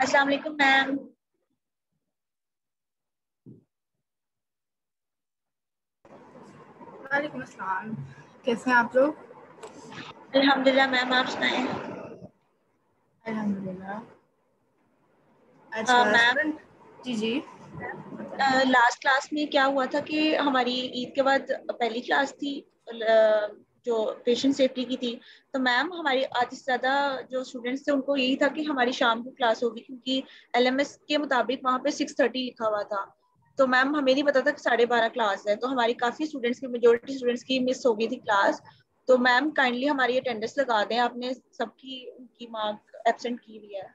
अस्सलाम वालेकुम मैम। वालेकुम अस्सलाम। कैसे हैं आप लोग? अल्हम्दुलिल्लाह मैम, आप सुनाएं। अल्हम्दुलिल्लाह। अच्छा मैम, स्टूडेंट, जी जी लास्ट क्लास में क्या हुआ था कि हमारी ईद के बाद पहली क्लास थी जो पेशेंट सेफ्टी की थी। तो मैम, हमारी आधे से ज़्यादा जो स्टूडेंट्स थे उनको यही था कि हमारी शाम को क्लास होगी, क्योंकि एलएमएस के मुताबिक वहाँ पे 6:30 लिखा हुआ था। तो मैम, हमें नहीं पता था कि 12:30 क्लास है, तो हमारी काफ़ी स्टूडेंट्स की, मेजोरिटी स्टूडेंट्स की मिस हो गई थी क्लास। तो मैम, काइंडली हमारी अटेंडेंस लगा दें, आपने सबकी उनकी मार्क एब्सेंट की हुई है।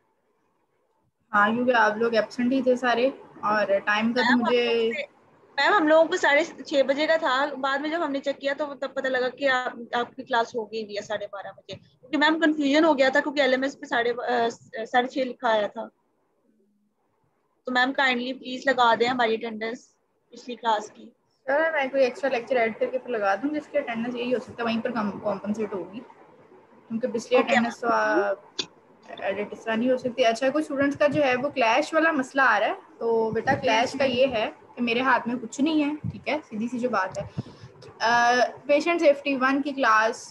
हाँ, क्योंकि आप लोग एब्सेंट ही थे सारे और टाइम का तो मैम मुझे। मैम, हम लोगों को 6:30 का था। बाद में जब हमने चेक किया तो तब पता लगा कि आपकी क्लास हो गई हुई है 12:30 बजे, क्योंकि मैम कंफ्यूजन हो गया था, क्योंकि एलएमएस पे 6:30 लिखा आया था। तो मैम, काइंडली प्लीज लगा दें हमारी अटेंडेंस पिछली क्लास की। सर, मैं कोई एक्स्ट्रा लेक्चर ऐड करके फिर लगा दूँ जिसकी अटेंडेंस यही हो सकता है, वहीं पर कॉम्पनसेट होगी, क्योंकि पिछली ओके अटेंडेंस तो मैम। एडिट इस तरह नहीं हो सकती। अच्छा, कुछ स्टूडेंट्स का जो है वो क्लैश वाला मसला आ रहा है। तो बेटा, क्लैश का ये है कि मेरे हाथ में कुछ नहीं है, ठीक है, सीधी सी जो बात है। पेशेंट सेफ्टी 1 की क्लास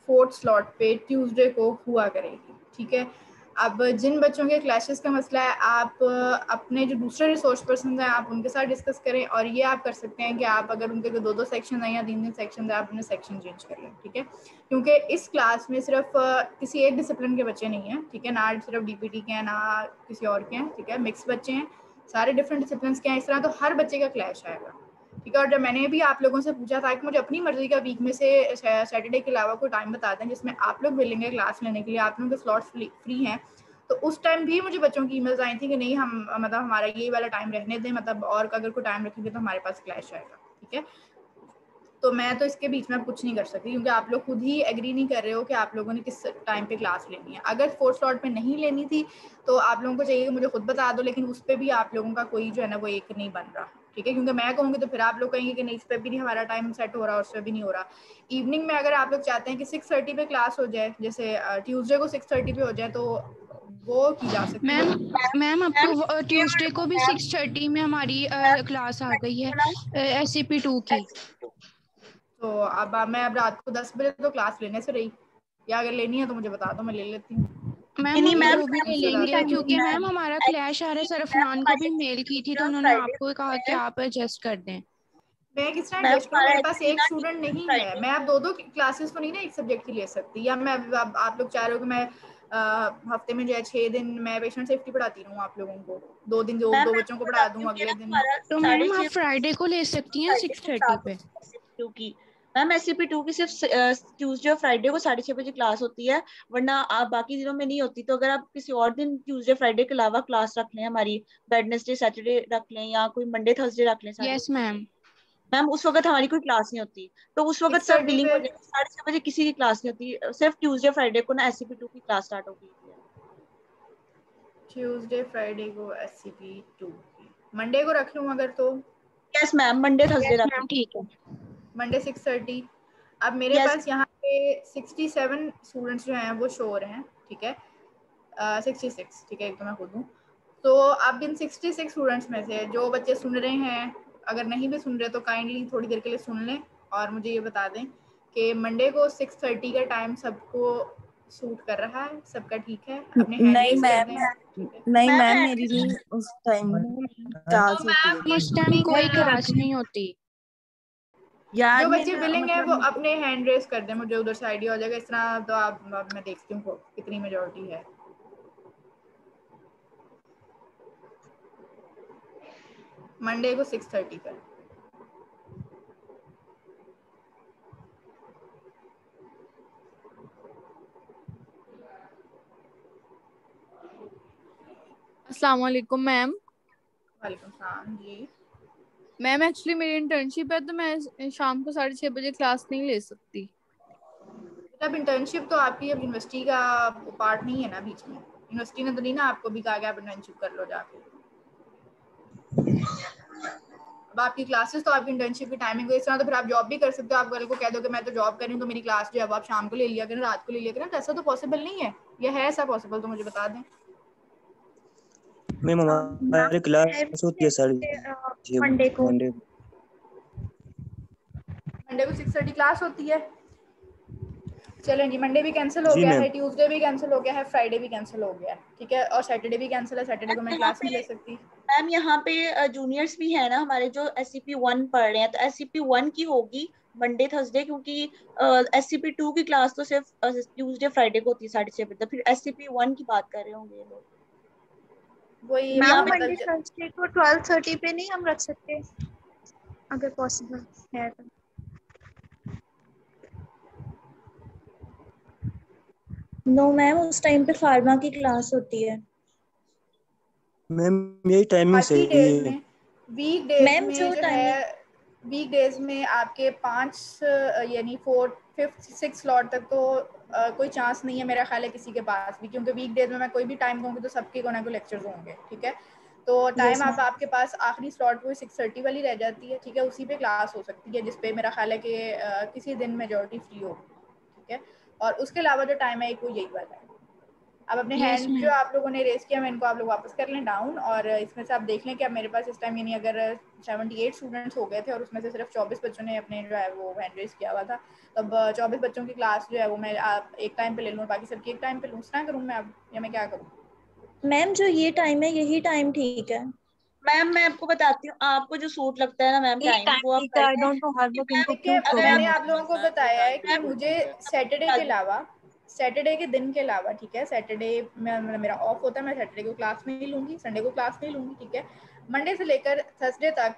4th स्लॉट पे ट्यूसडे को हुआ करेगी, ठीक है। अब जिन बच्चों के क्लैशेस का मसला है, आप अपने जो दूसरे रिसोर्स पर्सन हैं आप उनके साथ डिस्कस करें, और ये आप कर सकते हैं कि आप अगर उनके 2-2 सेक्शन हैं या 3-3 सेक्शन है, आप उन्हें सेक्शन चेंज कर लें, ठीक है। क्योंकि इस क्लास में सिर्फ किसी एक डिसिप्लिन के बच्चे नहीं हैं, ठीक है, ना सिर्फ डीपीटी के हैं ना किसी और के हैं, ठीक है, मिक्स बच्चे हैं, सारे डिफरेंट डिसिप्लिन के हैं। इस तरह तो हर बच्चे का क्लैश आएगा, ठीक है। और जब मैंने भी आप लोगों से पूछा था कि मुझे अपनी मर्जी का वीक में से सैटरडे के अलावा कोई टाइम बता दें जिसमें आप लोग मिलेंगे क्लास लेने के लिए, आप लोगों के स्लॉट्स फ्री हैं, तो उस टाइम भी मुझे बच्चों की ईमेल्स आई थी कि नहीं, हम मतलब हमारा यही वाला टाइम रहने दें, मतलब और अगर कोई टाइम रखेंगे तो हमारे पास क्लैश आएगा, ठीक है। तो मैं तो इसके बीच में कुछ नहीं कर सकती, क्योंकि आप लोग खुद ही एग्री नहीं कर रहे हो कि आप लोगों ने किस टाइम पे क्लास लेनी है। अगर 4th स्लॉट पे नहीं लेनी थी तो आप लोगों को चाहिए कि मुझे खुद बता दो, लेकिन उस पर भी आप लोगों का कोई जो है ना वो एक नहीं बन रहा, ठीक है, क्योंकि मैं कहूँगी तो फिर आप लोग कहेंगे कि नहीं, इस पर भी नहीं हमारा टाइम सेट हो रहा और उस पर भी नहीं हो रहा। इवनिंग में अगर आप लोग चाहते हैं कि 6:30 पे क्लास हो जाए, जैसे ट्यूसडे को 6:30 पे हो जाए, तो वो की जा सकती मैम है। मैम अब तो ट्यूसडे को भी 6:30 में हमारी क्लास आ गई है SCP-2 की। तो मैं अब रात को 10 बजे तो क्लास लेने से रही, या अगर लेनी है तो मुझे बता दो, मैं ले लेती हूँ। मैम नहीं अब तो मैम, वो भी ले उससे लेंगे, ज़्यादा क्योंकि मैम हमारा क्लैश आ रहा है। सरफनान को भी मेल की थी तो उन्होंने आपको कहा कि आप एडजस्ट कर दें। मैं किस तरह मैम एडजस्ट करूँ, हमारा मेरे पास एक्चुअली एक ना स्टूडेंट नहीं है, फ्राइडे। मैं अब 2-2 क्लासेस तो नहीं ना एक सब्जेक्ट की ले सकती, या मैं अब आप लोग चाह रहे हो कि मैं हफ्ते में जो है 6 दिन मैं पेशेंट सेफ्टी पढ़ाती रहूँ आप लोगों को, 2 दिन मैम, दो मैं बच्चों को आपको पढ़ा बताती दूँ, हूँ कि अगले ना दिन। हमारा तो साढ़े मैम आप छः फ्राइडे को ले सकती हैं फ्राइडे को 6:30 क्लास पे। होती है SCP-2 की। मैम, SCP-2 की सिर्फ ट्यूसडे और फ्राइडे को 6:30 बजे क्लास होती है, वरना आप बाकी दिनों में नहीं होती। तो अगर आप किसी और दिन ट्यूसडे फ्राइडे के अलावा क्लास रख लें, हमारी वेडनेसडे सैटरडे रख लें, या कोई मंडे थर्सडे रख लें सारी, यस मैम। मैम उस वक्त हमारी कोई क्लास नहीं होती। तो उस वक्त सब 6:30 बिलिंग पे हो जाएगी, 6:30 बजे किसी की क्लास नहीं होती, सिर्फ ट्यूसडे फ्राइडे को ना SCP-2 की क्लास स्टार्ट हो गई है। ट्यूसडे फ्राइडे को SCP-2 की, मंडे को रख लूँ अगर तो? Yes ma'am, Monday Thursday yes रख मैम लें। ठीक है। मंडे 6:30। अब मेरे यस। पास यहाँ पे 67 स्टूडेंट्स जो हैं वो श्योर हैं, ठीक है, 66, ठीक है, एक तो मैं खुद हूँ। तो अब इन 66 स्टूडेंट्स में से जो बच्चे सुन रहे हैं, अगर नहीं भी सुन रहे तो काइंडली थोड़ी देर के लिए सुन लें और मुझे ये बता दें कि मंडे को 6:30 का टाइम सबको सूट कर रहा है, सबका ठीक है, अपने हैंड नहीं रेज कर दें, मैम, ठीक है। नहीं मैम मैम, है। मेरी नहीं उस टाइम क्लास होती है। उस टाइम कोई क्लास नहीं होती। जो याद नहीं बच्चे ना, बिलिंग है वो मतलब अपने हैंड रेज कर दें, मुझे उधर से आइडिया हो जाएगा। इस तरह तो आप, मैं देखती हूँ कितनी मेजोरिटी है। मंडे को 6:30 पर। अस्सलाम वालेकुम मैम। वालेकुम सलाम जी। मैम एक्चुअली मेरी इंटर्नशिप है तो मैं शाम को 6:30 बजे क्लास नहीं ले सकती। मतलब इंटर्नशिप तो आपकी अब यूनिवर्सिटी का पार्ट नहीं है ना, बीच में यूनिवर्सिटी ने तो नहीं ना आपको भी कहा कि आप इंटर्नशिप कर लो जाके। अब आपकी क्लासेस तो आपकी इंटर्नशिप की टाइमिंग को, इस तरह तो फिर आप जॉब भी कर सकते हो। आप कल को कह दो कि मैं तो जॉब कर रही हूँ तो मेरी क्लास जो है वो आप शाम को ले लिया करें, रात को ले लिया करें, तो ऐसा तो पॉसिबल नहीं है। या है ऐसा पॉसिबल तो मुझे बता दें। मैम हमारी क्लास होती है मंडे को मंडे को 6:30 क्लास होती है। चलें जी, मंडे भी कैंसिल हो जी गया मैम। है, ट्यूसडे भी कैंसिल हो गया है, फ्राइडे भी कैंसिल हो गया है, ठीक है, और सैटरडे भी कैंसिल है, सैटरडे को मैं यहाँ क्लास पे नहीं ले सकती। मैम यहाँ पे जूनियर्स भी है ना हमारे जो SCP 1 पढ़ रहे हैं, तो SCP 1 की होगी मंडे थर्सडे, क्योंकि SCP 2 की क्लास तो सिर्फ ट्यूसडे फ्राइडे को होती है 6:30 बजे तक, फिर SCP 1 की बात कर रहे होंगे ये लोग। वही तो यहाँ मैम पे मंडे थर्सडे को 12:30 पे नहीं हम रख सकते अगर पॉसिबल है तो? नो मैम, उस टाइम पे फार्मा की क्लास होती है। मैम यही टाइमिंग बाकी सही डेज है। में, वीक डेज मैम में जो जो टाइमिंग है, वीक डेज में आपके 5 यानी 4 5 6 स्लॉट तक तो कोई चांस नहीं है मेरा ख्याल है किसी के पास भी, क्योंकि वीक डेज में मैं कोई भी टाइम दूंगी तो सबके को ना कोई लेक्चर्स होंगे, ठीक है। तो टाइम यस आप मैम। आपके पास आखिरी स्लॉट वो 6:30 वाली रह जाती है, ठीक है, उसी पे क्लास हो सकती है, जिसपे मेरा ख्याल है कि किसी दिन मेजॉरिटी फ्री होगी, ठीक है। और उसके अलावा जो टाइम है एक वो यही वाला है। अब अपने यस हैंड जो मैम। आप लोगों ने रेस किया, मैं इनको आप लोग वापस कर लें डाउन, और इसमें से आप देख लें कि अब मेरे पास इस टाइम यानी अगर 78 स्टूडेंट्स हो गए थे और उसमें से सिर्फ 24 बच्चों ने अपने जो है वो हैंड रेस किया हुआ था, तब 24 बच्चों की क्लास जो है वो मैं आप एक टाइम पे ले लूँ, बाकी सबकी एक टाइम पे लूँ, इस तरह करूँ मैं अब, या मैं क्या करूँ? मैम जो ये टाइम है यही टाइम ठीक है। मैम मैं आपको बताती हूँ, आपको जो सूट लगता है ना मैम टाइम, वो आप आई करें। डोंट नो हर कि वक्त मैम इनको क्यों देखिए, अगर मैंने प्रॉब्लम आप लोगों को बताया है कि मुझे सैटरडे के अलावा, सैटरडे के दिन के अलावा, ठीक है, सैटरडे में मेरा ऑफ होता है, मैं सैटरडे को क्लास नहीं लूँगी, संडे को क्लास नहीं लूँगी, ठीक है। मंडे से लेकर थर्सडे तक,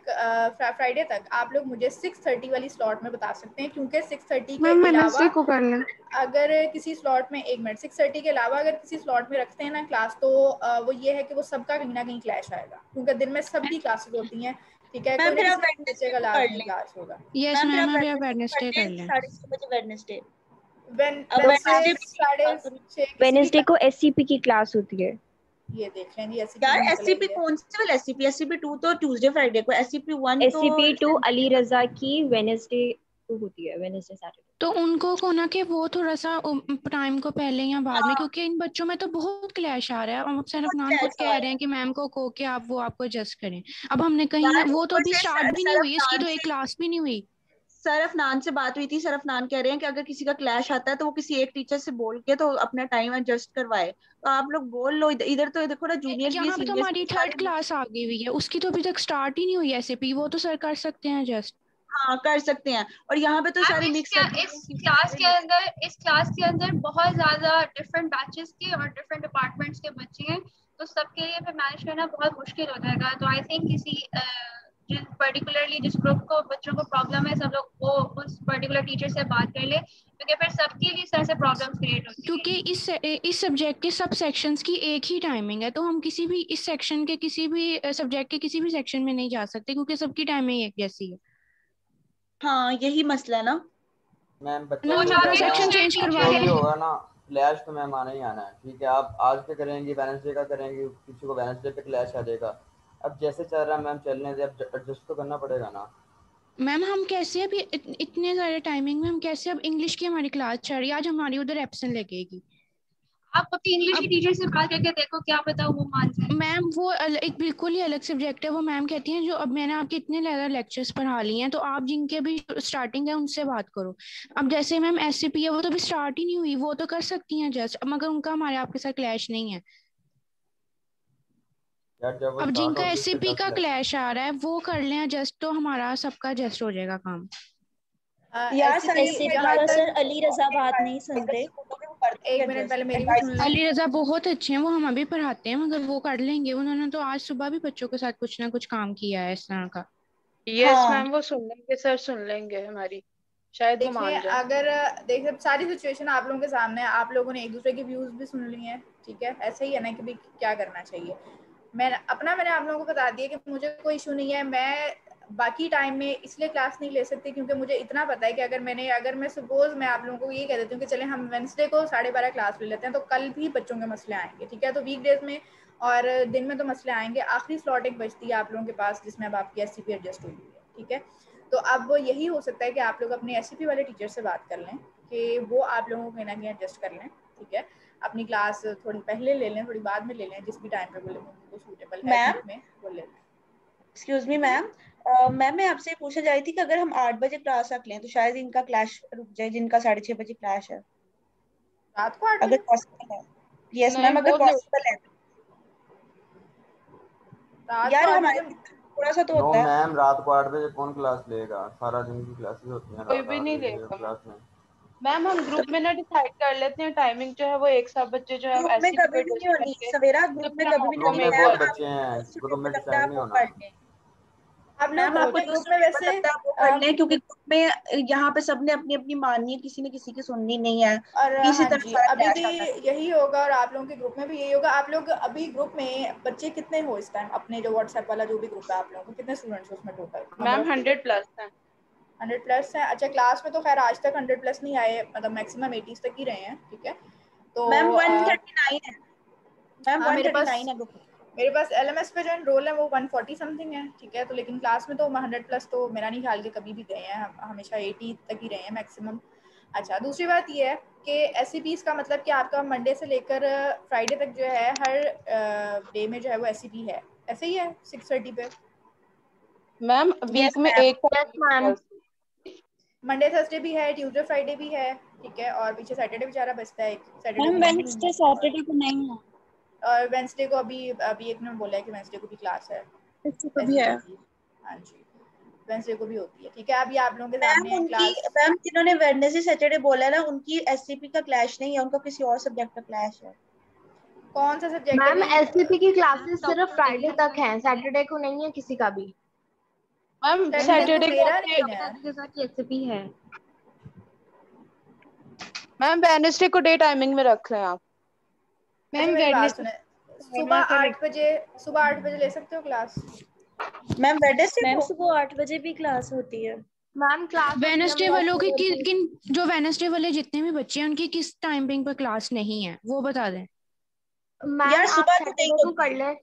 फ्राइडे तक आप लोग मुझे 6:30 वाली स्लॉट में बता सकते हैं, क्योंकि 6:30 के मैम अलावा वेडनेसडे को कर लें। अगर किसी स्लॉट में, एक मिनट, 6:30 के अलावा अगर किसी स्लॉट में रखते हैं ना क्लास, तो वो ये है कि वो सबका कहीं ना कहीं क्लैश आएगा, क्योंकि दिन में सबकी क्लासेस होती हैं, ठीक है, कोई मैम ना फिर आप किसी बच्चे वेडनेसडे का को कर लाजमी लें। क्लास होगा। यस मैम फिर मैम, आप अभी आप वेडनेसडे वेडनेसडे कर कर लें लें। 6:30 बजे वेडनेसडे। अब वेडनेसडे वेडनेसडे साढ़े छः किसी की वेनेसडे को एससीपी की क्लास होती है। ये देख लें जी, ऐसी यार भी निकल SCP आई है। कौन सी वाला SCP 2 तो ट्यूसडे फ्राइडे को, SCP 1 तो एससीपी 2 अली रजा की वेनेसडे को होती है, वेनेसडे सैटरडे। तो उनको को ना कि वो थोड़ा सा टाइम को पहले या बाद में, हाँ क्योंकि इन बच्चों में तो बहुत क्लैश आ रहा है, और सर बहुत अफनान खुद क्लैश आ कह रहा रहे हैं है कि मैम को कि आप वो आपको एडजस्ट करें। अब हमने कहीं ना, यार। वो तो ऊपर अभी से स्टार्ट भी नहीं हुई, इसकी तो एक क्लास भी नहीं हुई। सर अफनान से बात हुई थी, सर अफनान कह रहे हैं कि अगर किसी का क्लैश आता है तो वो किसी एक टीचर से बोल के तो अपना टाइम एडजस्ट करवाए। तो आप लोग बोल लो, इधर इधर तो देखो ना, जूनियर्स भी है, यहाँ पे तो सीनियर्स भी हमारी है, थर्ड सारे मिल। क्लास आ गई हुई है, उसकी तो अभी तक स्टार्ट ही नहीं हुई एसएपी, वो तो सर कर सकते हैं जस्ट। हाँ कर सकते हैं, और यहाँ पे तो मैम सारे इस मिक्स लड़के हैं, इस क्लास के अंदर बहुत ज्यादा डिफरेंट बैचेस के और डिफरेंट डिपार्टमेंट्स के बच्चे हैं, तो सबके लिए फिर मैनेज करना बहुत मुश्किल हो जाएगा। तो आई थिंक किसी जिस ग्रुप को बच्चों को प्रॉब्लम है, सब लोग वो उस पर्टिकुलर टीचर से बात कर ले, क्योंकि फिर सबके लिए इस तरह से प्रॉब्लम्स क्रिएट होती है। क्योंकि इस सब्जेक्ट के सब सेक्शंस की एक ही टाइमिंग है, तो हम किसी भी इस सेक्शन के किसी भी सब्जेक्ट के किसी भी सेक्शन में नहीं जा सकते, क्योंकि सबकी टाइमिंग एक जैसी है। हाँ यही मसला है ना मैम बच्चे ना वो हम को अपना जाके सेक्शन जाना, चेंज करवा जो लें। भी होगा ना क्लैश तो मैम आना ही आना है, ठीक है। आप आज पे करेंगे, वेडनेसडे का करेंगे, किसी को वेडनेसडे पे क्लैश आ जाएगा। अब जैसे चल रहा है मैम, चलने दे, अब एडजस्ट तो करना पड़ेगा ना। मैम हम कैसे अभी इतने सारे टाइमिंग में हम कैसे, अब इंग्लिश की हमारी क्लास चल रही है, आज हमारी उधर एब्सेंट लगेगी। आप अपनी इंग्लिश की टीचर से बात करके देखो, क्या पता वो मान जाए। मैम वो एक बिल्कुल ही अलग सब्जेक्ट है, वो मैम कहती हैं जो अब मैंने आपके इतने ज़्यादा लेक्चर्स पढ़ा लिए हैं, तो आप जिनके भी स्टार्टिंग है उनसे बात करो। अब जैसे मैम एससीपी है, वो तो अभी स्टार्ट ही नहीं हुई, वो तो कर सकती हैं जस्ट, मगर उनका हमारे आपके साथ क्लैश नहीं है। यार जब वो अब स्टार्ट जिनका होगी उसके एससीपी 10 का लग। क्लैश आ रहा है वो कर लें एडजस्ट, तो हमारा सबका एडजस्ट हो जाएगा काम। यार ऐसी एससीपी जहाँ का सर तक, अली रजा बात नहीं सुनते। एक मिनट पहले मेरी भी सुन लें। अली रजा बहुत अच्छे हैं, वो हम अभी पढ़ाते हैं, मगर वो कर लेंगे, उन्होंने तो आज सुबह भी बच्चों के साथ कुछ ना कुछ काम किया है इस तरह का। यस मैम, वो सुन लेंगे सर, सुन लेंगे हमारी, शायद वो देखिए मान जाए। अगर देखिए सारी सिचुएशन आप लोगों के सामने है, आप लोगों ने एक दूसरे के व्यूज भी सुन लिए हैं, ठीक है, ऐसे ही है ना कि भाई क्या करना चाहिए। मैंने आप लोगों को बता दिया कि मुझे कोई इशू नहीं है, मैं बाकी टाइम में इसलिए क्लास नहीं ले सकती क्योंकि मुझे इतना पता है कि अगर मैं सपोज मैं आप लोगों को ये कह देती हूँ कि चले हम वेडनेसडे को 12:30 क्लास ले लेते हैं, तो कल भी बच्चों के मसले आएंगे, ठीक है। तो वीकडेज में और दिन में तो मसले आएंगे, आखिरी स्लॉट एक बचती है आप लोगों के पास जिसमें अब आपकी एससीपी एडजस्ट हुई है, ठीक है। तो अब यही हो सकता है कि आप लोग अपने एससीपी वाले टीचर से बात कर लें कि वो आप लोगों को कहीं ना कहीं एडजस्ट कर लें, ठीक है। अपनी क्लास थोड़ी पहले ले लें, थोड़ी बाद में ले लें, जिस भी टाइम पे बोले उनको सूटेबल है मैम ग्रुप में वो ले लें। एक्सक्यूज मी मैम, मैम मैं आपसे पूछना चाह रही थी कि अगर हम 8 बजे क्लास रख लें तो शायद इनका क्लास रुक जाए, जिनका 6:30 बजे क्लास है, रात को 8 अगर बजे? पॉसिबल है। यस नहीं मैम, अगर बहुत लेट। पॉसिबल है। रात को यार 8 हमारे बजे थोड़ा सा तो नो होता है। मैम, रात को 8 बजे कौन क्लास लेगा? सारा दिन की क्लासेस होती हैं, कोई रात भी 8 नहीं बजे लेगा मैम। क्लास में। मैम हम तो ग्रुप में ना डिसाइड कर लेते हैं टाइमिंग जो है वो एक सब बच्चे जो है ग्रुप में एससीपी को कभी भी नहीं एडजस्ट होनी करके सवेरा, तो ग्रुप में फिर हम कभी भी नहीं आपको ग्रुप होनी में मेल मैम। बहुत कर बच्चे आपको हैं, जो ग्रुप में सुटेबल लगता डिसाइड है नहीं वो होना। कर लें। आप लोग मैम हो आपको जाए जो ग्रुप में। सुटेबल वैसे लगता है वो कर लें, क्योंकि ग्रुप में यहाँ पे सबने अपनी अपनी माननी है, किसी ने किसी की सुननी नहीं है, और किसी हाँ तरह जी, सारा अभी क्लैश भी आता है। यही होगा और आप लोगों के ग्रुप में भी यही होगा। आप लोग अभी ग्रुप में बच्चे कितने हो इस टाइम? अपने जो व्हाट्सएप वाला जो भी ग्रुप है आप लोगों को कितने स्टूडेंट्स हो उसमें टोटल? नंबर मैम ऑफ 100+ है। 100+ है। अच्छा, क्लास में तो खैर आज तक 100+ नहीं आए, मतलब मैक्सिमम 80s तक ही रहे हैं, ठीक है। तो मैम 139 है मैम, हाँ, 139 है ग्रुप में। मेरे पास LMS पे जो एनरोल है वो 140 समथिंग है, ठीक है। तो लेकिन क्लास में तो 100+ तो मेरा नहीं ख्याल कि कभी भी गए हैं, हमेशा 80 तक ही रहे हैं मैक्सिमम। अच्छा, दूसरी बात ये है कि SCPs का मतलब कि आपका मंडे से लेकर फ्राइडे तक जो है हर डे में जो है वो SCP है, ऐसे ही है 6:30 पे? मैम वीक में एक मंडे थर्सडे भी है, ट्यूसडे फ्राइडे भी है, ठीक है। और पीछे सैटरडे बेचारा बचता है, एक सैटरडे मैम वेडनेसडे सैटरडे को नहीं है, और वेंसडे को अभी अभी एक ने बोला है कि वेंसडे को भी क्लास है। इससे को भी है। हाँ जी, वेंसडे को भी होती है, ठीक है। अभी आप लोगों के मैम सामने उनकी, क्लास। मैम जिन्होंने वेडनेसडे सैटरडे बोला है ना, उनकी एससीपी का क्लैश नहीं है, उनका किसी और सब्जेक्ट का क्लैश है। कौन सा सब्जेक्ट? मैम एससीपी की क्लासेस सिर्फ फ्राइडे तक हैं, सैटरडे को नहीं है किसी का भी। मैम सैटरडे को सैटरडे को मेरा नहीं है। एससीपी है। मैम वेडनेसडे को डे टाइमिंग में रख रहे हैं आप। मैम मेरी बात सुने, सुबह 8 बजे ले सकते हो क्लास? मैम वेडनेसडे मैम को सुबह 8 बजे भी क्लास होती है। मैम क्लास वेडनेसडे वालों की किन जो वेडनेसडे वाले जितने भी बच्चे हैं उनकी किस टाइमिंग पर क्लास नहीं है वो बता दें। मैम यार आप सुबह तो नहीं सैटरडे को होती कर है। ले,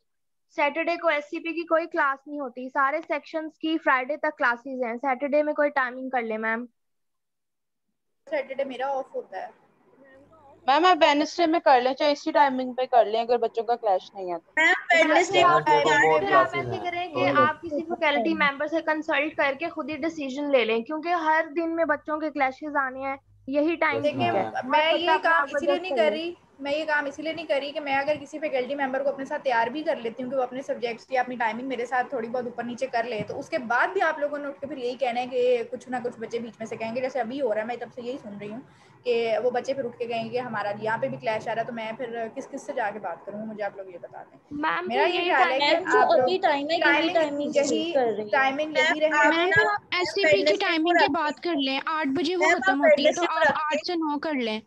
सैटरडे को एससीपी की कोई क्लास नहीं होती, सारे सेक्शंस की फ्राइडे तक क्लासेस हैं, सैटरडे में कोई टाइमिंग कर ले मैम। सैटरडे मेरा ऑफ होता है। मैम आप वेडनेसडे में कर लें, चाहे इसी टाइमिंग पे कर लें अगर बच्चों का क्लैश नहीं है तो। मैम वेडनेसडे को वेडनेसडे को बहुत फिर आप क्लासेस ऐसे हैं, करें कि तो आप किसी फैकल्टी मेंबर से कंसल्ट करके खुद ही डिसीजन ले लें, क्योंकि हर दिन में बच्चों के क्लैशेस आने हैं, यही टाइम देखिए है। मैं ये काम इसीलिए नहीं कर रही, कि मैं अगर किसी फैकल्टी मेंबर को अपने साथ तैयार भी कर लेती हूँ कि वो अपने सब्जेक्ट्स की अपनी टाइमिंग मेरे साथ थोड़ी बहुत ऊपर नीचे कर ले, तो उसके बाद भी आप लोगों ने उठ के फिर यही कहना है कि कुछ ना कुछ बच्चे बीच में से कहेंगे, जैसे अभी हो रहा है। मैं तब से यही सुन रही हूँ कि वो बच्चे फिर उठ के कहेंगे कि हमारा यहाँ पे भी क्लैश आ रहा है, तो मैं फिर किस से जाके बात करूँ? मुझे आप लोग ये बता दें। मैम मेरा ये ख्याल है कि जो आप अभी टाइम है यही टाइमिंग टाइमिंग यही रहे। मैम आप एससीपी की टाइमिंग की बात कर लें, 8 बजे वो खत्म होती है तो आप 8 से 9 कर लें।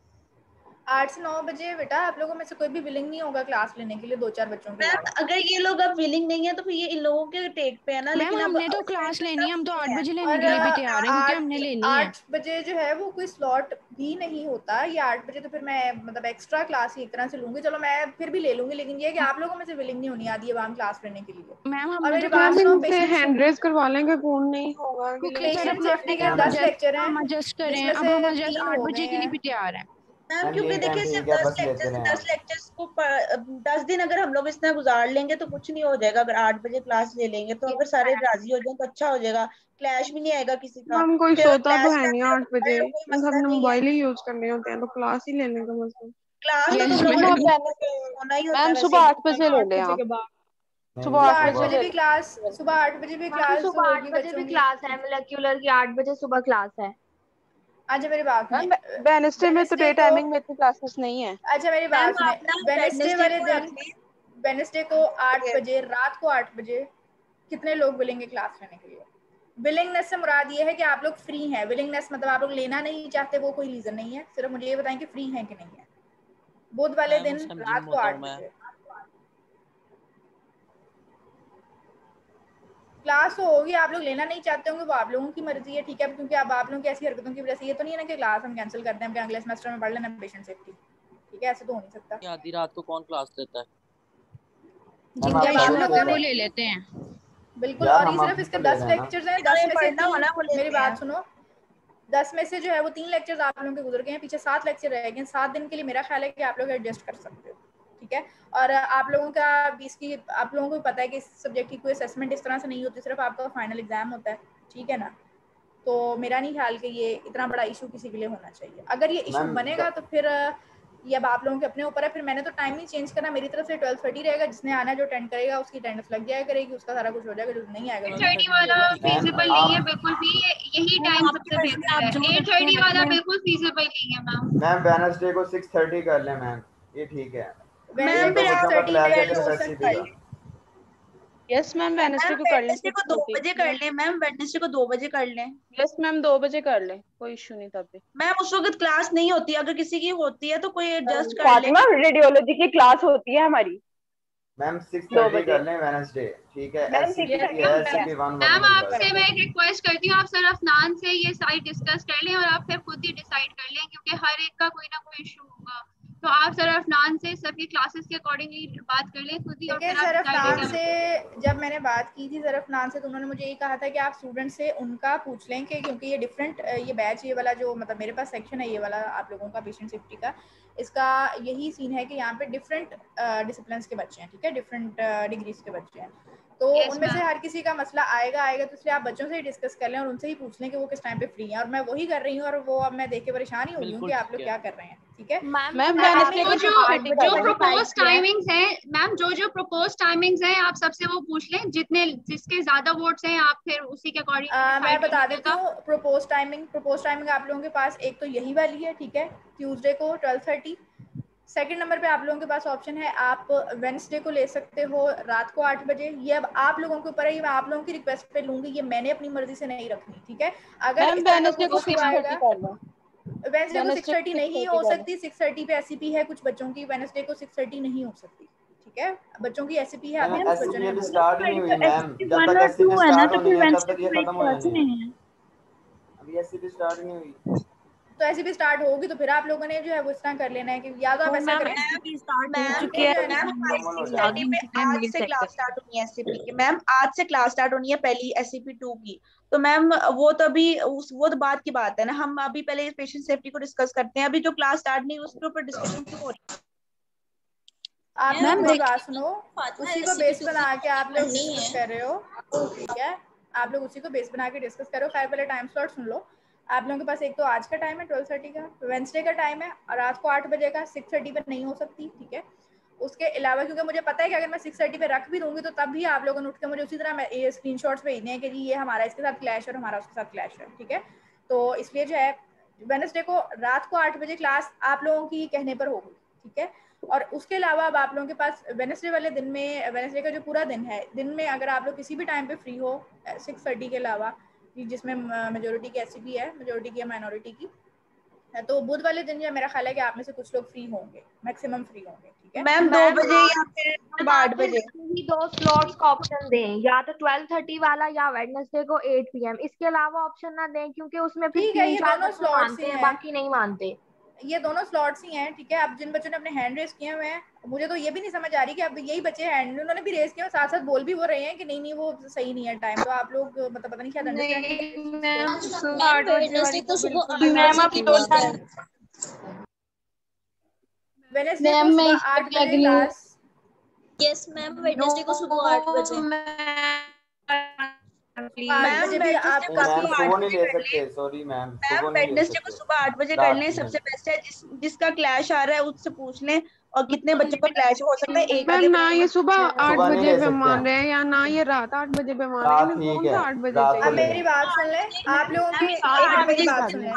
8 से 9 बजे बेटा आप लोगों में से कोई भी विलिंग नहीं होगा क्लास लेने के लिए, 2-4 बच्चों के मैम अलावा। अगर ये लोग अब विलिंग नहीं है तो फिर ये इन लोगों के टेक पे है ना। मैम लेकिन अब हमने तो क्लास लेनी है, हम तो 8 बजे लेने और के लिए भी तैयार हैं क्योंकि हमने लेनी है। 8 बजे जो है वो कोई स्लॉट भी नहीं होता, ये 8 बजे तो फिर मैं मतलब एक्स्ट्रा क्लास ही एक तरह से लूंगी, चलो मैं फिर भी ले लूंगी, लेकिन ये है कि आप लोगों में से विलिंग नहीं होनी आती है वहाँ क्लास लेने के लिए। मैम और हमने मेरी तो बात क्लास सुनो, इनसे हैंड रेज करवा लेंगे, फोन नहीं होगा पेशेंट सेफ्टी के 10 लेक्चर हैं, हम एडजस्ट करें, जिसमें अब हम एडजस्ट 3 8 हो बजे गए के लिए हैं। भी तैयार हैं। मैम मैम क्योंकि यही टाइम देखिए सिर्फ ठीक है, 10 बस लेते लेक्चर्स रहे 10 आप। लेक्चर्स को 10 दिन अगर हम लोग इस तरह गुजार लेंगे तो कुछ नहीं हो जाएगा। अगर 8 बजे क्लास ले लेंगे तो अगर सारे राजी हो जाए तो अच्छा हो जाएगा, क्लैश भी नहीं आएगा किसी का। मैम कोई फिर सोता तो क्लैश है नहीं करते 8 बजे, कोई उन मसला सबने नहीं है। मोबाइल ही यूज करने होते हैं, तो क्लास ही लेने का मतलब। क्लास तो तुम लोगों ने होना ही होता है मैम वैसे सुबह भी। 8 बजे ले लें आप। सुबह 8 8 बजे बजे ले भी लें। क्लास, सुबह 8 बजे भी मैम क्लास सुबह 8 होगी बजे बच्चों भी की। क्लास है, मोलेक्युलर की 8 बजे सुबह क्लास है। अच्छा मेरी बात सुने, वेडनेसडे में तो वेडनेसडे डे को, टाइमिंग में इतनी क्लासेस नहीं है। अच्छा मेरी मैम बात सुने, आप ना वेडनेसडे वेडनेसडे वाले को दिन, रख लें। वेडनेसडे को 8 बजे, रात को 8 बजे कितने लोग मिलेंगे क्लास लेने के लिए? विलिंगनेस से मुराद ये है कि आप लोग फ्री हैं, विलिंगनेस मतलब आप लोग लेना नहीं चाहते, वो कोई रीजन नहीं है, सिर्फ मुझे ये बताएं कि फ्री हैं कि नहीं है बुध वाले दिन रात को 8 बजे क्लास तो होगी। आप लोग लेना नहीं चाहते होंगे वो आप लोगों की मर्जी है, ठीक है, क्योंकि अब आप लोगों की ऐसी हरकतों की वजह से ये तो नहीं है ना कि क्लास हम कैंसिल करते हैं, अगले सेमेस्टर में पढ़ लेना पेशेंट सेफ्टी, ठीक है, ऐसे तो हो नहीं सकता। आधी रात को कौन क्लास लेता है? जिनका इशू होता है वो ले लेते हैं। बिल्कुल, और ये सिर्फ इसके 10 लेक्चर्स हैं, 10 में से 3, मेरी बात सुनो, 10 में से जो है वो 3 लेक्चर्स आप लोगों के गुजर गए हैं, पीछे 7 लेक्चर रह गए हैं। 7 दिन के लिए मेरा ख्याल है कि आप लोग एडजस्ट कर सकते हो, ठीक है। और आप लोगों का 20 की, आप लोगों को पता है कि इस सब्जेक्ट की कोई असेसमेंट इस तरह से नहीं होती, सिर्फ आपका फाइनल एग्जाम होता है, ठीक है ना। तो मेरा नहीं ख्याल कि ये इतना बड़ा इशू किसी के लिए होना चाहिए। अगर ये इशू बनेगा तो फिर ये अब आप लोगों के अपने ऊपर है। फिर मैंने तो टाइम नहीं चेंज करना, मेरी तरफ से 12:30 रहेगा, जिसने आना जो अटेंड करेगा उसकी अटेंडेंस लग जाया करेगी, उसका सारा कुछ हो जाएगा, जो नहीं आएगा 8:30 वाला फीजिबल नहीं है बिल्कुल भी, यही टाइम सबसे बेहतर है। 8:30 वाला बिल्कुल फीजिबल नहीं है मैम। मैम वेडनेसडे को 6:30 कर लें मैम, ये ठीक है। मैम फिर 6:30 हो सकता है। यस मैम वेडनेसडे को कर लें, वेडनेसडे को 2 बजे कर लें मैम, वेडनेसडे को 2 बजे कर लें। यस मैम 2 बजे कर लें, कोई इशू नहीं तब भी। मैम उस वक्त क्लास नहीं होती, अगर किसी की होती है तो कोई एडजस्ट कर ले। फातिमा रेडियोलॉजी की क्लास होती है हमारी मैम 6:30 कर लें वेडनेसडे, ठीक है। एससीपी है, एससीपी 1 मैम आपसे मैं एक रिक्वेस्ट करती हूँ, आप सर अफनान से ये सारी डिस्कस कर लें और आप फिर खुद ही डिसाइड कर लें, क्योंकि हर एक का कोई ना कोई इशू होगा। तो आप सर अफनान से सबकी क्लासेस के अकॉर्डिंगली बात कर लें खुद ही। और सर अफनान से जब मैंने बात की थी सर अफनान से, तो उन्होंने मुझे ये कहा था कि आप स्टूडेंट से उनका पूछ लें कि क्योंकि ये डिफरेंट ये बैच, ये वाला जो मतलब मेरे पास सेक्शन है ये वाला आप लोगों का पेशेंट सेफ्टी का, इसका यही सीन है कि यहाँ पे डिफरेंट डिसिप्लिन्स के बच्चे हैं, ठीक है, डिफरेंट डिग्रीज के बच्चे हैं। तो उनमें से हर किसी का मसला आएगा, तो इसलिए आप बच्चों से ही डिस्कस कर लें और उनसे ही पूछ लें कि वो किस टाइम पे फ्री हैं। और मैं वही कर रही हूँ, और वो अब मैं देख के परेशान ही हो गई हूँ कि आप लोग क्या कर रहे हैं, ठीक है। जो प्रपोज टाइमिंग्स हैं मैम, जो प्रपोज टाइमिंग्स हैं आप सबसे वो पूछ लें, जिसके ज्यादा वोट्स हैं आप फिर उसी के अकॉर्डिंग मैं बता देती हूँ प्रपोज टाइमिंग आप लोगों के पास एक तो यही वाली है, ठीक है, ट्यूसडे को 12:30। सेकंड नंबर पे आप लोगों के पास ऑप्शन है, आप वेडनेसडे को ले सकते हो रात को 8 बजे। ये अब आप लोगों के ऊपर है, ये मैं आप लोगों की रिक्वेस्ट पे लूंगी, ये मैंने अपनी मर्जी से नहीं रखनी, ठीक है। अगर वेडनेसडे को 6:30 नहीं हो सकती, 6:30 पे एससीपी है कुछ बच्चों की, वेडनेसडे को 6:30 नहीं हो सकती, ठीक है। बच्चों की एससीपी है, अभी कुछ बच्चों ने स्टार्ट नहीं हुई मैम, जब तक एससीपी स्टार्ट होनी है तब तक ये खत्म हो जाएगी। अभी एससीपी स्टार्ट नहीं हुई, तो ऐसे भी स्टार्ट होगी तो फिर आप लोगों ने जो है वो इस तरह कर लेना है कि या तो आप ऐसा करें। आज से क्लास स्टार्ट होनी है एससीपी की मैम, आज से क्लास स्टार्ट होनी है पहली एससीपी 2 की। तो मैम वो तो अभी वो तो बात की बात है ना, हम अभी पहले पेशेंट सेफ्टी को डिस्कस करते हैं। अभी जो क्लास स्टार्ट नहीं उसके ऊपर डिस्कशन क्यों हो रही है? आप लोग मेरी बात सुनो, उसी को बेस बना के आप लोग डिस्कस कर रहे हो, ठीक है, आप लोग उसी को बेस बना के डिस्कस करो। खैर पहले टाइम स्लॉट सुन लो। आप लोगों के पास एक तो आज का टाइम है 12:30 का, वेडनेसडे का टाइम है और रात को 8 बजे का, 6:30 पे नहीं हो सकती, ठीक है। उसके अलावा क्योंकि मुझे पता है कि अगर मैं 6:30 पे रख भी दूंगी तो तब भी आप लोगों ने उठ के मुझे उसी तरह ये स्क्रीनशॉट्स भेजने हैं कि जी ये हमारा इसके साथ क्लैश है और हमारा उसके साथ क्लैश है, ठीक है। तो इसलिए जो है वेडनेसडे को रात को 8 बजे क्लास आप लोगों की कहने पर होगी, ठीक है। और उसके अलावा अब आप लोगों के पास वेडनेसडे वाले दिन में, वेडनेसडे का जो पूरा दिन है, दिन में अगर आप लोग किसी भी टाइम पे फ्री हो 6:30 के अलावा, जिसमें मेजोरिटी की एससीपी है, मेजोरिटी की है माइनॉरिटी की, तो बुध वाले दिन जो मेरा ख्याल है कि आप में से कुछ लोग फ्री होंगे, मैक्सिमम फ्री होंगे, ठीक है मैम 2 बजे या फिर 8 बजे ही 2 स्लॉट्स का ऑप्शन दें, या तो 12:30 वाला या वेडनेसडे को 8 PM। इसके अलावा ऑप्शन ना दें क्योंकि उसमें फिर ठीक है, ये दोनों स्लॉट्स मानते हैं, बाकी नहीं मानते। ये दोनों स्लॉट्स ही हैं, ठीक है। अब जिन बच्चों ने अपने हैंड रेस किए हुए हैं, मुझे तो ये भी नहीं समझ आ रही कि अब यही बच्चे हैंड उन्होंने भी रेस किए, साथ साथ बोल भी वो रहे हैं कि नहीं वो सही नहीं है टाइम। तो आप लोग मतलब पता नहीं क्या यस मैम, वेडनेसडे को सुबह 8 बजे। वेडनेसडे को सुबह 8 बजे कर लें, सबसे बेस्ट है। जिसका क्लैश आ रहा है उससे पूछ लें, और कितने बच्चों का क्लैश हो सकता है। एक मैम ना ये सुबह 8 बजे पे मान रहे हैं या ना ये रात 8 बजे पे मान रहे हैं, कौन सा 8 बजे चाहिए? मेरी बात सुन ले, आप लोगों की 8 बजे बात सुन ले,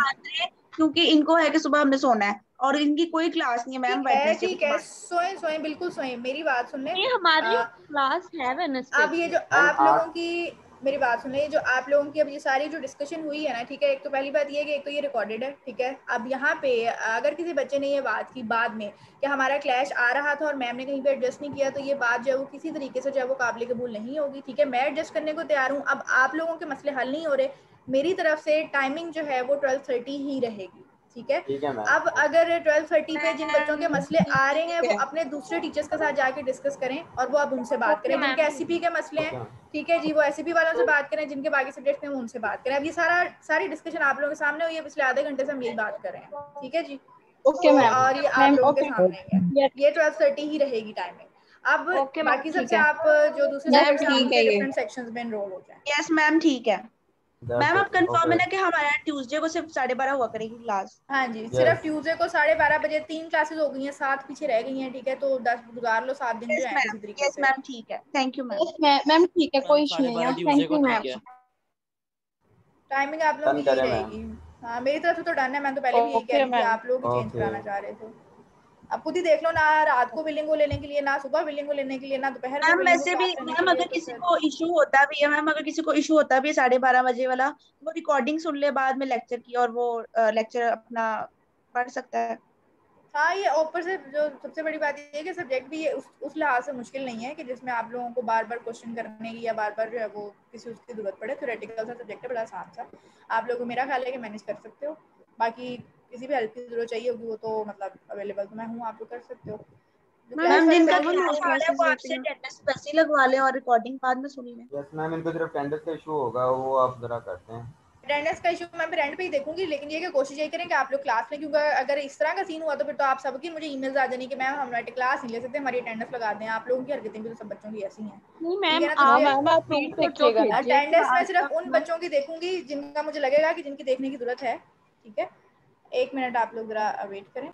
क्योंकि इनको है कि सुबह हमने सोना है और इनकी कोई क्लास नहीं है मैम। ठीक है, सोए बिल्कुल सोए। मेरी बात सुन ले, हमारी क्लास है वेडनेसडे। अब ये जो आप लोगों की, मेरी बात सुन ले, जो आप लोगों की अब ये सारी जो डिस्कशन हुई है ना, ठीक है, एक तो पहली बात ये है कि एक तो ये रिकॉर्डेड है, ठीक है। अब यहाँ पे अगर किसी बच्चे ने ये बात की बाद में कि हमारा क्लैश आ रहा था और मैम ने कहीं पे एडजस्ट नहीं किया, तो ये बात जो है वो किसी तरीके से जो है वो काबिल कबूल नहीं होगी, ठीक है। मैं एडजस्ट करने को तैयार हूँ। अब आप लोगों के मसले हल नहीं हो रहे, मेरी तरफ से टाइमिंग जो है वो 12:30 ही रहेगी, ठीक है। ठीक है मैम। अब अगर 12:30 पे जिन बच्चों के मसले आ रहे हैं वो अपने दूसरे टीचर्स के साथ जाके डिस्कस करें और वो अब उनसे बात करें। जिनके एससीपी के मसले हैं, ठीक है जी, वो एससीपी वालों से बात करें। जिनके बाकी सब्जेक्ट हैं वो उनसे बात करें। अब ये सारी डिस्कशन आप लोगों के सामने हुई है, पिछले आधे घंटे से हम यही बात कर रहे हैं, ठीक है जी। Okay ma'am. और ये आप लोगों के सामने ही है, ये 12:30 ही रहेगी टाइमिंग। अब बाकी सबसे आप जो दूसरे सब्जेक्ट हैं उनके डिफरेंट सेक्शंस में एनरोल हो जाएं। यस मैम, ठीक है मैम। अब कंफर्म है ना कि हमारा ट्यूसडे को सिर्फ 12:30 हुआ करेगी क्लास? हाँ जी, सिर्फ ट्यूसडे को 12:30 बजे। 3 क्लासेस हो गई हैं, 7 पीछे रह गई हैं, ठीक है। तो 10 गुजार लो, 7 दिन जो है किसी तरीके से। यस मैम, ठीक है, थैंक यू मैम। मैम ठीक है, कोई इशू नहीं है, थैंक यू मैम। टाइमिंग आप लोगों की यही रहेगी। हाँ, मेरी तरफ से तो डन है। मैं तो पहले भी यही कह रही थी, आप लोग ही चेंज कराना चाह रहे थे। अब खुद ही देख लो ना, रात को बिलिंग को लेने के लिए, ना सुबह बिलिंग को लेने के लिए, ना दोपहर में मैम बिलिंग वैसे भी मैम, अगर किसी को इशू होता भी है मैम, अगर किसी को इशू होता भी है 12:30 बजे वाला, वो रिकॉर्डिंग सुन ले बाद में लेक्चर की और वो लेक्चर अपना पढ़ सकता है। हाँ, ये ऊपर से जो सबसे बड़ी बात ये है कि सब्जेक्ट भी ये उस लिहाज से मुश्किल नहीं है कि जिसमें आप लोगों को बार बार क्वेश्चन करने की या बार बार जो है वो किसी उसकी जरूरत पड़े। थ्योरेटिकल सा सब्जेक्ट है, बड़ा आसान सा। आप लोगों को मेरा ख्याल है कि मैनेज कर सकते हो। बाकी किसी भी हेल्प की जरूरत चाहिए होगी वो तो मतलब अवेलेबल तो मैं हूँ, आप लोग कर सकते हो। मैम जिनका क्लास आ रहा है वो आपसे अटेंडेंस वैसे ही लगवा लें और रिकॉर्डिंग बाद में सुन लें। यस मैम, इनको सिर्फ अटेंडेंस का इशू होगा, वो आप जरा करते हैं। अटेंडेंस का इशू मैं भी रेंट पे ही देखूंगी, लेकिन ये कि कोशिश यही करें कि आप लोग क्लास में, क्योंकि अगर इस तरह का सीन हुआ तो फिर तो आप सबकी मुझे ईमेल्स आ जानी कि मैम हम क्लास नहीं ले सकते, हमारी अटेंडेंस लगा दें। आप लोगों की हरकतें भी तो सब बच्चों की ऐसी हैं, ठीक है ना। तो अटेंडेंस मैं सिर्फ उन बच्चों की देखूंगी जिनका मुझे लगेगा कि जिनकी देखने की जरूरत है, ठीक है। 1 मिनट आप लोग जरा वेट करें।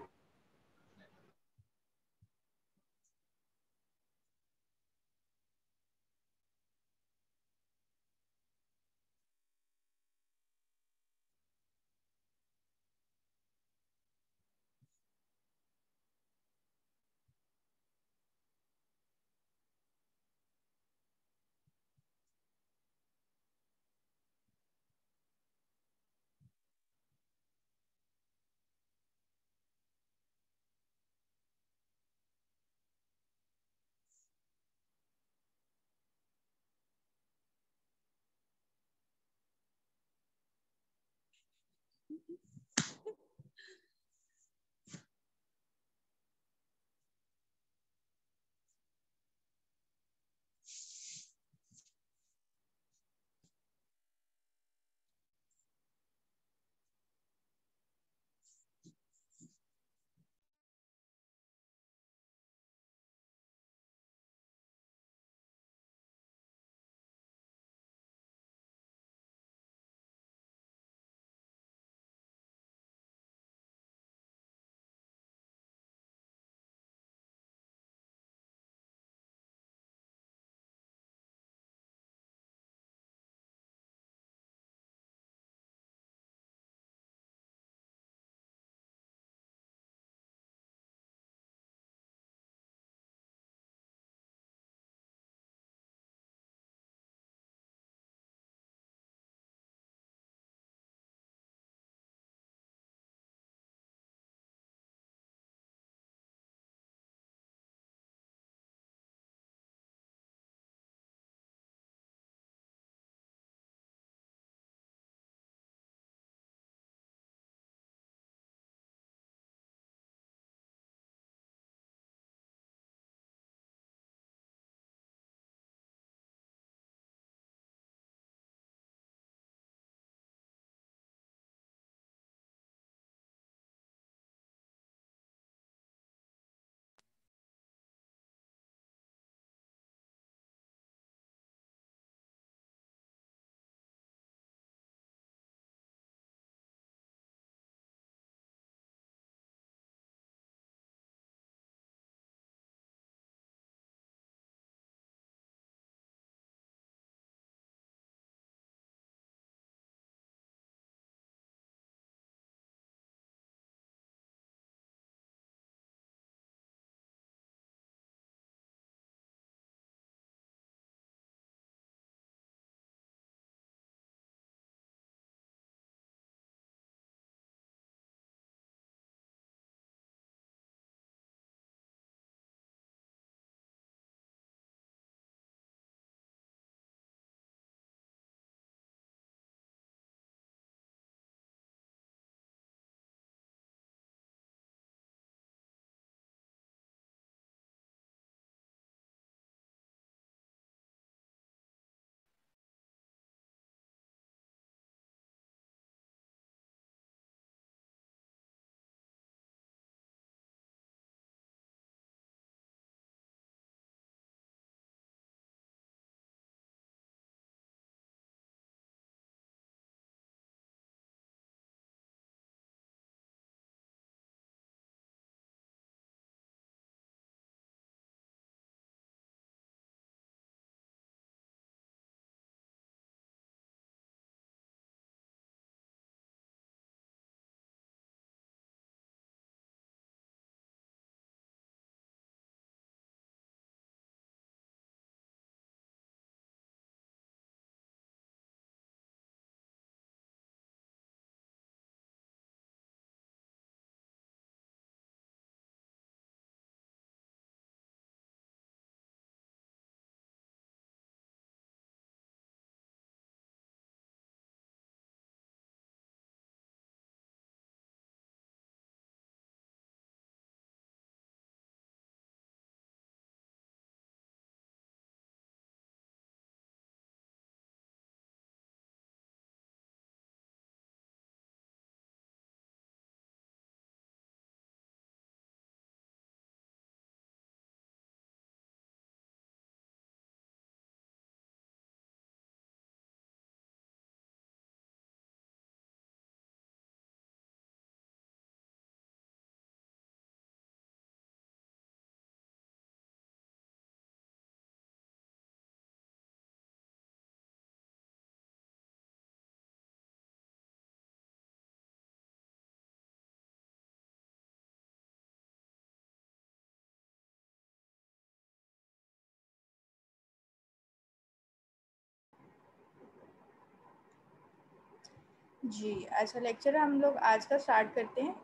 जी अच्छा, लेक्चर हम लोग आज का स्टार्ट करते हैं।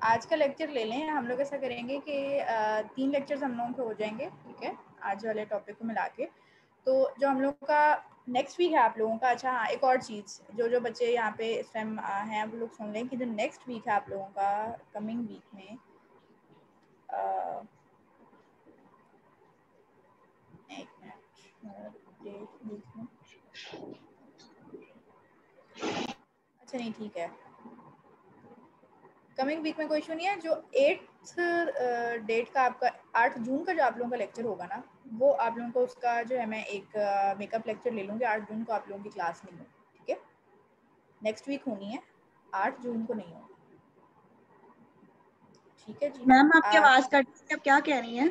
आज का लेक्चर ले लें, हम लोग ऐसा करेंगे कि 3 लेक्चर्स हम लोगों के हो जाएंगे, ठीक है, आज वाले टॉपिक को मिला के। तो जो हम लोग का नेक्स्ट वीक है आप लोगों का, अच्छा हाँ एक और चीज़, जो बच्चे यहाँ पे इस टाइम हैं वो लोग सुन लें कि जो नेक्स्ट वीक है आप लोगों का, कमिंग वीक में एक मिनट, अच्छा नहीं ठीक है, कमिंग वीक में कोई इशू नहीं है। जो 8th डेट का आपका 8 जून का जो आप लोगों का लेक्चर होगा ना, वो आप लोगों को उसका जो है मैं एक मेकअप लेक्चर ले लूँगी। 8 जून को आप लोगों की क्लास नहीं होगी, ठीक है, नेक्स्ट वीक होनी है, 8 जून को नहीं होगी, ठीक है जी। मैम आपकी आवाज कट रही है, आप क्या कह रही हैं?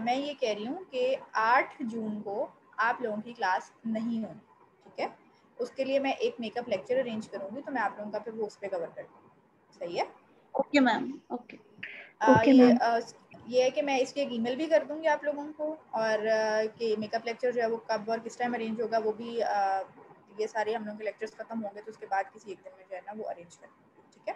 मैं ये कह रही हूँ कि 8 जून को आप लोगों की क्लास नहीं होगी, ठीक है, उसके लिए मैं एक मेकअप लेक्चर अरेंज करूँगी, तो मैं आप लोगों का फिर वो उस पर कवर कर दूँगी, सही है? ओके मैम, ओके ये है कि मैं इसके एक ईमेल भी कर दूंगी आप लोगों को, और कि मेकअप लेक्चर जो है वो कब और किस टाइम अरेंज होगा वो भी, ये सारे हम लोगों के लेक्चर्स खत्म होंगे तो उसके बाद किसी एक दिन में जो है ना वो अरेंज कर दूंगी, ठीक है।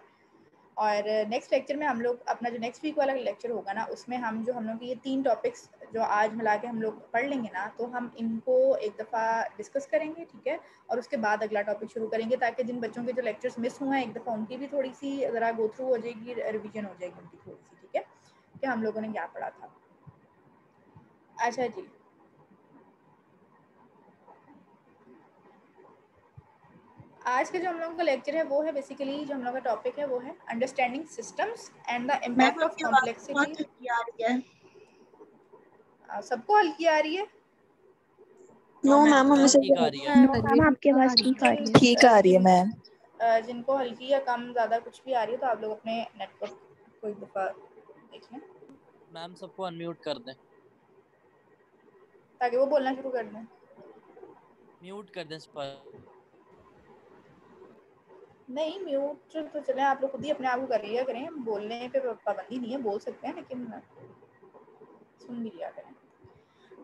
और नेक्स्ट लेक्चर में हम लोग अपना जो नेक्स्ट वीक वाला लेक्चर होगा ना, उसमें हम लोग ये 3 टॉपिक्स जो आज मिला के हम लोग पढ़ लेंगे ना, तो हम इनको एक दफ़ा डिस्कस करेंगे, ठीक है, और उसके बाद अगला टॉपिक शुरू करेंगे, ताकि जिन बच्चों के जो लेक्चर्स मिस हुए हैं एक दफ़ा उनकी भी थोड़ी सी ज़रा गो थ्रू हो जाएगी, रिविजन हो जाएगी उनकी थोड़ी सी, ठीक है, कि हम लोगों ने क्या पढ़ा था। अच्छा जी, आज का जो हम लोगों का लेक्चर है वो है बेसिकली, जो हम लोग का टॉपिक है वो है understanding systems and the impact of complexity. सबको हल्की आ रही है? नो मैम, हमें ठीक आ रही है। मैम आपकी आवाज ठीक आ रही है। ठीक आ रही है मैम। जिनको हल्की या कम ज़्यादा कुछ भी आ रही है तो आप लोग अपने नेटवर्क को एक दफ़ा देख लें। मैम सबको अनम्यूट कर दें, ताकि वो बोलना शुरू कर दें। म्यूट कर दें पर नहीं, म्यूट तो चले आप लोग खुद ही अपने आप को कर लिया करें, बोलने पे पाबंदी नहीं है, बोल सकते हैं, लेकिन सुन भी लिया करें।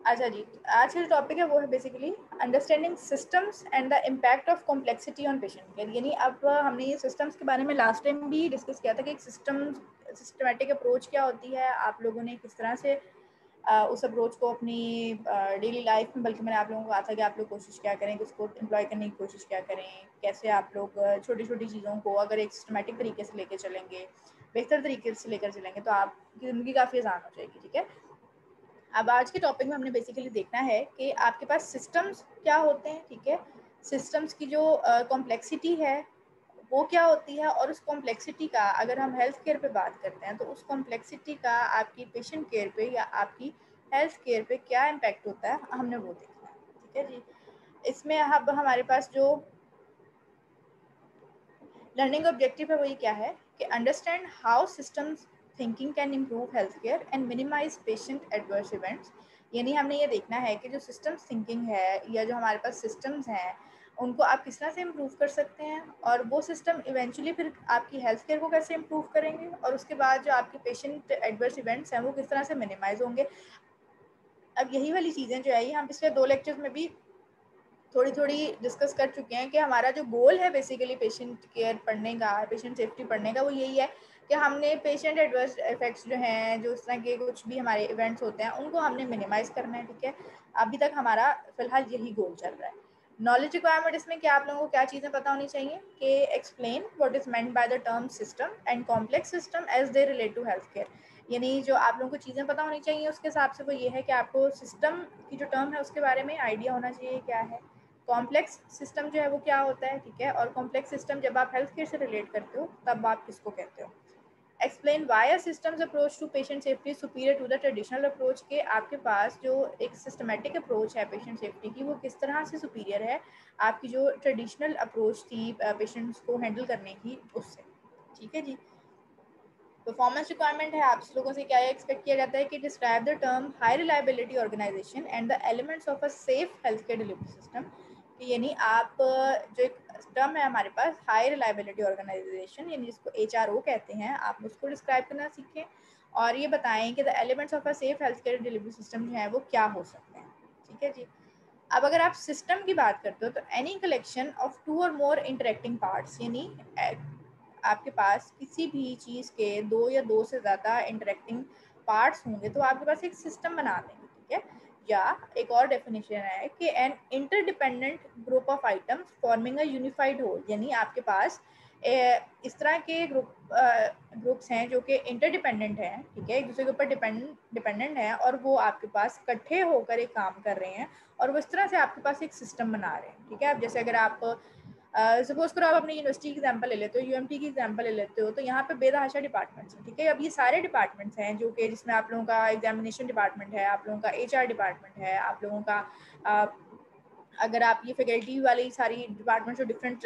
अच्छा जी, आज का जो टॉपिक है वो है basically understanding systems and the impact of complexity on patient care. यानी अब हमने ये सिस्टम्स के बारे में लास्ट टाइम भी डिस्कस किया था कि एक सिस्टमेटिक अप्रोच क्या होती है, आप लोगों ने किस तरह से उस अप्रोच को अपनी डेली लाइफ में, बल्कि मैंने आप लोगों को कहा था कि आप लोग कोशिश क्या करें कि उसको एम्प्लॉय करने की कोशिश क्या करें, कैसे आप लोग छोटी छोटी चीज़ों को अगर एक सिस्टमेटिक तरीके से लेकर चलेंगे, बेहतर तरीके से लेकर चलेंगे, तो आपकी ज़िंदगी काफ़ी आसान हो जाएगी, ठीक है। अब आज के टॉपिक में हमने बेसिकली देखना है कि आपके पास सिस्टम्स क्या होते हैं, ठीक है, सिस्टम्स की जो कॉम्प्लेक्सिटी है वो क्या होती है, और उस कॉम्प्लेक्सिटी का अगर हम हेल्थ केयर पे बात करते हैं तो उस कॉम्प्लेक्सिटी का आपकी पेशेंट केयर पे या आपकी हेल्थ केयर पे क्या इम्पैक्ट होता है, हमने वो देखना है, ठीक है जी। इसमें अब हमारे पास जो लर्निंग ऑब्जेक्टिव है वो ये क्या है कि understand how systems thinking can improve health care and minimise patient adverse events. यानी हमने ये देखना है कि जो सिस्टम्स थिंकिंग है या जो हमारे पास सिस्टम्स हैं उनको आप किस तरह से इम्प्रूव कर सकते हैं, और वो सिस्टम इवेंचुअली फिर आपकी हेल्थ केयर को कैसे इम्प्रूव करेंगे, और उसके बाद जो आपके पेशेंट एडवर्स इवेंट्स हैं वो किस तरह से मिनिमाइज होंगे। अब यही वाली चीज़ें जो है ये हम पिछले 2 लेक्चर्स में भी थोड़ी थोड़ी डिस्कस कर चुके हैं कि हमारा जो गोल है बेसिकली पेशेंट केयर पढ़ने का, पेशेंट सेफ्टी पढ़ने का, वो यही है कि हमने पेशेंट एडवर्स इफेक्ट्स जो हैं, जो इस तरह के कुछ भी हमारे इवेंट्स होते हैं उनको हमने मिनिमाइज करना है, ठीक है। अभी तक हमारा फिलहाल यही गोल चल रहा है। नॉलेज रिक्वायरमेंट इसमें क्या आप लोगों को क्या चीज़ें पता होनी चाहिए कि explain what is meant by the term system and complex system as they relate to health care. यानी जो आप लोगों को चीज़ें पता होनी चाहिए उसके हिसाब से वो ये है कि आपको सिस्टम की जो टर्म है उसके बारे में आइडिया होना चाहिए क्या है, कॉम्प्लेक्स सिस्टम जो है वो क्या होता है, ठीक है, और कॉम्प्लेक्स सिस्टम जब आप हेल्थ केयर से रिलेट करते हो तब आप किसको कहते हो। Explain why a systems approach to patient safety superior to the traditional approach, के आपके पास जो एक सिस्टमेटिक अप्रोच है पेशेंट सेफ्टी की वो किस तरह से सुपीरियर है आपकी जो ट्रेडिशनल अप्रोच थी पेशेंट्स को हैंडल करने की उससे, ठीक है जी। परफॉर्मेंस रिक्वायरमेंट है, आप लोगों से क्या एक्सपेक्ट किया जाता है कि describe the term high reliability organisation and the elements of a safe health care delivery system. यानी आप जो एक टर्म है हमारे पास हाई रिलायबिलिटी ऑर्गेनाइजेशन, यानी जिसको HRO कहते हैं, आप उसको डिस्क्राइब करना सीखें और ये बताएं कि the elements of a safe health care delivery system जो है वो क्या हो सकते हैं, ठीक है जी। अब अगर आप सिस्टम की बात करते हो तो एनी कलेक्शन ऑफ 2 और मोर इंटरेक्टिंग पार्ट्स, यानी आपके पास किसी भी चीज़ के 2 या 2 से ज़्यादा इंटरेक्टिंग पार्ट्स होंगे तो आपके पास एक सिस्टम बना देंगे, ठीक है। या एक और डेफिनेशन है कि an interdependent group of items forming a unified whole, यानी आपके पास इस तरह के ग्रुप्स हैं जो कि इंटरडिपेंडेंट हैं, ठीक है, एक दूसरे के ऊपर डिपेंडेंट हैं और वो आपके पास इकट्ठे होकर एक काम कर रहे हैं और वो इस तरह से आपके पास एक सिस्टम बना रहे हैं, ठीक है। अब जैसे अगर आप सपोज करो आप अपनी यूनिवर्सिटी की एग्जांपल ले लेते हो, यूएमटी की एग्जांपल ले लेते हो, तो यहाँ पे बेतहाशा डिपार्टमेंट्स हैं, ठीक है। अब ये सारे डिपार्टमेंट्स हैं जो कि जिसमें आप लोगों का एग्जामिनेशन डिपार्टमेंट है, आप लोगों का एचआर डिपार्टमेंट है, आप लोगों का अगर आप ये फैकल्टी वाली सारी डिपार्टमेंट जो डिफरेंट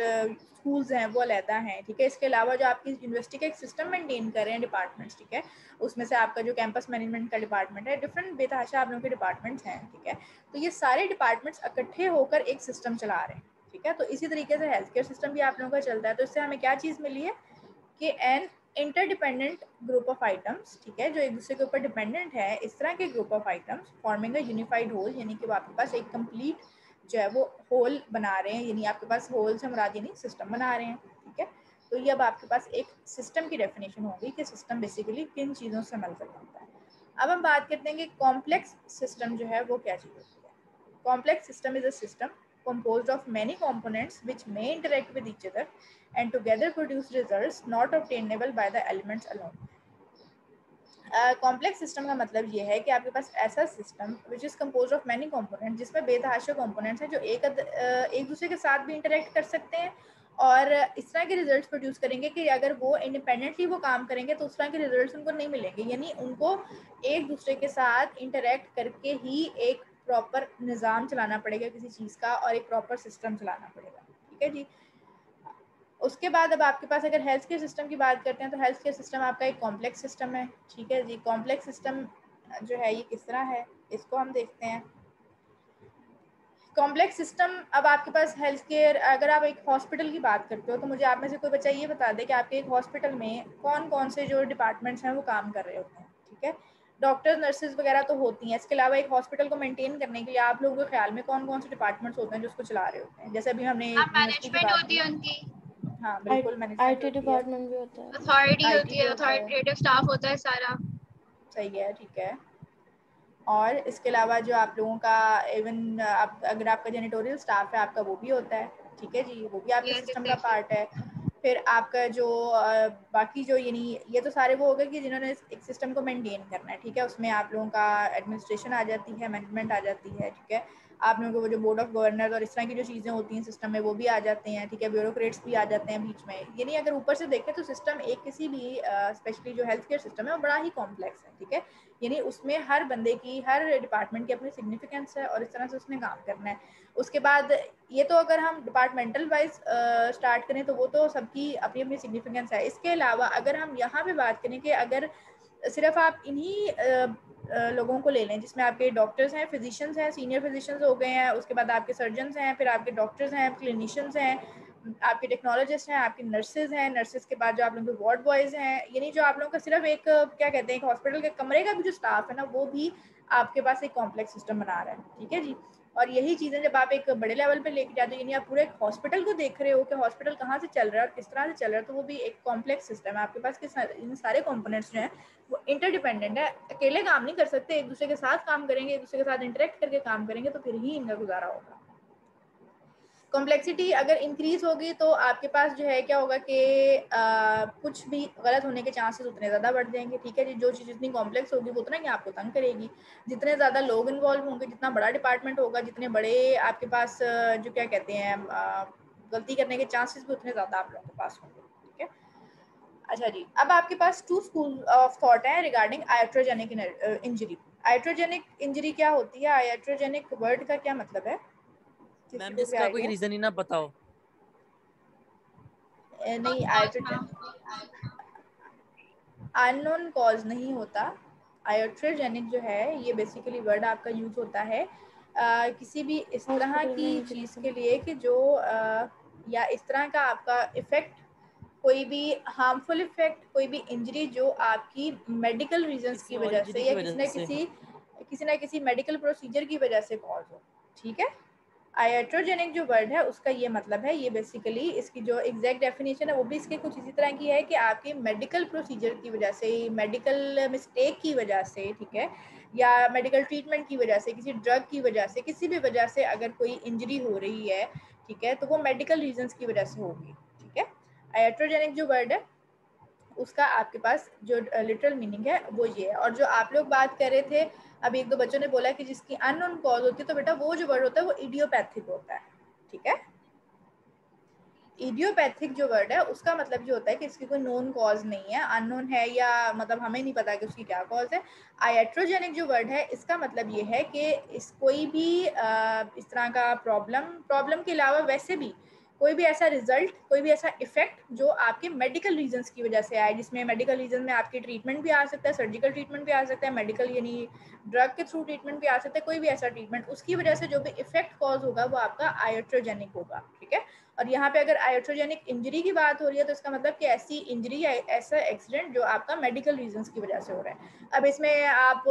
स्कूल्स हैं वो अलहदा हैं, ठीक है। इसके अलावा जो आपकी यूनिवर्सिटी का एक सिस्टम मेंटेन कर रहे हैं डिपार्टमेंट्स, ठीक है, उसमें से आपका जो कैंपस मैनेजमेंट का डिपार्टमेंट है, डिफरेंट बेतहाशा आप लोगों के डिपार्टमेंट्स हैं, ठीक है। तो ये सारे डिपार्टमेंट्स इकट्ठे होकर एक सिस्टम चला रहे हैं, ठीक है। तो इसी तरीके से हेल्थ केयर सिस्टम भी आप लोगों का चलता है। तो इससे हमें क्या चीज़ मिली है कि an interdependent group of items, ठीक है, जो एक दूसरे के ऊपर डिपेंडेंट है, इस तरह के group of items forming a unified whole, यानी कि वो आपके पास एक कंप्लीट जो है वो होल बना रहे हैं, यानी आपके पास होल से मुराद यानी सिस्टम बना रहे हैं, ठीक है। तो ये अब आपके पास एक सिस्टम की डेफिनेशन होगी कि सिस्टम बेसिकली किन चीज़ों से मिलकर बनता है। अब हम बात करते हैं कि कॉम्प्लेक्स सिस्टम जो है वो क्या चीज़ होती है। Complex system is a system composed of many components which may interact with each other and together produce results not obtainable by the elements alone. Complex system का मतलब ये है कि आपके पास ऐसा system which is compose of many component, जिसमें बेतहाशा components हैं जो एक दूसरे के साथ भी इंटरेक्ट कर सकते हैं और इस तरह के रिजल्ट्स प्रोड्यूस करेंगे कि अगर वो इंडिपेंडेंटली वो काम करेंगे तो उस तरह के रिजल्ट्स उनको नहीं मिलेंगे, यानी उनको एक दूसरे के साथ इंटरेक्ट करके ही एक प्रॉपर निज़ाम चलाना पड़ेगा किसी चीज़ का और एक प्रॉपर सिस्टम चलाना पड़ेगा, ठीक है जी। उसके बाद अब आपके पास अगर हेल्थ केयर सिस्टम की बात करते हैं तो हेल्थ केयर सिस्टम आपका एक कॉम्प्लेक्स सिस्टम है, ठीक है जी। कॉम्प्लेक्स सिस्टम जो है ये किस तरह है इसको हम देखते हैं। कॉम्प्लेक्स सिस्टम, अब आपके पास हेल्थ केयर, अगर आप एक हॉस्पिटल की बात करते हो तो मुझे आप में से कोई बच्चा ये बता दे कि आपके एक हॉस्पिटल में कौन कौन से जो डिपार्टमेंट्स हैं वो काम कर रहे होते हैं, ठीक है। डॉक्टर्स, नर्सेज वगैरह तो होती हैं, इसके अलावा एक हॉस्पिटल को मेंटेन करने के लिए आप लोगों के ख्याल में कौन कौन से डिपार्टमेंट्स होते हैं जो उसको चला रहे होते हैं। जैसे अभी हमने मैनेजमेंट होती है उनकी, हाँ बिल्कुल, आईटी डिपार्टमेंट भी होता है, अथॉरिटी होती है, अथॉरिटेटिव स्टाफ होता है सारा, सही है, ठीक है। और इसके अलावा जो आप लोगों का इवन अगर आपका जेनिटोरियल स्टाफ है आपका वो भी होता है, ठीक है जी, वो भी आपके सिस्टम का पार्ट है। फिर आपका जो बाकी जो यानी ये तो सारे वो हो गए कि जिन्होंने एक सिस्टम को मेंटेन करना है, ठीक है। उसमें आप लोगों का एडमिनिस्ट्रेशन आ जाती है, मैनेजमेंट आ जाती है, ठीक है। आप लोगों को वो जो बोर्ड ऑफ गवर्नर्स और इस तरह की जो चीज़ें होती हैं सिस्टम में वो भी आ जाते हैं, ठीक है। ब्यूरोक्रेट्स भी आ जाते हैं बीच में, यानी अगर ऊपर से देखें तो सिस्टम एक किसी भी स्पेशली जो हेल्थ केयर सिस्टम है वो बड़ा ही कॉम्प्लेक्स है, ठीक है। यानी उसमें हर बंदे की, हर डिपार्टमेंट की अपनी सिग्निफिकेंस है और इस तरह से उसने काम करना है। उसके बाद ये तो अगर हम डिपार्टमेंटल वाइज स्टार्ट करें तो वो तो सबकी अपनी अपनी सिग्निफिकेंस है। इसके अलावा अगर हम यहाँ पे बात करें कि अगर सिर्फ आप इन्हीं लोगों को ले लें जिसमें आपके डॉक्टर्स हैं, फिजिशियंस हैं, सीनियर फिजिशियंस हो गए हैं, उसके बाद आपके सर्जन्स हैं, फिर आपके डॉक्टर्स हैं, क्लिनिशियंस हैं, आपके टेक्नोलॉजिस्ट हैं, आपकी नर्सेज हैं, नर्सेज के बाद जो आप लोगों के वार्ड बॉयज़ हैं, यानी जो आप लोगों का सिर्फ एक क्या कहते हैं एक हॉस्पिटल के कमरे का भी जो स्टाफ है ना वो भी आपके पास एक कॉम्प्लेक्स सिस्टम बना रहा है, ठीक है जी। और यही चीज़ें जब आप एक बड़े लेवल पे लेके जाते हो, यानी आप पूरे एक हॉस्पिटल को देख रहे हो कि हॉस्पिटल कहाँ से चल रहा है और किस तरह से चल रहा है, तो वो भी एक कॉम्प्लेक्स सिस्टम है आपके पास के इन सारे कंपोनेंट्स जो हैं वो इंटरडिपेंडेंट है, अकेले काम नहीं कर सकते, एक दूसरे के साथ काम करेंगे, एक दूसरे के साथ इंटरेक्ट करके काम करेंगे तो फिर ही इनका गुजारा होगा। कॉम्प्लेक्सिटी अगर इंक्रीज होगी तो आपके पास जो है क्या होगा कि कुछ भी गलत होने के चांसेस उतने ज़्यादा बढ़ जाएंगे, ठीक है जी। जो चीज़ जितनी कॉम्प्लेक्स होगी वो उतना ही आपको तंग करेगी, जितने ज़्यादा लोग इन्वॉल्व होंगे, जितना बड़ा डिपार्टमेंट होगा, जितने बड़े आपके पास जो क्या कहते हैं गलती करने के चांसेस भी उतने ज़्यादा आप लोगों के पास होंगे, ठीक है। अच्छा जी, अब आपके पास 2 स्कूल ऑफ थॉट है regarding iatrogenic injury. Iatrogenic injury क्या होती है, आइट्रोजेनिक वर्ड का क्या मतलब है? मैम जिसका कोई रीजन ही ना पता हो। नहीं, अननोन कॉज नहीं होता। आइट्रोजेनिक जो है ये बेसिकली वर्ड आपका यूज होता है किसी भी इस तरह की चीज़ के लिए कि जो या इस तरह का आपका इफेक्ट, कोई भी हार्मफुल इफेक्ट, कोई भी इंजरी जो आपकी मेडिकल रीजंस की वजह से या किसी ना किसी मेडिकल प्रोसीजर की वजह से कॉज हो, ठीक है। आयाट्रोजेनिक जो वर्ड है उसका ये मतलब है, ये बेसिकली इसकी जो एग्जैक्ट डेफिनेशन है वो भी इसके कुछ इसी तरह की है कि आपकी मेडिकल प्रोसीजर की वजह से, मेडिकल मिस्टेक की वजह से, ठीक है, या मेडिकल ट्रीटमेंट की वजह से, किसी ड्रग की वजह से, किसी भी वजह से अगर कोई इंजरी हो रही है, ठीक है, तो वो मेडिकल रीजंस की वजह से होगी, ठीक है। आयाट्रोजेनिक जो वर्ड है उसका आपके पास जो लिटरल मीनिंग है वो ये है। और जो आप लोग बात कर रहे थे, अभी एक दो बच्चों ने बोला कि जिसकी अननोन कॉज होती है, तो बेटा वो जो वर्ड होता है वो इडियोपैथिक होता है, ठीक है। इडियोपैथिक जो वर्ड है उसका मतलब ये होता है कि इसकी कोई नोन कॉज नहीं है, अननोन है, या मतलब हमें नहीं पता कि उसकी क्या कॉज है। आयाट्रोजेनिक जो वर्ड है इसका मतलब ये है कि इस कोई भी इस तरह का प्रॉब्लम के अलावा वैसे भी कोई भी ऐसा रिजल्ट, कोई भी ऐसा इफेक्ट जो आपके मेडिकल रीजंस की वजह से आए, जिसमें मेडिकल रीजन में आपकी ट्रीटमेंट भी आ सकता है, सर्जिकल ट्रीटमेंट भी आ सकता है, मेडिकल यानी ड्रग के थ्रू ट्रीटमेंट भी आ सकता है, कोई भी ऐसा ट्रीटमेंट, उसकी वजह से जो भी इफेक्ट कॉज होगा वो आपका आयाट्रोजेनिक होगा, ठीक है। और यहाँ पे अगर आयाट्रोजेनिक इंजरी की बात हो रही है तो इसका मतलब कि ऐसी इंजरी या ऐसा एक्सीडेंट जो आपका मेडिकल रीजंस की वजह से हो रहा है। अब इसमें आप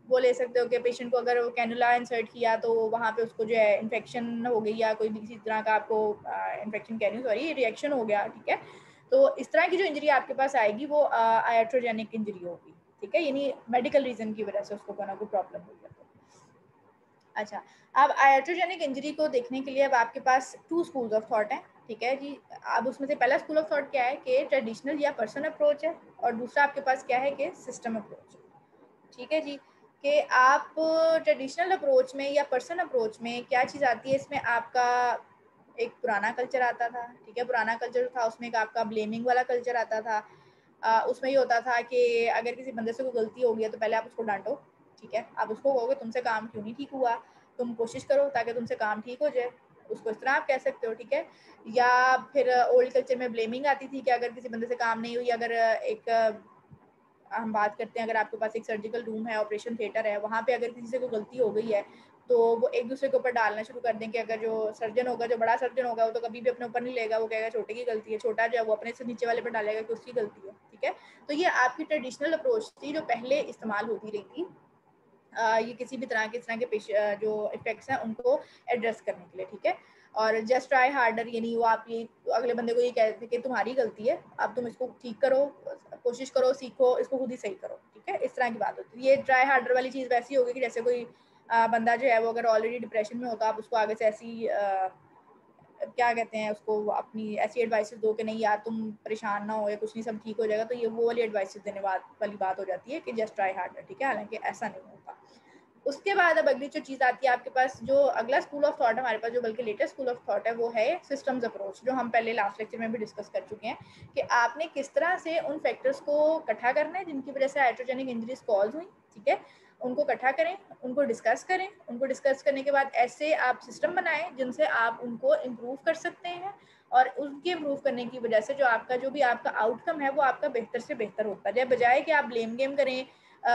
वो ले सकते हो कि पेशेंट को अगर कैनुला इंसर्ट किया तो वहाँ पे उसको जो है इन्फेक्शन हो गई, या कोई भी किसी तरह का आपको इन्फेक्शन कह रही हूँ, सॉरी, रिएक्शन हो गया, ठीक है। तो इस तरह की जो इंजरी आपके पास आएगी वो आयाट्रोजेनिक इंजरी होगी, ठीक है, यानी मेडिकल रीजन की वजह से उसको कोई ना कोई प्रॉब्लम हुई है। अच्छा, अब आयाट्रोजेनिक इंजरी को देखने के लिए अब आपके पास 2 स्कूल्स ऑफ थॉट हैं, ठीक है जी। अब उसमें से पहला स्कूल ऑफ थॉट क्या है कि ट्रेडिशनल या पर्सन अप्रोच है, और दूसरा आपके पास क्या है कि सिस्टम अप्रोच, ठीक है जी। कि आप ट्रेडिशनल अप्रोच में या पर्सन अप्रोच में क्या चीज़ आती है, इसमें आपका एक पुराना कल्चर आता था, ठीक है। पुराना कल्चर था उसमें एक आपका ब्लेमिंग वाला कल्चर आता था। उसमें ये होता था कि अगर किसी बंदे से कोई गलती हो गई है तो पहले आप उसको डांटो, ठीक है, आप उसको कहोगे तुमसे काम क्यों नहीं ठीक हुआ, तुम कोशिश करो ताकि तुमसे काम ठीक हो जाए, उसको इस तरह आप कह सकते हो, ठीक है। या फिर ओल्ड कल्चर में ब्लेमिंग आती थी कि अगर किसी बंदे से काम नहीं हुई, अगर एक हम बात करते हैं, अगर आपके पास एक सर्जिकल रूम है, ऑपरेशन थिएटर है, वहाँ पे अगर किसी से कोई गलती हो गई है तो वो एक दूसरे के ऊपर डालना शुरू कर दें कि अगर जो सर्जन होगा, जो बड़ा सर्जन होगा, वो तो कभी भी अपने ऊपर नहीं लेगा, वो कहेगा छोटे की गलती है, छोटा जो है वो अपने से नीचे वाले पर डालेगा कि उसकी गलती है, ठीक है। तो ये आपकी ट्रेडिशनल अप्रोच थी जो पहले इस्तेमाल होती रही थी, ये किसी भी तरह के इस तरह के जो इफेक्ट्स हैं उनको एड्रेस करने के लिए, ठीक है। और जस्ट ट्राई हार्डर, यानी वो आप ये अगले बंदे को ये कहते हैं कि तुम्हारी गलती है, अब तुम इसको ठीक करो, कोशिश करो, सीखो, इसको खुद ही सही करो, ठीक है, इस तरह की बात होती है। ये ट्राई हार्डर वाली चीज़ वैसी होगी कि जैसे कोई बंदा जो है वो अगर ऑलरेडी डिप्रेशन में होता, आप उसको आगे से ऐसी क्या कहते हैं उसको, अपनी ऐसी एडवाइसेस दो कि नहीं यार तुम परेशान ना हो या कुछ नहीं, सब ठीक हो जाएगा, तो ये वो वाली एडवाइसेस देने वाली बात हो जाती है कि जस्ट ट्राई हार्डर, ठीक है, हालांकि ऐसा नहीं होता। उसके बाद अब अगली जो चीज़ आती है आपके पास, जो अगला स्कूल ऑफ थॉट हमारे पास, जो बल्कि लेटेस्ट स्कूल ऑफ थॉट है, वो है सिस्टम्स अप्रोच, जो हम पहले लास्ट लेक्चर में भी डिस्कस कर चुके हैं कि आपने किस तरह से उन फैक्टर्स को इकट्ठा करना है जिनकी वजह से आयाट्रोजेनिक इंजरीज कॉज हुई, ठीक है, उनको इकट्ठा करें, उनको डिस्कस करें, उनको डिस्कस करने के बाद ऐसे आप सिस्टम बनाएं जिनसे आप उनको इम्प्रूव कर सकते हैं, और उनके इम्प्रूव करने की वजह से जो भी आपका आउटकम है वो आपका बेहतर से बेहतर होता है, बजाय कि आप ब्लेम गेम करें,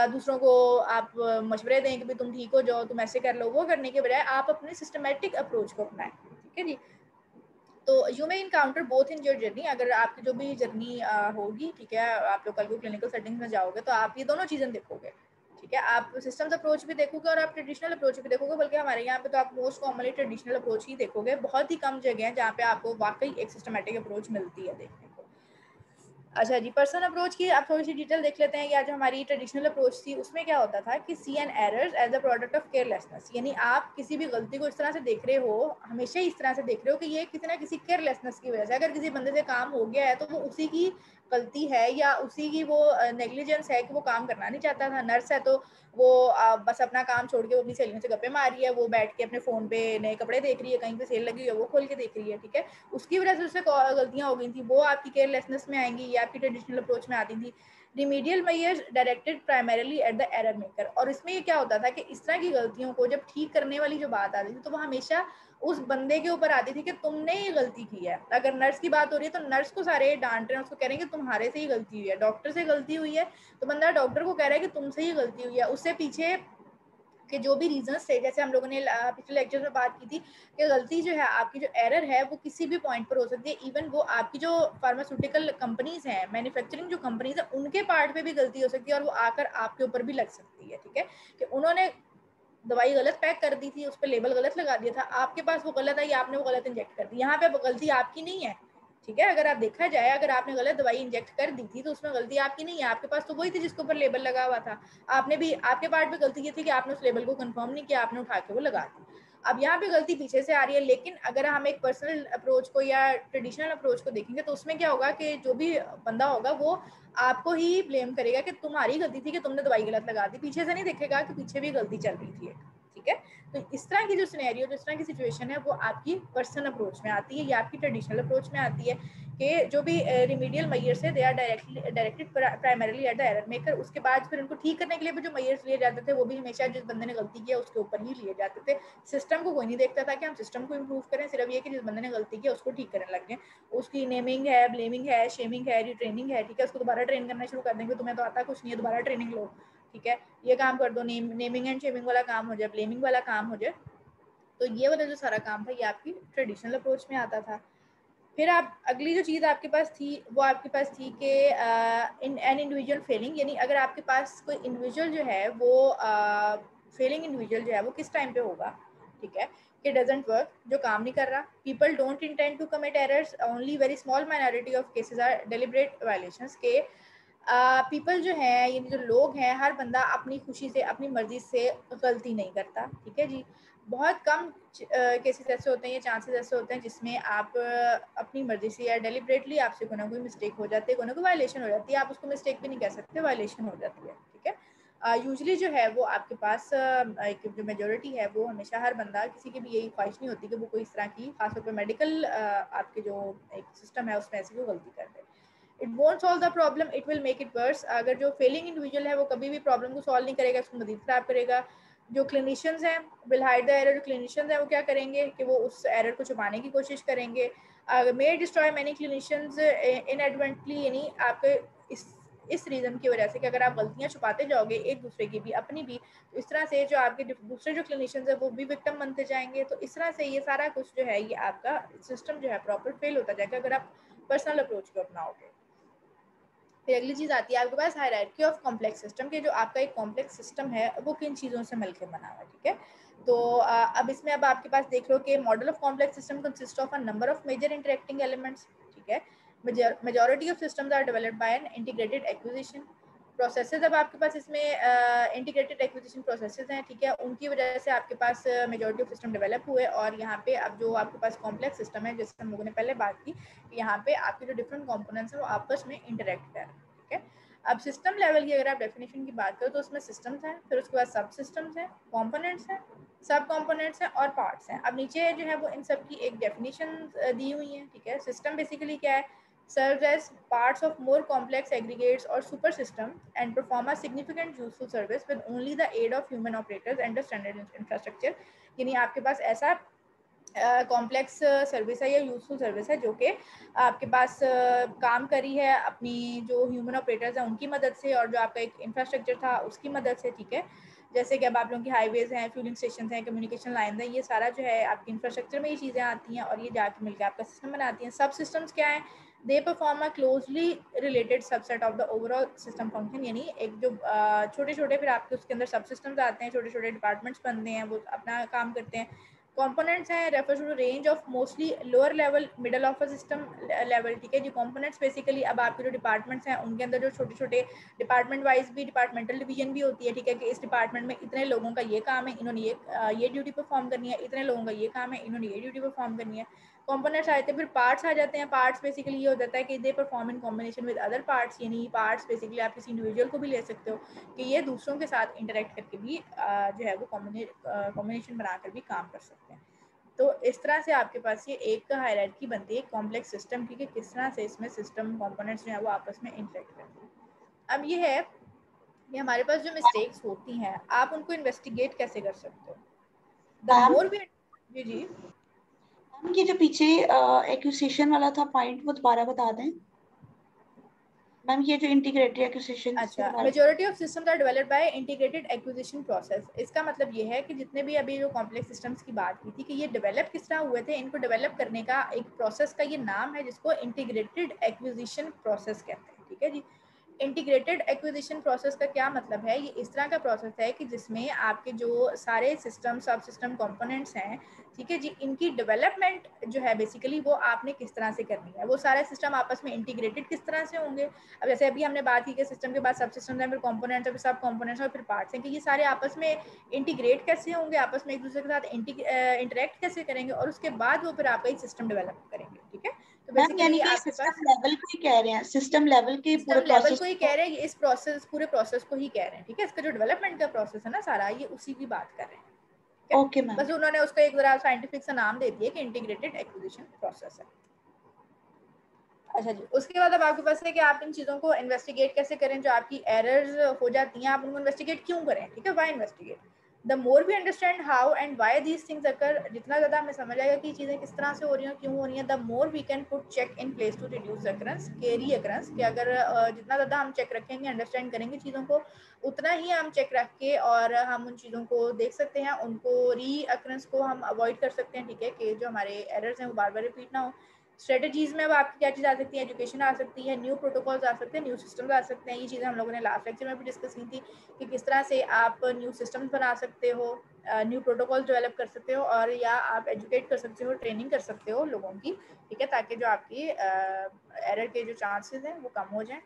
दूसरों को आप मशवरे दें कि भाई तुम ठीक हो जाओ, तुम ऐसे कर लो, वो करने के बजाय आप अपने सिस्टमेटिक अप्रोच को अपनाएं, ठीक है जी। तो you may encounter both in your journey, अगर आपकी जो भी जर्नी होगी, ठीक है, आप लोग कल को क्लिनिकल सेटिंग्स में जाओगे तो आप ये दोनों चीज़ें देखोगे, ठीक है, आप सिस्टम्स अप्रोच भी देखोगे और आप ट्रेडिशनल अप्रोच भी देखोगे, बल्कि हमारे यहाँ पे तो आप मोस्ट कॉमनली ट्रेडिशनल अप्रोच ही देखोगे, बहुत ही कम जगह है जहाँ पे आपको वाकई एक सिस्टमेटिक अप्रोच मिलती है देखने को। अच्छा जी, पर्सन अप्रोच की आप थोड़ी सी डिटेल देख लेते हैं। या जो हमारी ट्रेडिशनल अप्रोच थी उसमें क्या होता था कि seen errors as a product of carelessness, यानी आप किसी भी गलती को इस तरह से देख रहे हो, हमेशा ही इस तरह से देख रहे हो कि ये किसी ना किसी केयरलेसनेस की वजह से, अगर किसी बंदे से काम हो गया है तो वो उसी की गलती है या उसी की वो नेग्लिजेंस है कि वो काम करना नहीं चाहता था। नर्स है तो वो बस अपना काम छोड़ के वो अपनी सहेलियों से गप्पे मार रही है, वो बैठ के अपने फ़ोन पे नए कपड़े देख रही है, कहीं पे सेल लगी है वो खोल के देख रही है, ठीक है, उसकी वजह से उससे गलतियाँ हो गई थी, वो आपकी केयरलेसनेस में आएंगी या आपकी ट्रेडिशनल अप्रोच में आती थी। Remedial measures directed primarily at the error maker, और इसमें ये क्या होता था कि इस तरह की गलतियों को जब ठीक करने वाली जो बात आती थी तो वो हमेशा उस बंदे के ऊपर आती थी कि तुमने ये गलती की है। अगर नर्स की बात हो रही है तो नर्स को सारे डांट रहे हैं, उसको कह रहे हैं कि तुम्हारे से ही गलती हुई है, डॉक्टर से गलती हुई है तो बंदा डॉक्टर को कह रहा है कि तुमसे ही गलती हुई है, उससे पीछे कि जो भी रीजंस थे, जैसे हम लोगों ने पिछले लेक्चर में बात की थी कि गलती जो है आपकी, जो एरर है वो किसी भी पॉइंट पर हो सकती है, इवन वो आपकी जो फार्मास्यूटिकल कंपनीज हैं, मैन्युफैक्चरिंग जो कंपनीज है, उनके पार्ट पे भी गलती हो सकती है और वो आकर आपके ऊपर भी लग सकती है, ठीक है, कि उन्होंने दवाई गलत पैक कर दी थी, उस पर लेबल गलत लगा दिया था, आपके पास वो गलत आई, आपने वो गलत इंजेक्ट कर दी। यहाँ पे गलती आपकी नहीं है, ठीक है। अगर आप देखा जाए, अगर आपने गलत दवाई इंजेक्ट कर दी थी तो उसमें गलती आपकी नहीं है, आपके पास तो वही थी जिसके ऊपर लेबल लगा हुआ था। आपने भी, आपके पार्ट में गलती ये थी कि आपने उस लेबल को कंफर्म नहीं किया, आपने उठा के वो लगा दी। अब यहाँ पे गलती पीछे से आ रही है, लेकिन अगर हम एक पर्सनल अप्रोच को या ट्रेडिशनल अप्रोच को देखेंगे तो उसमें क्या होगा कि जो भी बंदा होगा वो आपको ही ब्लेम करेगा कि तुम्हारी गलती थी कि तुमने दवाई गलत लगा दी, पीछे से नहीं देखेगा कि पीछे भी गलती चल रही थी, ठीक है। तो इस तरह की जो सिनेरियो, जिस तरह की सिचुएशन है वो आपकी पर्सनल अप्रोच में आती है या आपकी ट्रेडिशनल अप्रोच में आती है कि जो भी रिमीडियल मेजर्स है they are directed primarily at the error maker. उसके बाद फिर उनको ठीक करने के लिए भी जो मेजर्स लिए जाते थे वो भी हमेशा जिस बंदे ने गलती किया उसके ऊपर ही लिए जाते थे। सिस्टम को कोई नहीं देखता था कि हम सिस्टम को इम्प्रूव करें, सिर्फ ये कि जिस बंदे ने गलती किया उसको ठीक करने लग गए। उसकी नेमिंग है, ब्लेमिंग है, शेमिंग है, रिट्रेनिंग है, ठीक है। उसको दोबारा ट्रेन करना शुरू कर देंगे, तुम्हें तो आता कुछ नहीं है, दोबारा ट्रेनिंग लो, ठीक है, ये काम कर दो, नेमिंग एंड शेमिंग वाला काम हो जाए, ब्लेमिंग वाला काम हो जाए। तो ये वाला जो सारा काम था ये आपकी ट्रेडिशनल अप्रोच में आता था। फिर आप अगली जो चीज़ आपके पास थी वो आपके पास थी कि इन एन इंडिविजुअल फेलिंग, यानी अगर आपके पास कोई इंडिविजुअल जो है वो फेलिंग इंडिविजुअल जो है वो किस टाइम पे होगा, ठीक है, कि डजंट वर्क, जो काम नहीं कर रहा। People don't intend to commit errors, only very small minority of cases are deliberate violations के पीपल जो है, यानी जो लोग हैं, हर बंदा अपनी खुशी से अपनी मर्जी से गलती नहीं करता, ठीक है जी। बहुत कम केसेस ऐसे होते हैं या चांसेस ऐसे होते हैं जिसमें आप अपनी मर्जी से या डेलिब्रेटली आपसे कोई ना कोई मिस्टेक हो जाती है, कोई ना कोई वायलेशन हो जाती है, आप उसको मिस्टेक भी नहीं कह सकते, वायलेशन हो जाती है, ठीक है। यूजुअली जो है वो आपके पास एक जो मेजोरिटी है वो हमेशा, हर बंदा, किसी की भी यही ख्वाहिश नहीं होती कि वो कोई इस तरह की, खासतौर पर मेडिकल आपके जो एक सिस्टम है उसमें ऐसी कोई गलती कर दे। It won't solve the problem, it will make it worse. अगर जो फेलिंग इंडिविजुअल है वो कभी भी प्रॉब्लम को सॉल्व नहीं करेगा, उसको मजीद खराब करेगा। जो क्लिनिशियंस हैं विल हाइड द एरर, जो क्लिनिशियंस हैं वो क्या करेंगे कि वो उस एरर को छुपाने की कोशिश करेंगे। मे डिस्ट्रॉय मैनी क्लिनिशियंस इनएडवेंटली, यानी आपके इस रीज़न की वजह से कि अगर आप गलतियां छुपाते जाओगे एक दूसरे की भी अपनी भी, तो इस तरह से जो आपके दूसरे जो क्लिनिशियंस है वो भी विक्टिम बनते जाएंगे। तो इस तरह से ये सारा कुछ जो है ये आपका सिस्टम जो है प्रॉपर फेल होता जाएगा अगर आप पर्सनल अप्रोच को अपनाओगे। फिर अगली चीज़ आती है आपके पास हायरार्की ऑफ कॉम्प्लेक्स सिस्टम, के जो आपका एक कॉम्प्लेक्स सिस्टम है वो किन चीज़ों से मिलकर बना हुआ है, ठीक है। तो अब इसमें अब आपके पास देख लो कि model of complex system consist of a number of major interacting elements, ठीक है। Majority of systems are developed by an integrated acquisition processes. अब आपके पास इसमें इंटीग्रेटेड एक्विजिशन प्रोसेसेस हैं, ठीक है, उनकी वजह से आपके पास मेजॉरिटी ऑफ सिस्टम डेवलप हुए। और यहाँ पे अब जो आपके पास कॉम्प्लेक्स सिस्टम है, जैसे हम लोगों ने पहले बात की, यहाँ पे आपके जो डिफरेंट कंपोनेंट्स हैं वो आपस में इंटरेक्ट कर रहे हैं, ठीक है। अब सिस्टम लेवल की अगर आप डेफिनेशन की बात करो तो उसमें सिस्टम्स हैं, फिर उसके बाद सब सिस्टम्स हैं, कॉम्पोनेंट्स हैं, सब कॉम्पोनेंट्स हैं और पार्ट्स हैं। अब नीचे जो है वो इन सब की एक डेफिनेशन दी हुई है, ठीक है। सिस्टम बेसिकली क्या है, serves as parts of more complex aggregates or super system and perform a significant useful service with only the aid of human operators and the standard infrastructure। यानी आपके पास ऐसा कॉम्प्लेक्स सर्विस है या useful service है जो कि आपके पास काम करी है अपनी जो ह्यूमन ऑपरेटर्स हैं उनकी मदद से और जो आपका एक इंफ्रास्ट्रक्चर था उसकी मदद से, ठीक है। जैसे कि अब आप लोगों की हाईवेज हैं, फ्यूलिंग स्टेशन हैं, कम्युनिकेशन लाइन हैं, ये सारा जो है आपके इंफ्रास्ट्रक्चर में ये चीज़ें आती हैं और ये जाके मिलकर आपका सिस्टम बनाती हैं। सब सिस्टम्स क्या हैं, they perform a closely related subset of the overall system function, यानी एक जो छोटे छोटे फिर आपके उसके अंदर सब सिस्टम्स आते हैं, छोटे छोटे डिपार्टमेंट्स बनते हैं, वो अपना काम करते हैं। कंपोनेंट्स हैं refer to range of mostly lower level middle of a system level, ठीक है जी। कंपोनेंट्स बेसिकली अब आपके जो डिपार्टमेंट्स हैं उनके अंदर जो छोटे छोटे डिपार्टमेंट वाइज भी डिपार्टमेंटल डिवीजन भी होती है, ठीक है, कि इस डिपार्टमेंट में इतने लोगों का ये काम है, इन्होंने ये ड्यूटी परफॉर्म करनी है, इतने लोगों का ये काम है, इन्होंने ये ड्यूटी परफॉर्म करनी है। कंपोनेंट्स आते हैं, फिर पार्ट्स आ जाते हैं। पार्ट्स बेसिकली ये हो जाता है कि they perform in combination with other parts, यानी पार्ट्स बेसिकली आप किसी इंडिविजुअल को भी ले सकते हो कि ये दूसरों के साथ इंटरेक्ट करके भी जो है वो कॉम्बिनेशन बनाकर भी काम कर सकते हैं। तो इस तरह से आपके पास ये एक हायरार्की बनती है कॉम्प्लेक्स सिस्टम की कि किस तरह से इसमें सिस्टम कंपोनेंट्स जो है वो आपस में इंटरेक्ट करते हैं। अब ये है कि हमारे पास जो मिस्टेक्स होती हैं आप उनको इन्वेस्टिगेट कैसे कर सकते हो। द मोर भी जी जी मैम ये जो पीछे एक्विजिशन वाला था पॉइंट वो दोबारा बता दें मैम, ये जो इंटीग्रेटेड एक्विजिशन। अच्छा, majority of systems are developed by integrated acquisition process. इसका मतलब ये है कि जितने भी अभी जो कॉम्प्लेक्स सिस्टम्स की बात की थी कि ये डेवलप किस तरह हुए थे, इनको डेवलप करने का एक प्रोसेस का ये नाम है जिसको इंटीग्रेटेड एक्विजिशन प्रोसेस कहते हैं, ठीक है जी। इंटीग्रेटेड एक्विजिशन प्रोसेस का क्या मतलब है? ये इस तरह का प्रोसेस है कि जिसमें आपके जो सारे सिस्टम सब सिस्टम कंपोनेंट्स हैं, ठीक है जी, इनकी डेवलपमेंट जो है बेसिकली वो आपने किस तरह से करनी है। वो सारे सिस्टम आपस में इंटीग्रेटेड किस तरह से होंगे। अब जैसे अभी हमने बात की कि सिस्टम के बाद सब सिस्टम है, फिर कंपोनेंट्स है, फिर सब कंपोनेंट्स और फिर पार्ट्स हैं, कि ये सारे आपस में इंटीग्रेट कैसे होंगे, आपस में एक दूसरे के साथ इंटरेक्ट कैसे करेंगे, और उसके बाद वो फिर आपका एक सिस्टम डेवलप करेंगे। ठीक है, तो बेसिकली आपके पास सिस्टम लेवल को ही कह रहे हैं, सिस्टम लेवल के पूरे सिस्टम लेवल प्रोसेस को ही कह रहे हैं, इस प्रोसेस पूरे प्रोसेस को ही कह रहे हैं। ठीक है, इसका जो डेवलपमेंट का प्रोसेस है ना सारा, ये उसी की बात कर रहे हैं। ओके मैम, बस उन्होंने उसको एक जरा साइंटिफिक सा नाम दे दिया कि इंटीग्रेटेड एक्विजिशन प्रोसेस है। अच्छा जी, उसके बाद अब आपके पास है कि आप इन चीज़ों को इन्वेस्टिगेट कैसे करें, जो आपकी एरर्स हो जाती हैं आप उनको इन्वेस्टिगेट क्यों करें। ठीक है, why investigate. The more we understand how and why these things occur, जितना ज़्यादा हमें समझ आएगा कि चीज़ें किस तरह से हो रही हैं, क्यों हो रही हैं, the more we can put check in place to reduce occurrence, के री अकरेंस, कि अगर जितना ज़्यादा हम चेक रखेंगे, अंडरस्टैंड करेंगे चीज़ों को, उतना ही हम चेक रख के और हम उन चीज़ों को देख सकते हैं, उनको री अकरेंस को हम अवॉइड कर सकते हैं। ठीक है, कि जो हमारे एरर्स हैं वो बार बार रिपीट ना हो। स्ट्रेटजीज में अब आपकी क्या चीज़ आ सकती है, एजुकेशन आ सकती है, न्यू प्रोटोकॉल्स आ सकते हैं, न्यू सिस्टम्स आ सकते हैं। ये चीज़ें हम लोगों ने लास्ट लेक्चर में भी डिस्कस की थी कि किस तरह से आप न्यू सिस्टम्स बना सकते हो, न्यू प्रोटोकॉल डेवलप कर सकते हो, और या आप एजुकेट कर सकते हो, ट्रेनिंग कर सकते हो लोगों की। ठीक है, ताकि जो आपकी एरर के जो चांसेस हैं वो कम हो जाएं।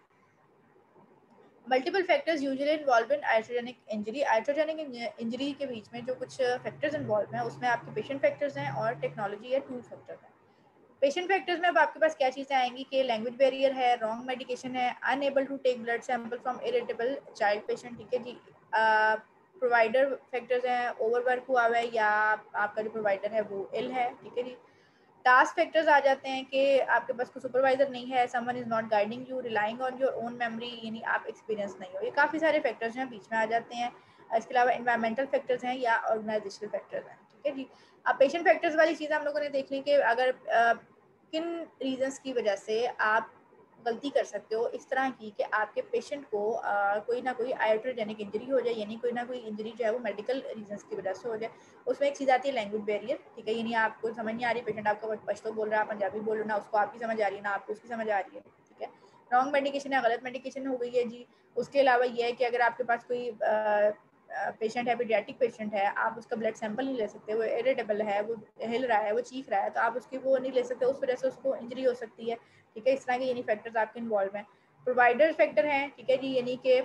Multiple factors usually involve in iatrogenic injury. Iatrogenic injury के बीच में जो कुछ फैक्टर्स इन्वॉल्व हैं उसमें आपके पेशेंट फैक्टर्स हैं और टेक्नोलॉजी या टूल फैक्टर्स हैं। पेशेंट फैक्टर्स में अब आपके पास क्या चीज़ें आएंगी कि लैंग्वेज बैरियर है, रॉन्ग मेडिकेशन है, unable to take blood sample from irritable child patient. ठीक है जी, प्रोवाइडर फैक्टर्स हैं, ओवरवर्क हुआ हुआ है या आपका जो प्रोवाइडर है वो इल है। ठीक है जी, टास्क फैक्टर्स आ जाते हैं कि आपके पास कोई सुपरवाइजर नहीं है, someone is not guiding you, relying on your own memory, यानी आप एक्सपीरियंस नहीं हो। ये काफ़ी सारे फैक्टर्स हैं बीच में आ जाते हैं। इसके अलावा एनवायरमेंटल फैक्टर्स हैं या ऑर्गेनाइजेशनल फैक्टर्स हैं। ठीक है जी, अब पेशेंट फैक्टर्स वाली चीज़ हम लोगों ने देख ली कि अगर किन रीजंस की वजह से आप गलती कर सकते हो इस तरह की कि आपके पेशेंट को कोई ना कोई आइट्रोजेनिक इंजरी हो जाए, यानी कोई ना कोई इंजरी जो है वो मेडिकल रीजंस की वजह से हो जाए। उसमें एक चीज़ आती है लैंग्वेज बैरियर। ठीक है, यानी आपको समझ नहीं आ रही, पेशेंट आपका पश्तो बोल रहा है, पंजाबी बोल रहा है, ना उसको आपकी समझ आ रही है ना आपको उसकी समझ आ रही है। ठीक है, रॉन्ग मेडिकेशन है, गलत मेडिकेशन हो गई है जी। उसके अलावा ये है कि अगर आपके पास कोई पेशेंट है, पीडियाट्रिक पेशेंट है, आप उसका ब्लड सैंपल नहीं ले सकते, वो इरिटेबल है, वो हिल रहा है, वो चीख रहा है, तो आप उसकी वो नहीं ले सकते, उस वजह से उसको इंजरी हो सकती है। ठीक है, इस तरह के यानी फैक्टर्स आपके इन्वॉल्व हैं। प्रोवाइडर फैक्टर हैं। ठीक है जी, यानी कि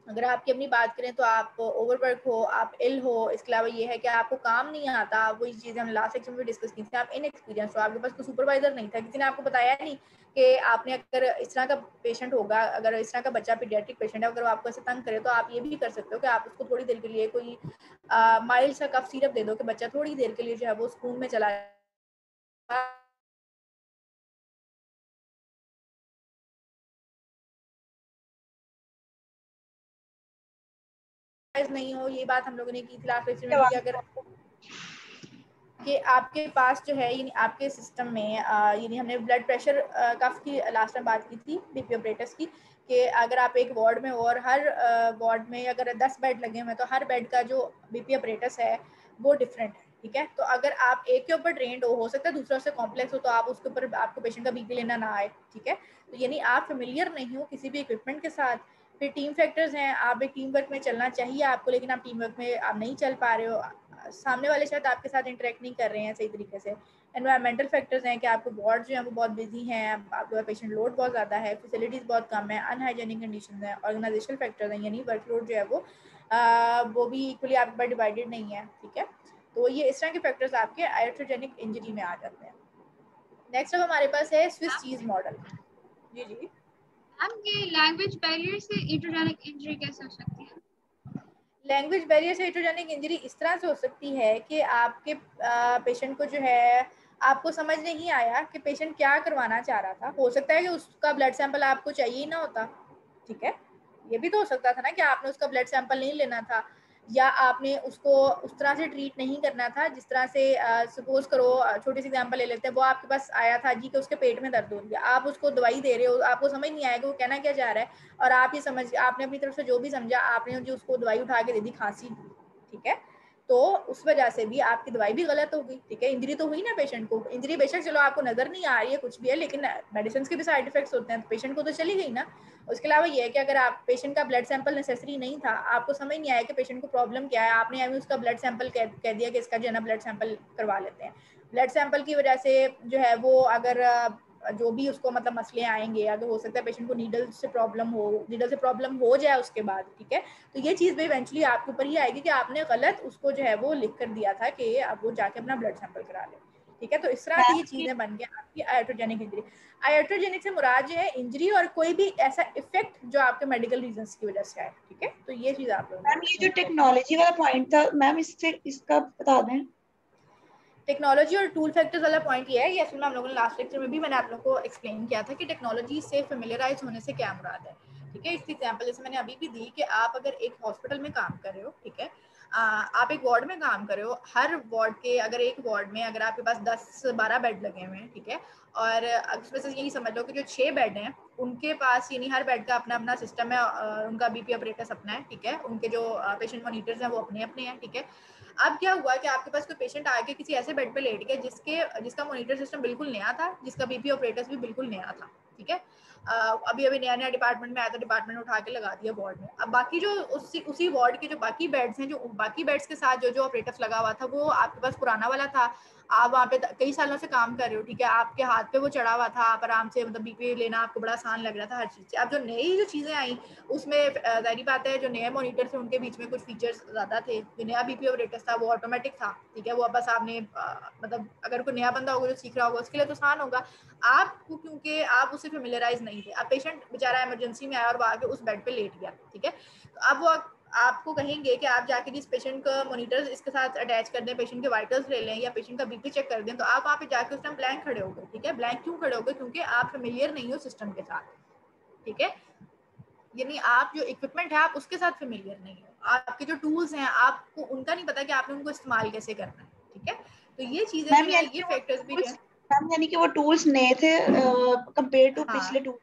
अगर आपकी अपनी बात करें तो आप ओवरवर्क हो, आप इल हो। इसके अलावा ये है कि आपको काम नहीं आता, वही चीज़ें हम लास्ट सेक्शन में डिस्कस की थी, आप इनएक्सपीरियंस हो, आपके पास कोई सुपरवाइजर नहीं था, किसी ने आपको बताया नहीं कि आपने अगर इस तरह का पेशेंट होगा, अगर इस तरह का बच्चा पीडियाट्रिक पेशेंट है, अगर वो आपको ऐसे तंग करे तो आप ये भी कर सकते हो कि आप उसको थोड़ी देर के लिए कोई माइल्ड सा कफ सिरप दे दो कि बच्चा थोड़ी देर के लिए जो है वो स्कूल में चला नहीं हो। ये बात हम लोगों ने की थी लास्ट लेक्चर में कि अगर कि आपके पास जो है यानी आपके सिस्टम में यानी हमने ब्लड प्रेशर कफ की लास्ट में बात की थी, बीपी ऑपरेटर्स की, कि अगर आप एक वार्ड में हो और हर वार्ड में अगर 10 बेड लगे हुए हैं तो हर बेड का जो बीपी ऑपरेटर्स है वो डिफरेंट है। ठीक है, तो अगर आप एक के ऊपर ट्रेंड हो सकता है दूसरा से कॉम्प्लेक्स हो, तो आप उसके ऊपर आपको पेशेंट का बीपी लेना ना आए। ठीक है, तो यानी आप फेमिलियर नहीं हो किसी भी इक्विपमेंट के साथ। फिर टीम फैक्टर्स हैं, आप एक टीम वर्क में चलना चाहिए आपको, लेकिन आप टीम वर्क में आप नहीं चल पा रहे हो, सामने वाले शायद आपके साथ इंटरेक्ट नहीं कर रहे हैं सही तरीके से। एनवायरमेंटल फैक्टर्स हैं कि आपके वार्ड जो है वो बहुत बिजी हैं, आपके पेशेंट लोड बहुत ज़्यादा है, फैसिलिटीज़ बहुत कम है, अनहाइजेनिक कंडीशन है। ऑर्गेनाइजेशनल फैक्टर्स हैं, यानी वर्कलोड जो है वो भी इक्वली आपके पास डिवाइडेड नहीं है। ठीक है, तो ये इस तरह के फैक्टर्स आपके आइट्रोजेनिक इंजरी में आ जाते हैं। नेक्स्ट अब हमारे पास है स्विस चीज मॉडल। जी जी मैम, ये लैंग्वेज बैरियर से आइट्रोजेनिक इंजरी कैसे हो सकती है? लैंग्वेज बैरियर से आइट्रोजेनिक इंजरी इस तरह से हो सकती है कि आपके पेशेंट को जो है आपको समझ नहीं आया कि पेशेंट क्या करवाना चाह रहा था। हो सकता है कि उसका ब्लड सैंपल आपको चाहिए ही ना होता। ठीक है, ये भी तो हो सकता था ना कि आपने उसका ब्लड सैंपल नहीं लेना था, या आपने उसको उस तरह से ट्रीट नहीं करना था जिस तरह से सपोज करो, छोटी सी एग्जांपल ले लेते हैं, वो आपके पास आया था जी कि उसके पेट में दर्द हो रही है, आप उसको दवाई दे रहे हो, आपको समझ नहीं आएगा वो कहना क्या चाह रहा है, और आप ये समझ आपने अपनी तरफ से जो भी समझा आपने जो उसको दवाई उठा के दे दी खांसी। ठीक है, तो उस वजह से भी आपकी दवाई भी गलत होगी, ठीक है। इंजरी तो हुई ना पेशेंट को, इंजरी बेशक चलो आपको नजर नहीं आ रही है कुछ भी है, लेकिन मेडिसिन के भी साइड इफेक्ट्स होते हैं, तो पेशेंट को तो चली गई ना। उसके अलावा ये है कि अगर आप पेशेंट का ब्लड सैंपल नेसेसरी नहीं था, आपको समझ नहीं आया कि पेशेंट को प्रॉब्लम क्या है, आपने अभी उसका ब्लड सैंपल कह दिया कि इसका जो है ना ब्लड सैंपल करवा लेते हैं। ब्लड सैंपल की वजह से जो है वो अगर जो भी उसको मतलब मसले आएंगे, अगर हो सकता है पेशेंट को नीडल से प्रॉब्लम हो जाए उसके बाद, ठीक है, तो ये चीज़ भी इवेंचुअली आपके ऊपर ही आएगी कि आपने गलत उसको जो है वो लिख कर दिया था कि अब वो जाके अपना ब्लड सैंपल करा ले, ठीक है। तो इस तरह से ये चीज़ें बन गई आपकी आयोट्रोजेनिक इंजरी। आयोट्रोजेनिक से मुराद जो है इंजरी और कोई भी ऐसा इफेक्ट जो आपके मेडिकल रीजंस की वजह से आए, ठीक है। तो ये चीज़ आप लोग, मैम ये जो टेक्नोलॉजी वाला पॉइंट था मैम, इसका बता दें। टेक्नोलॉजी और टूल फैक्टर्स वाला पॉइंट ये है, ये असल में हम लोगों ने लास्ट लेक्चर में भी मैंने आप लोगों को एक्सप्लेन किया था कि टेक्नोलॉजी से फेमिलियराइज होने से क्या मुराद है, ठीक है। इसकी एग्जांपल जैसे मैंने अभी भी दी कि आप अगर एक हॉस्पिटल में काम कर रहे हो, ठीक है, आप एक वार्ड में काम कर रहे हो, हर वार्ड के अगर एक वार्ड में अगर आपके पास 10-12 बेड लगे हुए हैं, ठीक है, और उसमें से यही समझ लो कि जो 6 बेड हैं उनके पास यानी हर बेड का अपना अपना सिस्टम है, उनका बीपी ऑपरेटर्स अपना है, ठीक है, उनके जो पेशेंट मॉनिटर्स हैं वो अपने अपने हैं, ठीक है। अब क्या हुआ कि आपके पास कोई पेशेंट आके किसी ऐसे बेड पे लेट गया जिसका मॉनिटर सिस्टम बिल्कुल नया था, जिसका बीपी ऑपरेटर्स भी बिल्कुल नया था, ठीक है। अभी नया डिपार्टमेंट में आया था, डिपार्टमेंट उठा के लगा दिया वार्ड में। अब बाकी जो उसी वार्ड के जो बाकी बेड्स हैं, जो बाकी बेड्स के साथ जो ऑपरेटर्स लगा हुआ था वो आपके पास पुराना वाला था, आप वहाँ पे कई सालों से काम कर रहे हो, ठीक है, आपके हाथ पे वो चढ़ा हुआ था, आप आराम से मतलब बीपी लेना आपको बड़ा आसान लग रहा था हर चीज़ से। अब जो नई जो चीज़ें आई उसमें जाहिर बात है जो नए मॉनिटर थे उनके बीच में कुछ फीचर्स ज़्यादा थे, जो नया बीपी ऑपरेटर्स था वो ऑटोमेटिक था, ठीक है, वो बस आपने मतलब अगर कोई नया बंदा होगा जो सीख रहा होगा उसके लिए तो आसान होगा, आपको क्योंकि आप उससे फेमिलियराइज नहीं थे। अब पेशेंट बेचारा इमरजेंसी में आया और वो आके उस बेड पे लेट गया, ठीक है, तो अब वो आपको कहेंगे कि आप जाके जिस पेशेंट का मॉनिटर्स इसके साथ अटैच कर दें, पेशेंट के वाइटल्स ले लें या पेशेंट का बीपी चेक कर दें, तो आप वहाँ पे जाके उस टाइम ब्लैंक खड़े हो गए, ठीक है। ब्लैंक क्यों खड़े हो गए? क्योंकि आप फेमिलियर नहीं हो सिस्टम के साथ, ठीक है, यानी आप जो इक्विपमेंट है आप उसके साथ फेमिलियर नहीं हो, आपके जो टूल्स हैं आपको उनका नहीं पता कि आपने उनको इस्तेमाल कैसे करना है, ठीक है। तो ये चीजें जो है ये फैक्टर्स भी है मैम, यानी कि वो टूल्स नए थे कंपेयर टू पिछले टूल्स।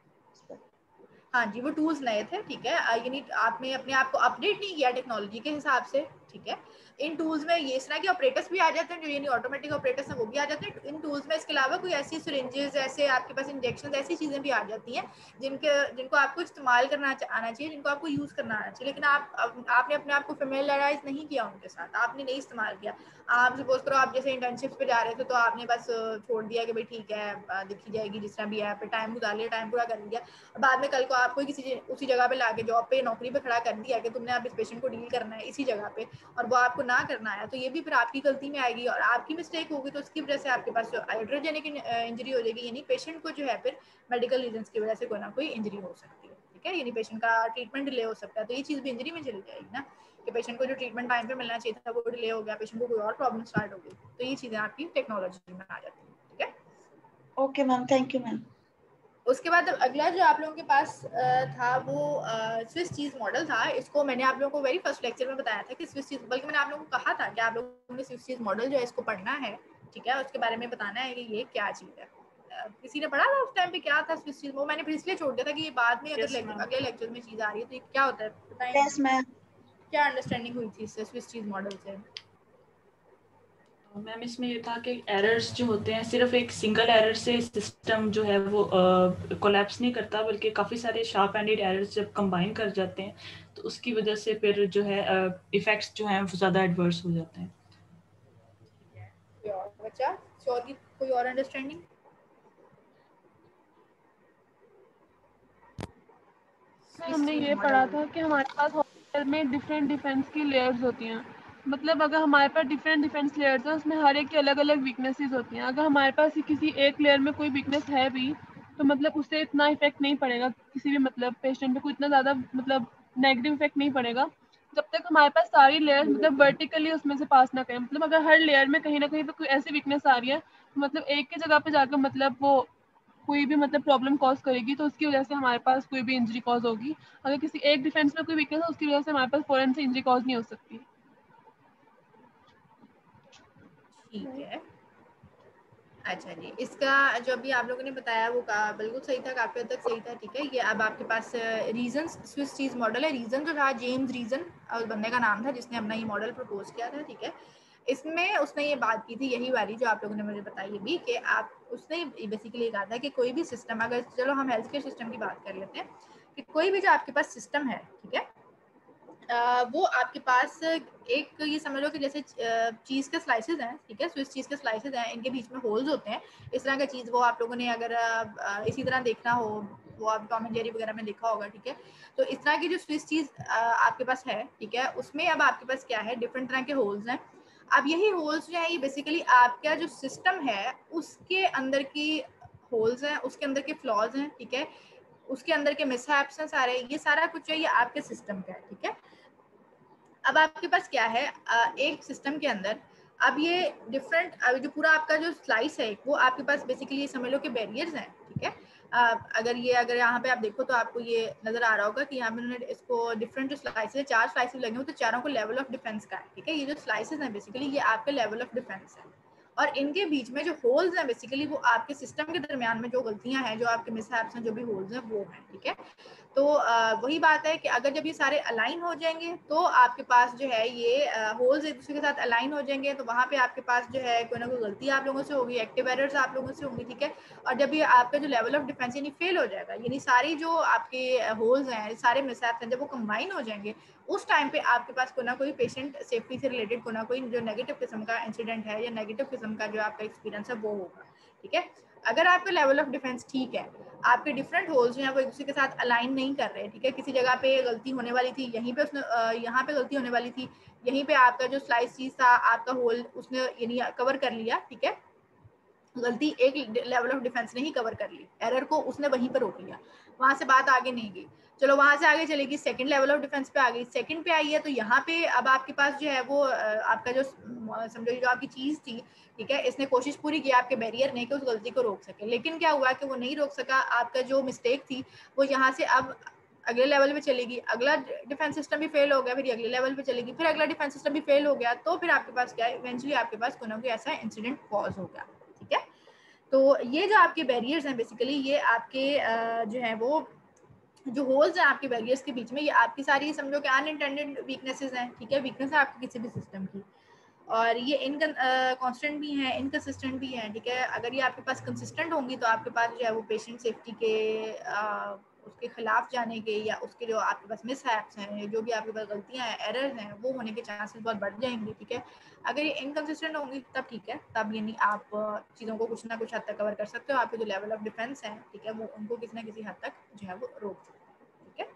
हाँ जी, वो टूल्स नए थे, ठीक है, यानी आपने अपने आप को अपडेट नहीं किया टेक्नोलॉजी के हिसाब से, ठीक है। इन टूल्स में ये इस तरह के ऑपरेटर्स भी आ जाते हैं जो यानी ऑटोमेटिक ऑपरेटर्स हैं वो भी आ जाते हैं इन टूल्स में। इसके अलावा कोई ऐसी सिरिंजेस, ऐसे आपके पास इंजेक्शन, ऐसी चीज़ें भी आ जाती हैं जिनको आपको इस्तेमाल करना आना चाहिए, जिनको आपको यूज़ करना आना चाहिए, लेकिन आपने अपने आप को फेमिलियराइज नहीं किया उनके साथ, आपने नहीं इस्तेमाल किया। आप सपोज करो आप जैसे इंटर्नशिप पे जा रहे थे तो आपने बस छोड़ दिया कि भाई ठीक है देखी जाएगी जिस तरह भी है, टाइम गुजार लिया, टाइम पूरा कर लिया, बाद में कल को आपको किसी उसी जगह पे लाके जॉब पे नौकरी पे खड़ा कर दिया कि तुमने अब इस पेशेंट को डील करना है इसी जगह पे, और वो आपको ना करना है, तो ये भी फिर आपकी गलती में आएगी और आपकी मिस्टेक होगी, तो उसकी वजह से आपके पास जो आयोट्रोजेनिक इंजरी हो जाएगी, यानी पेशेंट को जो है फिर मेडिकल रीजन की वजह से कोई ना कोई इंजरी हो सकती है, ठीक है, यानी पेशेंट का ट्रीटमेंट डिले हो सकता है, तो ये चीज़ भी इंजरी में चली जाएगी ना कि पेशेंट को जो ट्रीटमेंट टाइम पे मिलना चाहिए था वो डिले हो गया, पेशेंट को कोई और प्रॉब्लम स्टार्ट हो गई, तो ये चीज़ें आपकी टेक्नोलॉजी में आ जाती है, ठीक है। Okay ma'am, thank you ma'am. उसके बाद अगला जो आप लोगों के पास था वो स्विस चीज़ मॉडल था। इसको मैंने आप लोगों को वेरी फर्स्ट लेक्चर में बताया था कि स्विस चीज़, बल्कि मैंने आप लोगों को कहा था कि आप लोगों ने स्विस चीज़ मॉडल जो है इसको पढ़ना है, ठीक है, उसके बारे में बताना है कि ये क्या चीज़ है। किसी ने पढ़ा था उस टाइम पे क्या था स्विस चीज़? वो मैंने फिर इसलिए छोड़ दिया था कि ये बाद में अगर अगले लेक्चर में चीज़ आ रही है तो ये क्या होता है बताइए। Yes ma'am. क्या अंडरस्टैंडिंग हुई थी इससे स्विस चीज़ मॉडल से? मैम इसमें ये था कि एरर्स जो होते हैं सिर्फ एक सिंगल एरर से सिस्टम जो है वो कोलैप्स नहीं करता, बल्कि काफ़ी सारे शार्प एंडेड एरर्स जब कंबाइन कर जाते हैं तो उसकी वजह से फिर जो है इफेक्ट्स जो हैं वो ज़्यादा एडवर्स हो जाते हैं। बच्चा कोई और अंडरस्टैंडिंग? हमने ये पढ़ा था कि हमारे पास हॉस्पिटल में डिफरेंट डिफेंस की लेयर्स होती हैं, मतलब अगर हमारे पास डिफरेंट डिफेंस लेयर्स हैं उसमें हर एक की अलग अलग वीकनेसेस होती हैं। अगर हमारे पास किसी एक लेयर में कोई वीकनेस है भी तो मतलब उससे इतना इफेक्ट नहीं पड़ेगा किसी भी मतलब पेशेंट पे, कोई इतना ज़्यादा मतलब नेगेटिव इफेक्ट नहीं पड़ेगा जब तक हमारे पास सारी लेयर्स मतलब वर्टिकली उसमें से पास ना करें। मतलब अगर हर लेयर में कहीं ना कहीं पे कोई ऐसी वीकनेस आ रही है तो मतलब एक की जगह पे जाकर मतलब वो कोई भी मतलब प्रॉब्लम कॉज करेगी, तो उसकी वजह से हमारे पास कोई भी इंजरी कॉज होगी। अगर किसी एक डिफेंस में कोई वीकनेस है उसकी वजह से हमारे पास फौरन से इंजरी कॉज नहीं हो सकती। ठीक है, अच्छा जी, इसका जो अभी आप लोगों ने बताया वो बिल्कुल सही था, काफी हद तक सही था, ठीक है। ये अब आपके पास रीजन स्विस चीज मॉडल है। रीजन जो था जेम्स रीजन उस बंदे का नाम था जिसने अपना ये मॉडल प्रपोज किया था, ठीक है। इसमें उसने ये बात की थी यही वाली जो आप लोगों ने मुझे बताई भी कि आप उसने बेसिकली कहा था कि कोई भी सिस्टम, अगर चलो हम हेल्थ केयर सिस्टम की बात कर लेते हैं कि कोई भी जो आपके पास सिस्टम है, ठीक है, वो आपके पास एक ये समझ लो कि जैसे चीज़ के स्लाइसेस हैं, ठीक है, स्विस चीज़ के स्लाइसेस हैं, इनके बीच में होल्स होते हैं, इस तरह का चीज़। वो आप लोगों ने अगर इसी तरह देखना हो, वो आप टॉम एंड जेरी वगैरह में देखा होगा, ठीक है। तो इस तरह की जो स्विस चीज़ आपके पास है, ठीक है, उसमें अब आपके पास क्या है, डिफरेंट तरह के होल्स हैं। अब यही होल्स जो है ये बेसिकली आपका जो सिस्टम है उसके अंदर की होल्स हैं, उसके अंदर के फ्लॉज हैं, ठीक है, उसके अंदर के मिसहैप्स हैं सारे, ये सारा कुछ है ये आपके सिस्टम का है, ठीक है। अब आपके पास क्या है, एक सिस्टम के अंदर अब ये डिफरेंट, जो पूरा आपका जो स्लाइस है वो आपके पास बेसिकली समझ लो कि बैरियर्स हैं, ठीक है। अगर यहाँ पे आप देखो तो आपको ये नजर आ रहा होगा कि यहाँ पे उन्होंने इसको डिफरेंट जो स्लाइसेस, 4 स्लाइसेस लगे हुए, तो चारों को लेवल ऑफ डिफेंस का है, ठीक है। ये जो स्लाइसेस हैं बेसिकली ये आपके लेवल ऑफ डिफेंस है, और इनके बीच में जो होल्स हैं बेसिकली वो आपके सिस्टम के दरमियान में जो गलतियां हैं, जो आपके मिसहैप्स हैं, जो भी होल्स हैं वो हैं, ठीक है। तो वही बात है कि अगर जब ये सारे अलाइन हो जाएंगे तो आपके पास जो है ये होल्स एक दूसरे के साथ अलाइन हो जाएंगे, तो वहाँ पे आपके पास जो है कोई ना कोई गलती आप लोगों से होगी, एक्टिव एरर्स आप लोगों से होंगी, ठीक है। और जब ये आपका जो लेवल ऑफ डिफेंस यानी फेल हो जाएगा, यानी सारी जो आपके होल्स हैं, सारे मिसहैप्स हैं, जब वो कंबाइन हो जाएंगे उस टाइम पे आपके पास कोई ना कोई पेशेंट सेफ्टी से रिलेटेड कोई ना कोई जो नेगेटिव किस्म का इंसिडेंट है या नेगेटिव किस्म का जो आपका एक्सपीरियंस है वो होगा, ठीक है। अगर आपका लेवल ऑफ डिफेंस ठीक है, आपके डिफरेंट होल्स जो हैं वो एक दूसरे के साथ अलाइन नहीं कर रहे, ठीक है, किसी जगह पे गलती होने वाली थी, यहीं पे उसने यहाँ पे गलती होने वाली थी, यहीं पे आपका जो स्लाइस चीज था आपका होल उसने यानी कवर कर लिया, ठीक है, गलती एक लेवल ऑफ डिफेंस ने ही कवर कर ली, एरर को उसने वहीं पर रोक लिया, वहां से बात आगे नहीं गई। चलो वहां से आगे चलेगी, सेकंड लेवल ऑफ डिफेंस पे आ गई, सेकंड पे आई है, तो यहाँ पे अब आपके पास जो है वो आपका जो समझो जो आपकी चीज थी, ठीक है, इसने कोशिश पूरी की आपके बैरियर ने कि उस गलती को रोक सके, लेकिन क्या हुआ कि वो नहीं रोक सका, आपका जो मिस्टेक थी वो यहाँ से अब अगले लेवल पे चलेगी, अगला डिफेंस सिस्टम भी फेल हो गया, फिर अगले लेवल पे चलेगी, फिर अगला डिफेंस सिस्टम भी फेल हो गया, तो फिर आपके पास क्या है, इवेंचुअली आपके पास कोई ना कोई ऐसा इंसिडेंट कॉज हो गया, ठीक है। तो ये जो आपके बैरियर्स हैं बेसिकली ये आपके जो है वो जो होल्स हैं आपके बैरियर्स के बीच में, ये आपकी सारी समझो कि अनइंटेंडेड वीकनेसेस हैं, ठीक है, वीकनेस है आपकी किसी भी सिस्टम की, और ये कांस्टेंट भी हैं, इनकंसिस्टेंट भी हैं, ठीक है। अगर ये आपके पास कंसिस्टेंट होंगी तो आपके पास जो है वो पेशेंट सेफ्टी के उसके खिलाफ जाने के या उसके जो आपके पास मिसहैप्स हैं, जो भी आपके पास गलतियां हैं, एरर्स हैं, वो होने के चांसेस बहुत बढ़ जाएंगे, ठीक है। अगर ये इनकंसिस्टेंट होंगी तब ठीक है, तब यानी आप चीज़ों को कुछ ना कुछ हद तक कवर कर सकते हो, आपके जो लेवल ऑफ डिफेंस है, ठीक है, वो उनको किसी ना किसी हद तक जो है वो रोक सकते हैं, ठीक है।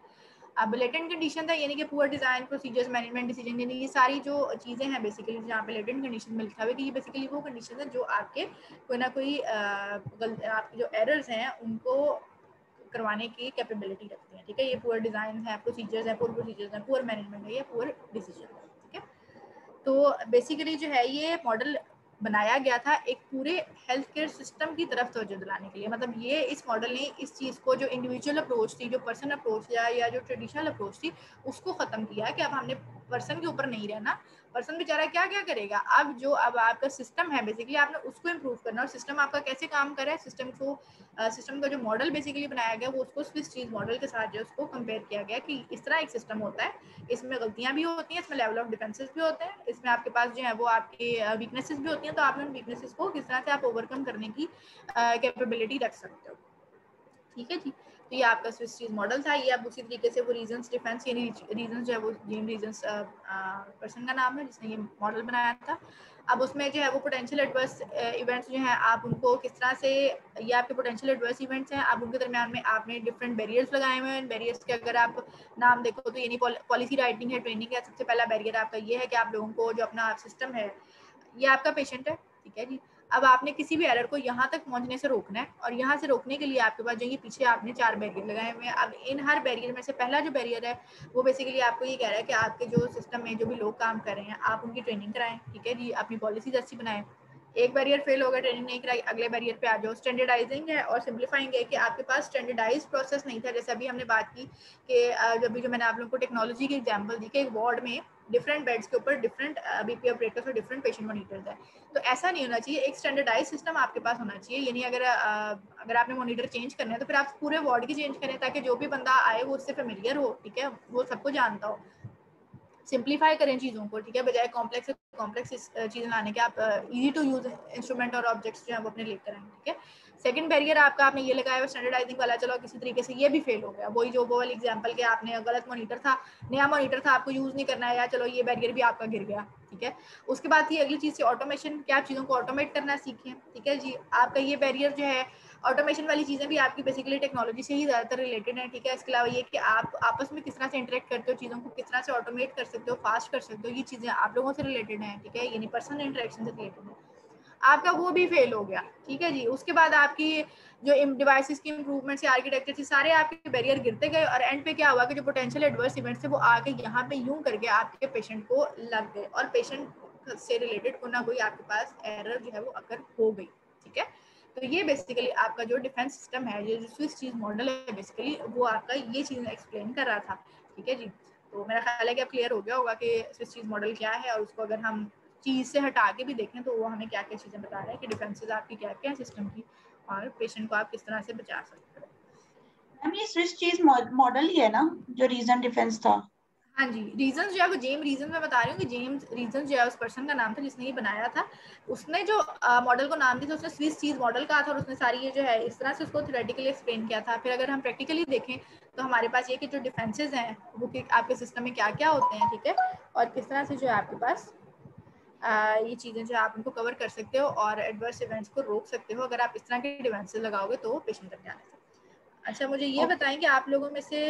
अब लेटेंट कंडीशन था यानी कि poor design, procedures, management decision, यानी ये सारी जो चीज़ें हैं बेसिकली जहाँ पे लेटेंट कंडीशन में लिखा हुआ है कि ये बेसिकली वो कंडीशन है जो आपके कोई ना कोई आपके जो एरर्स हैं उनको करवाने की कैपेबिलिटी रखती हैं, ठीक है। ये पुअर डिजाइन है, प्रोसीजर्स है, पुअर प्रोसीजर्स है, पुअर मैनेजमेंट है या पुअर डिसीजन है, ठीक है। तो बेसिकली जो है ये मॉडल बनाया गया था एक पूरे हेल्थ केयर सिस्टम की तरफ तवज्जो दिलाने के लिए, मतलब ये इस मॉडल ने इस चीज़ को जो इंडिविजुअल अप्रोच थी, जो पर्सन अप्रोच या जो ट्रेडिशनल अप्रोच थी उसको ख़त्म किया कि अब हमने पर्सन के ऊपर नहीं रहना, पर्सन बेचारा क्या क्या करेगा, अब आपका सिस्टम है बेसिकली आपने उसको इम्प्रूव करना, और सिस्टम आपका कैसे काम करे, सिस्टम का जो मॉडल बेसिकली बनाया गया वो उसको स्विस चीज मॉडल के साथ जो उसको कंपेयर किया गया कि इस तरह एक सिस्टम होता है, इसमें गलतियां भी होती हैं, इसमें लेवल ऑफ डिफेंसेस भी होते हैं, इसमें आपके पास जो है वो आपके वीकनेसेस भी होती हैं, तो आप उन वीकनेसेस को किस तरह से आप ओवरकम करने की कैपेबिलिटी रख सकते हो, ठीक है जी। तो ये आपका स्विस चीज मॉडल था, ये अब उसी तरीके से वो रीजंस डिफेंस यानी रीजंस जो है वो जेम रीजंस पर्सन का नाम है जिसने ये मॉडल बनाया था। अब उसमें जो है वो पोटेंशियल एडवर्स इवेंट्स जो हैं आप उनको किस तरह से, ये आपके पोटेंशियल एडवर्स इवेंट्स हैं, आप उनके दरमियान में आपने डिफरेंट बैरियर्स लगाए हुए हैं, बैरियर्स के अगर आप नाम देखो तो यानी पॉलिसी राइटिंग है, ट्रेनिंग है, सबसे पहला बैरियर आपका ये है कि आप लोगों को जो अपना सिस्टम है, ये आपका पेशेंट है, ठीक है जी, अब आपने किसी भी एरर को यहाँ तक पहुँचने से रोकना है, और यहाँ से रोकने के लिए आपके पास जो ये पीछे आपने 4 बैरियर लगाए हुए हैं। अब इन हर बैरियर में से पहला जो बैरियर है वो बेसिकली आपको ये कह रहा है कि आपके जो सिस्टम में जो भी लोग काम कर रहे हैं आप उनकी ट्रेनिंग कराएं, ठीक है जी, अपनी पॉलिसीज अच्छी बनाएं, एक बैरियर फेल होगा, ट्रेनिंग नहीं कराई, अगले बैरियर पे आ जाओ। स्टैंडर्डाइजिंग है और सिंप्लीफाइंग है कि आपके पास स्टैंडर्डाइज प्रोसेस नहीं था। जैसे अभी हमने बात की कि अभी जो मैंने आप लोगों को टेक्नोलॉजी की एग्जांपल दी कि एक वार्ड में डिफरेंट बेड्स के ऊपर डिफरेंट बीपी ऑपरेटर्स और डिफरेंट पेशेंट मॉनिटर्स है, तो ऐसा नहीं होना चाहिए। एक स्टैंडर्डाइज सिस्टम आपके पास होना चाहिए। यानी अगर आपने मॉनिटर चेंज करना है तो फिर आप पूरे वार्ड की चेंज करें, ताकि जो भी बंदा आए वो उससे फेमिलियर हो, ठीक है, वो सबको जानता हो। सिंप्लीफाई करें चीज़ों को, ठीक है, बजाय कॉम्प्लेक्स चीज़ें लाने के आप इजी टू यूज इंस्ट्रूमेंट और ऑब्जेक्ट्स जो है वो अपने लेकर आएं, ठीक है। सेकंड बैरियर आपने ये लगाया हुआ स्टैंडर्डाइजिंग वाला, चलो किसी तरीके से ये भी फेल हो गया। वही जो वो वाली एग्जांपल के आपने गलत मॉनिटर था, नया मॉनिटर था, आपको यूज नहीं करना है, या चलो ये बैरियर भी आपका गिर गया, ठीक है। उसके बाद थी अगली चीज़ थी ऑटोमेशन, क्या आप चीज़ों को ऑटोमेट करना सीखें, ठीक है जी। आपका ये बैरियर जो है ऑटोमेशन वाली चीज़ें भी आपकी बेसिकली टेक्नोलॉजी से ही ज़्यादातर रिलेटेड है, ठीक है। इसके अलावा ये कि आप आपस में किस तरह से इंटरेक्ट करते हो, चीज़ों को किस तरह से ऑटोमेट कर सकते हो, फास्ट कर सकते हो, ये चीज़ें आप लोगों से रिलेटेड हैं, ठीक है, यानी पर्सनल इंटरेक्शन से रिलेटेड है। आपका वो भी फेल हो गया, ठीक है जी। उसके बाद आपकी जो डिवाइसेस की इंप्रूवमेंट या आर्किटेक्चर थी, सारे आपके बैरियर गिरते गए और एंड पे क्या हुआ कि जो पोटेंशियल एडवर्स इवेंट्स थे वो आके यहाँ पे यूं करके आपके पेशेंट को लग गए और पेशेंट से रिलेटेड कोई ना कोई आपके पास एरर जो है वो अकर हो गई, ठीक है। तो ये बेसिकली आपका जो डिफेंस सिस्टम है, जो स्विस चीज मॉडल है, बेसिकली वो आपका ये चीज़ एक्सप्लेन कर रहा था, ठीक है जी। तो मेरा ख्याल है कि अब क्लियर हो गया होगा कि स्विस चीज मॉडल क्या है, और उसको अगर हम चीज़ से हटा के भी देखें तो वो हमें क्या क्या चीज़ें बता रहा है कि डिफेंसेस आपकी क्या क्या सिस्टम की, और पेशेंट को आप किस तरह से बचा सकते हो। मैम ये स्विस चीज मॉडल ही है ना जो रीजन डिफेंस था? हाँ जी, रीजन जो है वो जेम रीजन मैं बता रही हूँ कि जेम्स रीजन जो है उस पर्सन का नाम था जिसने ये बनाया था। उसने जो मॉडल को नाम दिया था उसने स्विस चीज मॉडल कहा था, और उसने सारी ये जो है इस तरह से उसको थ्योरेटिकली एक्सप्लेन किया था। फिर अगर हम प्रैक्टिकली देखें तो हमारे पास ये कि जो डिफेंसेस हैं वो आपके सिस्टम में क्या क्या होते हैं, ठीक है, और किस तरह से जो है आपके पास ये चीज़ें जो आप उनको कवर कर सकते हो और एडवर्स इवेंट्स को रोक सकते हो अगर आप इस तरह के डिफेंसेस लगाओगे तो पेशेंट तक जाने से। अच्छा, मुझे ये बताएं कि आप लोगों में से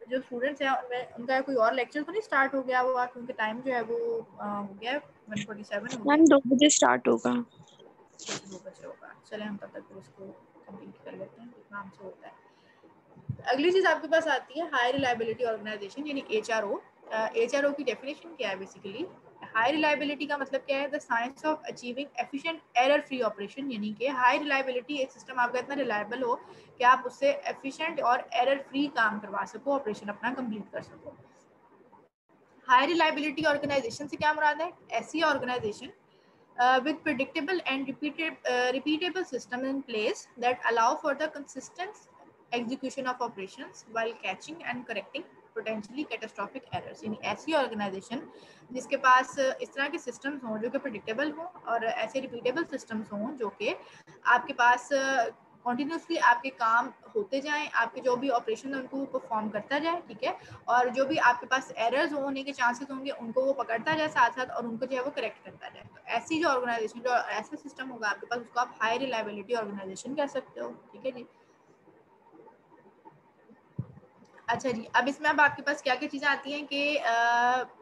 जो स्टूडेंट्स हैं उनमें उनका कोई और लेक्चर तो नहीं स्टार्ट हो गया हुआ, क्योंकि टाइम जो है वो हो गया 1:47 हो गया। मैम 2 बजे स्टार्ट होगा। 2 बजे होगा, चले हम तब तक उसको कंप्लीट कर लेते हैं, काम से होता है। अगली चीज़ आपके पास आती है हाई रिलायबिलिटी ऑर्गेनाइजेशन यानी HRO। HRO की डेफिनेशन क्या है? बेसिकली हाई रिलायबिलिटी का मतलब क्या है? The science of achieving efficient error free operation, यानी कि हाई रिलायबिलिटी एक सिस्टम आपका इतना रिलायबल हो कि आप उससे एफिशिएंट और एरर फ्री काम करवा सको, ऑपरेशन अपना कंप्लीट कर सको। हाई रिलायबिलिटी ऑर्गेनाइजेशन से क्या मुराद है? ऐसी organisation with predictable and repeatable system in place that allow for the consistent execution of operations while catching and correcting potentially catastrophic errors। यानी ऐसी ऑर्गेनाइजेशन जिसके पास इस तरह के सिस्टम्स हों जो कि प्रिडिक्टेबल हों और ऐसे रिपीटेबल सिस्टम्स हों जो कि आपके पास कॉन्टिन्यूसली आपके काम होते जाएं, आपके जो भी ऑपरेशन है उनको परफॉर्म करता जाए, ठीक है, और जो भी आपके पास एरर्स होने के चांसेस होंगे उनको वो पकड़ता जाए साथ साथ, और उनको जो है वो करेक्ट करता जाए। तो ऐसी जो ऑर्गेनाइजेशन, जो ऐसा सिस्टम होगा आपके पास, उसको आप हाई रिलायबिलिटी ऑर्गेनाइजेशन कह सकते हो, ठीक है जी। अच्छा जी, अब इसमें अब आपके पास क्या क्या चीज़ें आती हैं कि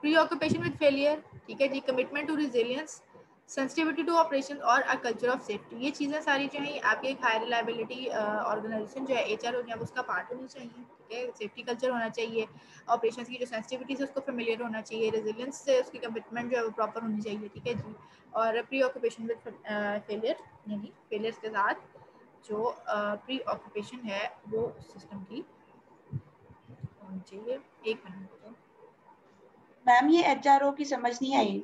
प्री ऑक्यूपेशन विद फेलियर, ठीक है जी, commitment to resilience, sensitivity to operation और अ कल्चर ऑफ सेफ्टी। ये चीज़ें सारी जो है आपकी एक हाई रिलायबिलिटी ऑर्गेनाइजेशन जो है HRO जो है उसका पार्ट होनी चाहिए, ठीक है। सेफ्टी कल्चर होना चाहिए, ऑपरेशन की जो सेंसिटिविटी है उसको फेमिलियर होना चाहिए, रेजिलियंस से उसकी कमिटमेंट जो है वो प्रॉपर होनी चाहिए, ठीक है जी। और प्री ऑक्यूपेशन विद फेलियर, यानी फेलियर्स के साथ जो प्री ऑक्यूपेशन है वो सिस्टम की चाहिए। एक मिनट मैम ये HRO की समझ नहीं आई।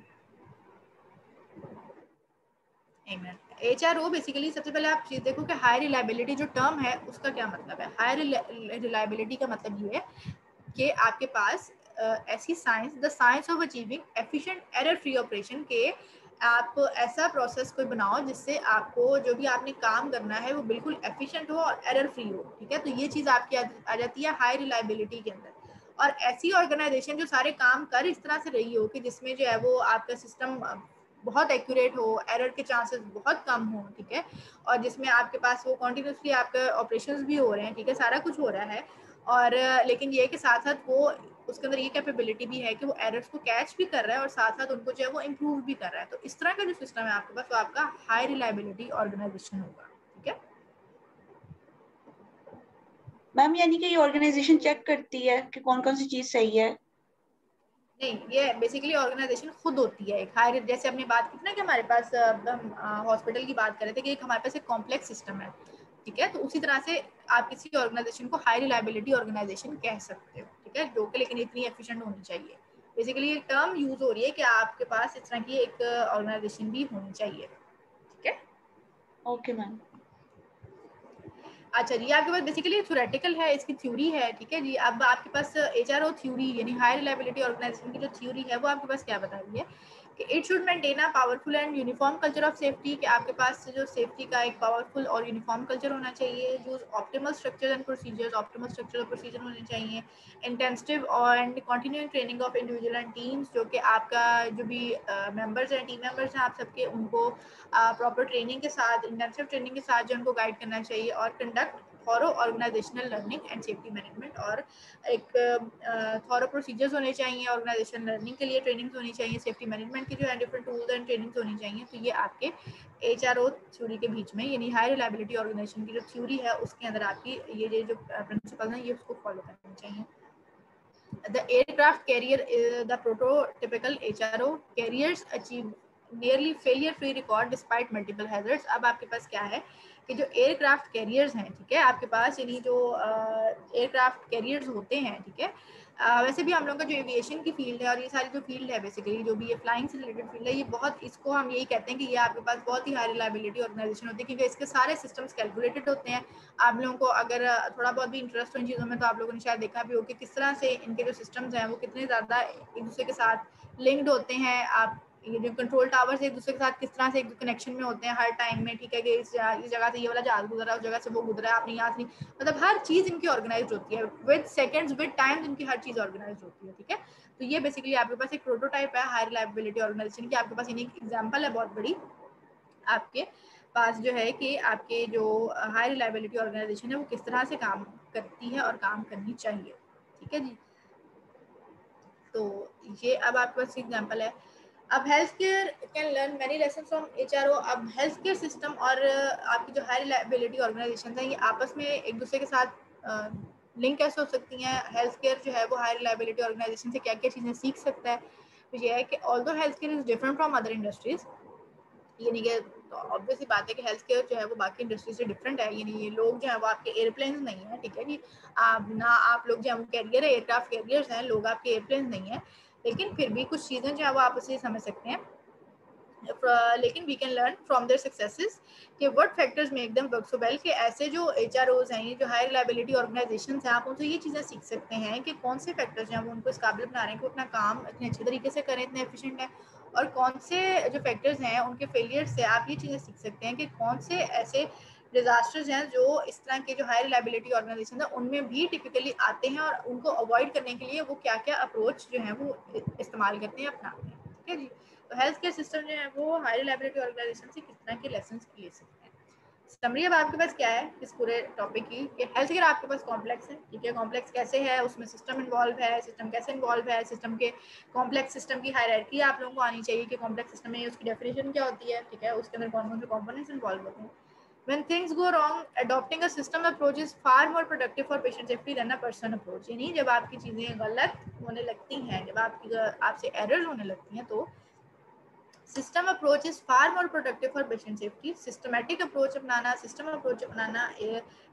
HRO बेसिकली सबसे पहले आप चीज देखो कि हाई रिलायबिलिटी जो टर्म है उसका क्या मतलब है। हाई रिलायबिलिटी का मतलब ये है कि आपके पास ऐसी science, the science of achieving efficient error free operation, के आप ऐसा प्रोसेस कोई बनाओ जिससे आपको जो भी आपने काम करना है वो बिल्कुल एफिशिएंट हो और एरर फ्री हो, ठीक है। तो ये चीज़ आपकी आ जाती है हाई रिलायबिलिटी के अंदर। और ऐसी ऑर्गेनाइजेशन जो सारे काम कर इस तरह से रही हो कि जिसमें जो है वो आपका सिस्टम बहुत एक्यूरेट हो, एरर के चांसेस बहुत कम हो, ठीक है, और जिसमें आपके पास वो कॉन्टिन्यूसली आपके ऑपरेशंस भी हो रहे हैं, ठीक है, सारा कुछ हो रहा है, और लेकिन ये कि साथ साथ वो उसके अंदर ये कैपेबिलिटी भी है कि वो एरर्स को कैच भी कर रहा है और साथ साथ उनको जो है वो इम्प्रूव भी कर रहा है। तो इस तरह का जो सिस्टम है आपके पास वो आपका हाई रिलायबिलिटी ऑर्गेनाइजेशन होगा, ठीक है। मैम यानी कि ये ऑर्गेनाइजेशन चेक करती है कि कौन कौन सी चीज सही है? नहीं, ये बेसिकली ऑर्गेनाइजेशन खुद होती है एक हायर, जैसे अपनी बात की ना कि हमारे पास हम हॉस्पिटल की बात कर रहे थे कि एक हमारे पास एक कॉम्प्लेक्स सिस्टम है, ठीक है, तो उसी तरह से आप किसी ऑर्गेनाइजेशन को हाई रिलायबिलिटी ऑर्गेनाइजेशन कह सकते हो, ठीक है, जो कि लेकिन इतनी एफिशिएंट होनी चाहिए। बेसिकली ये टर्म यूज हो रही है कि आपके पास इस तरह की एक ऑर्गेनाइजेशन भी होनी चाहिए, ठीक है। Okay ma'am. अच्छा जी, आपके पास बेसिकली थ्योरेटिकल है, इसकी थ्योरी है, ठीक है जी। अब आपके पास एचआरओ थ्योरी यानी हाई रिलायबिलिटी ऑर्गेनाइजेशन की जो थ्योरी है वो आपके पास क्या बता रही है कि it should maintain a powerful and uniform culture of safety, कि आपके पास जो सेफ्टी का एक पावरफुल और यूनिफॉर्म कल्चर होना चाहिए, जो optimal structure and procedures, optimal structure और प्रोसीजर होने चाहिए, intensive and continuing training of individual and teams, जो कि आपका जो भी मेंबर्स हैं, टीम मेंबर्स हैं आप सबके, उनको प्रॉपर ट्रेनिंग के साथ, इंटेंसिव ट्रेनिंग के साथ जो उनको गाइड करना चाहिए, और conduct thorough organisational learning and safety management, और एक थॉरो प्रोसीजर्स होने चाहिए ऑर्गेनाइजेशन लर्निंग के लिए, ट्रेनिंग्स होनी चाहिए, सेफ्टी मैनेजमेंट की जो है डिफरेंट टूल्स एंड ट्रेनिंग्स होनी चाहिए। तो ये आपके एचआरओ थ्योरी के बीच में, यानी हाई रिलायबिलिटी ऑर्गेनाइजेशन की जो थ्योरी है उसके अंदर आपकी ये जो प्रिंसिपल हैं ये उसको फॉलो करने चाहिए। The aircraft carrier, the prototypical HRO carriers achieve nearly failure-free record despite multiple hazards। अब आपके पास क्या है कि जो एयरक्राफ्ट कैरियर्स हैं, ठीक है, आपके पास यानी जो एयरक्राफ्ट कैरियर्स होते हैं, ठीक है, वैसे भी हम लोगों का जो एविएशन की फील्ड है और ये सारी जो फील्ड है बेसिकली जो भी ये फ्लाइंग से रिलेटेड फील्ड है, ये बहुत, इसको हम यही कहते हैं कि ये आपके पास बहुत ही हाई रिलायबिलिटी ऑर्गेनाइजेशन होती है, क्योंकि इसके सारे सिस्टम्स कैलकुलेटेड होते हैं। आप लोगों को अगर थोड़ा बहुत भी इंटरेस्ट हो इन चीज़ों में तो आप लोगों ने शायद देखा भी हो कि किस तरह से इनके जो सिस्टम्स हैं वो कितने ज़्यादा एक दूसरे के साथ लिंक्ड होते हैं। आप ये जो कंट्रोल टावर्स एक दूसरे के साथ किस तरह से एक कनेक्शन में होते हैं हर टाइम में, ठीक है, कि इस जगह से ये वाला जहाज गुजरा, उस जगह से वो गुजरा, आपने यहाँ से, मतलब हर चीज़ इनकी ऑर्गेनाइज होती है, विद सेकेंड्स विद टाइम्स इनकी हर चीज़ ऑर्गेनाइज होती है, ठीक है। तो ये बेसिकली आपके पास एक प्रोटोटाइप है हाई रिलायबिलिटी ऑर्गेनाइजेशन की, आपके पास यानी एक एग्जाम्पल है बहुत बड़ी आपके पास जो है कि आपके जो हाई रिलायबिलिटी ऑर्गेनाइजेशन है वो किस तरह से काम करती है और काम करनी चाहिए, ठीक है जी। तो ये अब आपके पास एग्जांपल है। अब health care can learn many lesson from HRO. अब हेल्थ केयर सिस्टम और आपकी जो हाई रिलायबिलिटी ऑर्गेनाइजेशन है ये आपस में एक दूसरे के साथ लिंक कैसे हो सकती हैं। हेल्थ केयर जो है वो हाई रिलायबिलिटी ऑर्गेनाइजेशन से क्या क्या चीज़ें सीख सकता है। तो ये है कि although health care is different from other industries, यानी कि तो ऑब्वियस ही बात है कि हेल्थ केयर जो है वो बाकी इंडस्ट्री से डिफरेंट है, यानी ये लोग जो है वो आपके एयरप्लेन नहीं है, ठीक है जी। आप लोग जो है वो कैरियर है, एयरक्राफ्ट कैरियर्स हैं, लोग आपके एयरप्लेन नहीं है, लेकिन फिर भी कुछ चीज़ें जो है वो आपस में समझ सकते हैं। लेकिन we can learn from their successes कि what factors make them work so well, कि ऐसे जो एचआरओज हैं, ये जो हाई रिलायबिलिटी ऑर्गेनाइजेशंस हैं, आप उनसे ये चीज़ें सीख सकते हैं कि कौन से फैक्टर्स जो हैं वो उनको इस काबिल बना रहे हैं कि वो अपना काम इतने अच्छे तरीके से करें, इतने एफिशिएंट है, और कौन से जो फैक्टर्स हैं उनके फेलियर से आप ये चीज़ें सीख सकते हैं कि कौन से ऐसे डिजास्टर्स हैं जो इस तरह के जो हाई रिलायबिलिटी ऑर्गेनाइजेशन है उनमें भी टिपिकली आते हैं, और उनको अवॉइड करने के लिए वो क्या क्या अप्रोच जो है वो इस्तेमाल करते हैं, अपनाते हैं, ठीक है जी। तो हेल्थ केयर सिस्टम जो है वो हाई रिलायबिलिटी ऑर्गेनाइजेशन से किस तरह के लेसन ले सकते हैं। समरी अब आपके पास क्या है इस पूरे टॉपिक की कि हेल्थ केयर आपके पास कॉम्प्लेक्स है, ठीक है, कॉम्प्लेक्स कैसे है, उसमें सिस्टम इन्वॉल्व है, सिस्टम कैसे इन्वॉल्व है, सिस्टम के कॉम्प्लेक्स सिस्टम की हायरार्की आप लोगों को आनी चाहिए कि कॉम्प्लेक्स सिस्टम में उसकी डेफिनेशन क्या होती है, ठीक है, उसके अंदर कौन कौन से कॉम्पोनेंट्स इन्वॉल्व होते हैं। When things go wrong, adopting a system approach is far more productive for patient safety than a person approach। यानी जब आपकी चीज़ें गलत होने लगती हैं, जब आपसे एरर्स होने लगती हैं, तो system approach is far more productive for patient safety. Systematic approach अपनाना, सिस्टम अप्रोच अपनाना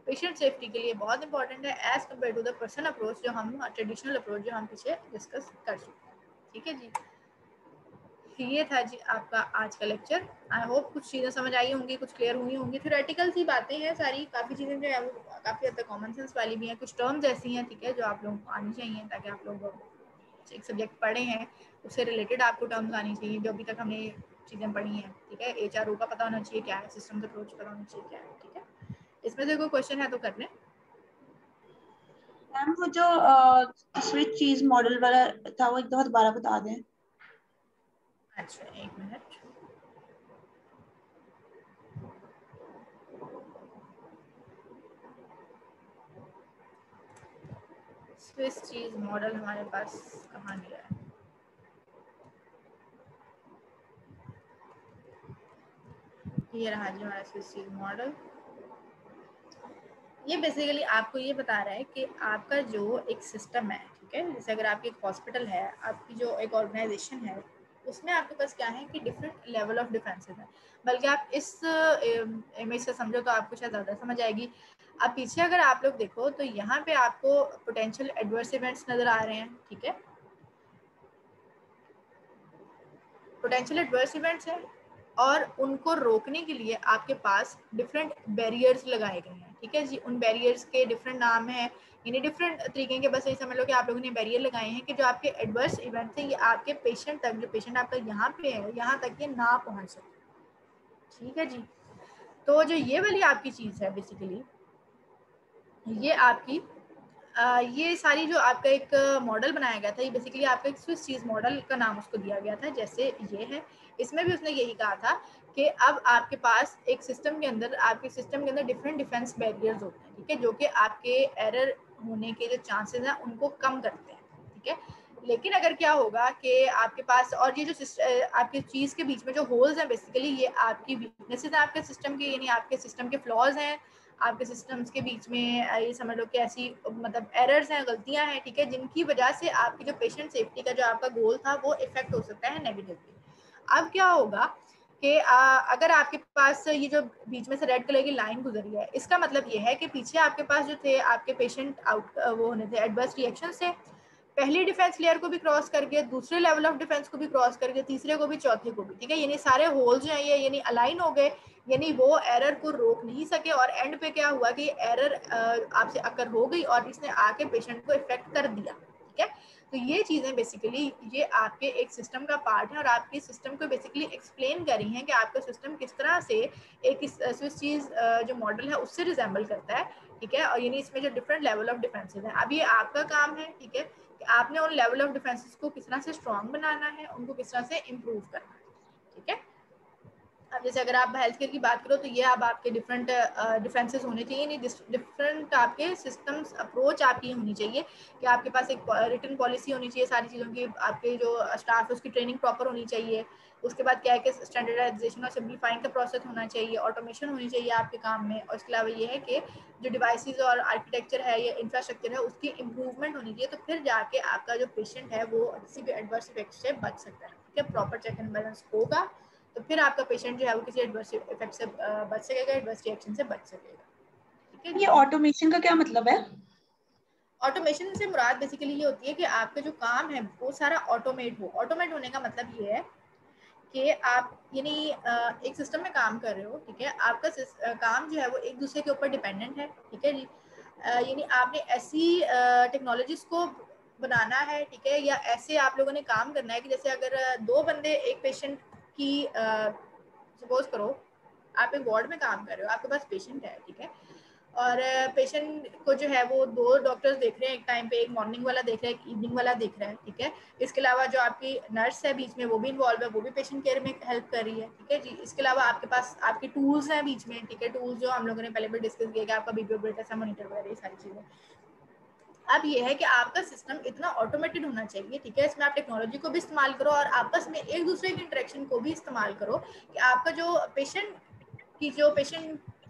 पेशेंट सेफ्टी के लिए बहुत इंपॉर्टेंट है as compare to the person approach जो हम ट्रेडिशनल अप्रोच जो हम पीछे डिस्कस कर चुके हैं, ठीक है जी। ये था जी आपका आज का लेक्चर। आई होप कुछ चीज़ें समझ आई होंगी, कुछ क्लियर हुई होंगी। थ्योरेटिकल सी बातें हैं सारी, काफ़ी चीज़ें जो है वो काफ़ी हद तक कॉमन सेंस वाली भी हैं, कुछ टर्म्स ऐसी हैं, ठीक है, जो आप लोगों को आनी चाहिए ताकि आप लोग एक सब्जेक्ट पढ़े हैं उससे रिलेटेड आपको टर्म्स आनी चाहिए जो अभी तक हमने चीज़ें पढ़ी हैं, ठीक है। एचआरओ का पता होना चाहिए क्या है, सिस्टम अप्रोच पता होना चाहिए क्या है, ठीक है। इसमें से कोई क्वेश्चन है तो कर लें। मैम वो जो स्विच चीज मॉडल वाला था वो एक दफा दोबारा बता दें। अच्छा एक मिनट, स्विस चीज मॉडल हमारे पास कहाँ गया है। ये रहा जी हमारा स्विस चीज मॉडल। ये बेसिकली आपको ये बता रहा है कि आपका जो एक सिस्टम है, ठीक है। जैसे अगर आपकी एक हॉस्पिटल है, आपकी जो एक ऑर्गेनाइजेशन है, उसमें आपके पास क्या है कि डिफरेंट लेवल ऑफ डिफेंसेस है। बल्कि आप इस इमेज से समझो तो आपको शायद ज़्यादा समझ आएगी। अब पीछे अगर आप लोग देखो तो यहाँ पे आपको पोटेंशियल एडवर्स इवेंट्स नज़र आ रहे हैं, ठीक है। पोटेंशियल एडवर्स इवेंट्स हैं और उनको रोकने के लिए आपके पास डिफरेंट बैरियर्स लगाए गए हैं, ठीक है जी। उन बैरियर्स के डिफरेंट नाम हैं, यानी डिफरेंट तरीके के, बस यही समझ लो कि आप लोगों ने बैरियर लगाए हैं कि जो आपके एडवर्स इवेंट्स हैं ये आपके पेशेंट तक, जो पेशेंट आपका यहाँ पे है, यहाँ तक ये ना पहुँच सके, ठीक है जी। तो जो ये वाली आपकी चीज़ है बेसिकली, ये आपकी ये सारी जो आपका एक मॉडल बनाया गया था, ये बेसिकली आपका एक स्विस चीज़ मॉडल का नाम उसको दिया गया था, जैसे ये है। इसमें भी उसने यही कहा था कि अब आपके पास एक सिस्टम के अंदर, आपके सिस्टम के अंदर डिफरेंट डिफेंस बैरियर्स होते हैं, ठीक है, जो कि आपके एरर होने के जो चांसेस हैं उनको कम करते हैं, ठीक है। लेकिन अगर क्या होगा कि आपके पास, और ये जो आपकी चीज़ के बीच में जो होल्स हैं बेसिकली ये आपकी वीकनेसेस हैं आपके सिस्टम के, यानी आपके सिस्टम के फ्लॉज हैं, आपके सिस्टम्स के बीच में ये समझ लो कि ऐसी मतलब एरर्स हैं, गलतियां हैं, ठीक है, जिनकी वजह से आपकी जो पेशेंट सेफ्टी का जो आपका गोल था वो इफेक्ट हो सकता है नेगेटिवली। अब क्या होगा कि अगर आपके पास ये जो बीच में से रेड कलर की लाइन गुजरी है, इसका मतलब ये है कि पीछे आपके पास जो थे आपके पेशेंट वो होने थे एडवर्स रिएक्शन से, पहली डिफेंस लेयर को भी क्रॉस करके, दूसरे लेवल ऑफ डिफेंस को भी क्रॉस करके, तीसरे को भी, चौथे को भी, ठीक है, यानी सारे होल्स जो हैं ये यानी अलाइन हो गए, यानी वो एरर को रोक नहीं सके और एंड पे क्या हुआ कि एरर आपसे अकर हो गई और इसने आके पेशेंट को इफेक्ट कर दिया, ठीक है। तो ये चीज़ें बेसिकली ये आपके एक सिस्टम का पार्ट है और आपके सिस्टम को बेसिकली एक्सप्लेन करी हैं कि आपका सिस्टम किस तरह से एक स्विस चीज़ जो मॉडल है उससे रिजेंबल करता है, ठीक है। और यानी इसमें जो डिफरेंट लेवल ऑफ डिफेंसेस हैं, अब ये आपका काम है, ठीक है, कि आपने उन लेवल ऑफ डिफेंसेस को किस तरह से स्ट्रॉन्ग बनाना है, उनको किस तरह से इम्प्रूव करना है, ठीक है। अब जैसे अगर आप हेल्थ केयर की बात करो तो ये अब आपके डिफरेंट डिफेंसेस होने चाहिए, नहीं डिफरेंट आपके सिस्टम्स अप्रोच आपकी होनी चाहिए कि आपके पास एक रिटन पॉलिसी होनी चाहिए सारी चीज़ों की, आपके जो स्टाफ है उसकी ट्रेनिंग प्रॉपर होनी चाहिए। उसके बाद क्या है कि स्टैंडर्डाइजेशन और सिम्प्लीफाइंग का प्रोसेस होना चाहिए, ऑटोमेशन होनी चाहिए आपके काम में, और इसके अलावा ये है कि जो डिवाइसेस और आर्किटेक्चर है या इंफ्रास्ट्रक्चर है उसकी इम्प्रूवमेंट होनी चाहिए, तो फिर जाके आपका जो पेशेंट है वो किसी भी एडवर्स इफेक्ट से बच सकता है, ठीक है। प्रॉपर चेक एंड बैलेंस होगा तो फिर आपका पेशेंट जो है वो किसी एडवर्स इफेक्ट से बच सकेगा, एडवर्स रिएक्शन से बच सकेगा, ठीक है। ये ऑटोमेशन का क्या मतलब है? ऑटोमेशन से मुराद बेसिकली ये होती है कि आपका जो काम है वो सारा ऑटोमेट हो। ऑटोमेट होने का मतलब ये है कि आप यानी एक सिस्टम में काम कर रहे हो, ठीक है, आपका काम जो है वो एक दूसरे के ऊपर डिपेंडेंट है, ठीक है जी। यानी आपने ऐसी टेक्नोलॉजीज को बनाना है, ठीक है, या ऐसे आप लोगों ने काम करना है कि जैसे अगर दो बंदे एक पेशेंट की सपोज करो आप एक वार्ड में काम कर रहे हो, आपके पास पेशेंट है, ठीक है, और पेशेंट को जो है वो दो डॉक्टर्स देख रहे हैं एक टाइम पे, एक मॉर्निंग वाला देख रहा है, एक इवनिंग वाला देख रहा है, ठीक है। इसके अलावा जो आपकी नर्स है बीच में वो भी इन्वॉल्व है, वो भी पेशेंट केयर में हेल्प कर रही है, ठीक है जी। इसके अलावा आपके पास आपके टूल्स हैं बीच में, ठीक है, टूल्स जो हम लोगों ने पहले भी डिस्कस किया कि आपका बीपीओ ब्रेटर मॉनिटर वगैरह ये सारी चीज़ें। अब ये है कि आपका सिस्टम इतना ऑटोमेटेड होना चाहिए, ठीक है, इसमें आप टेक्नोलॉजी को भी इस्तेमाल करो और आपस में एक दूसरे के इंटरेक्शन को भी इस्तेमाल करो कि आपका जो पेशेंट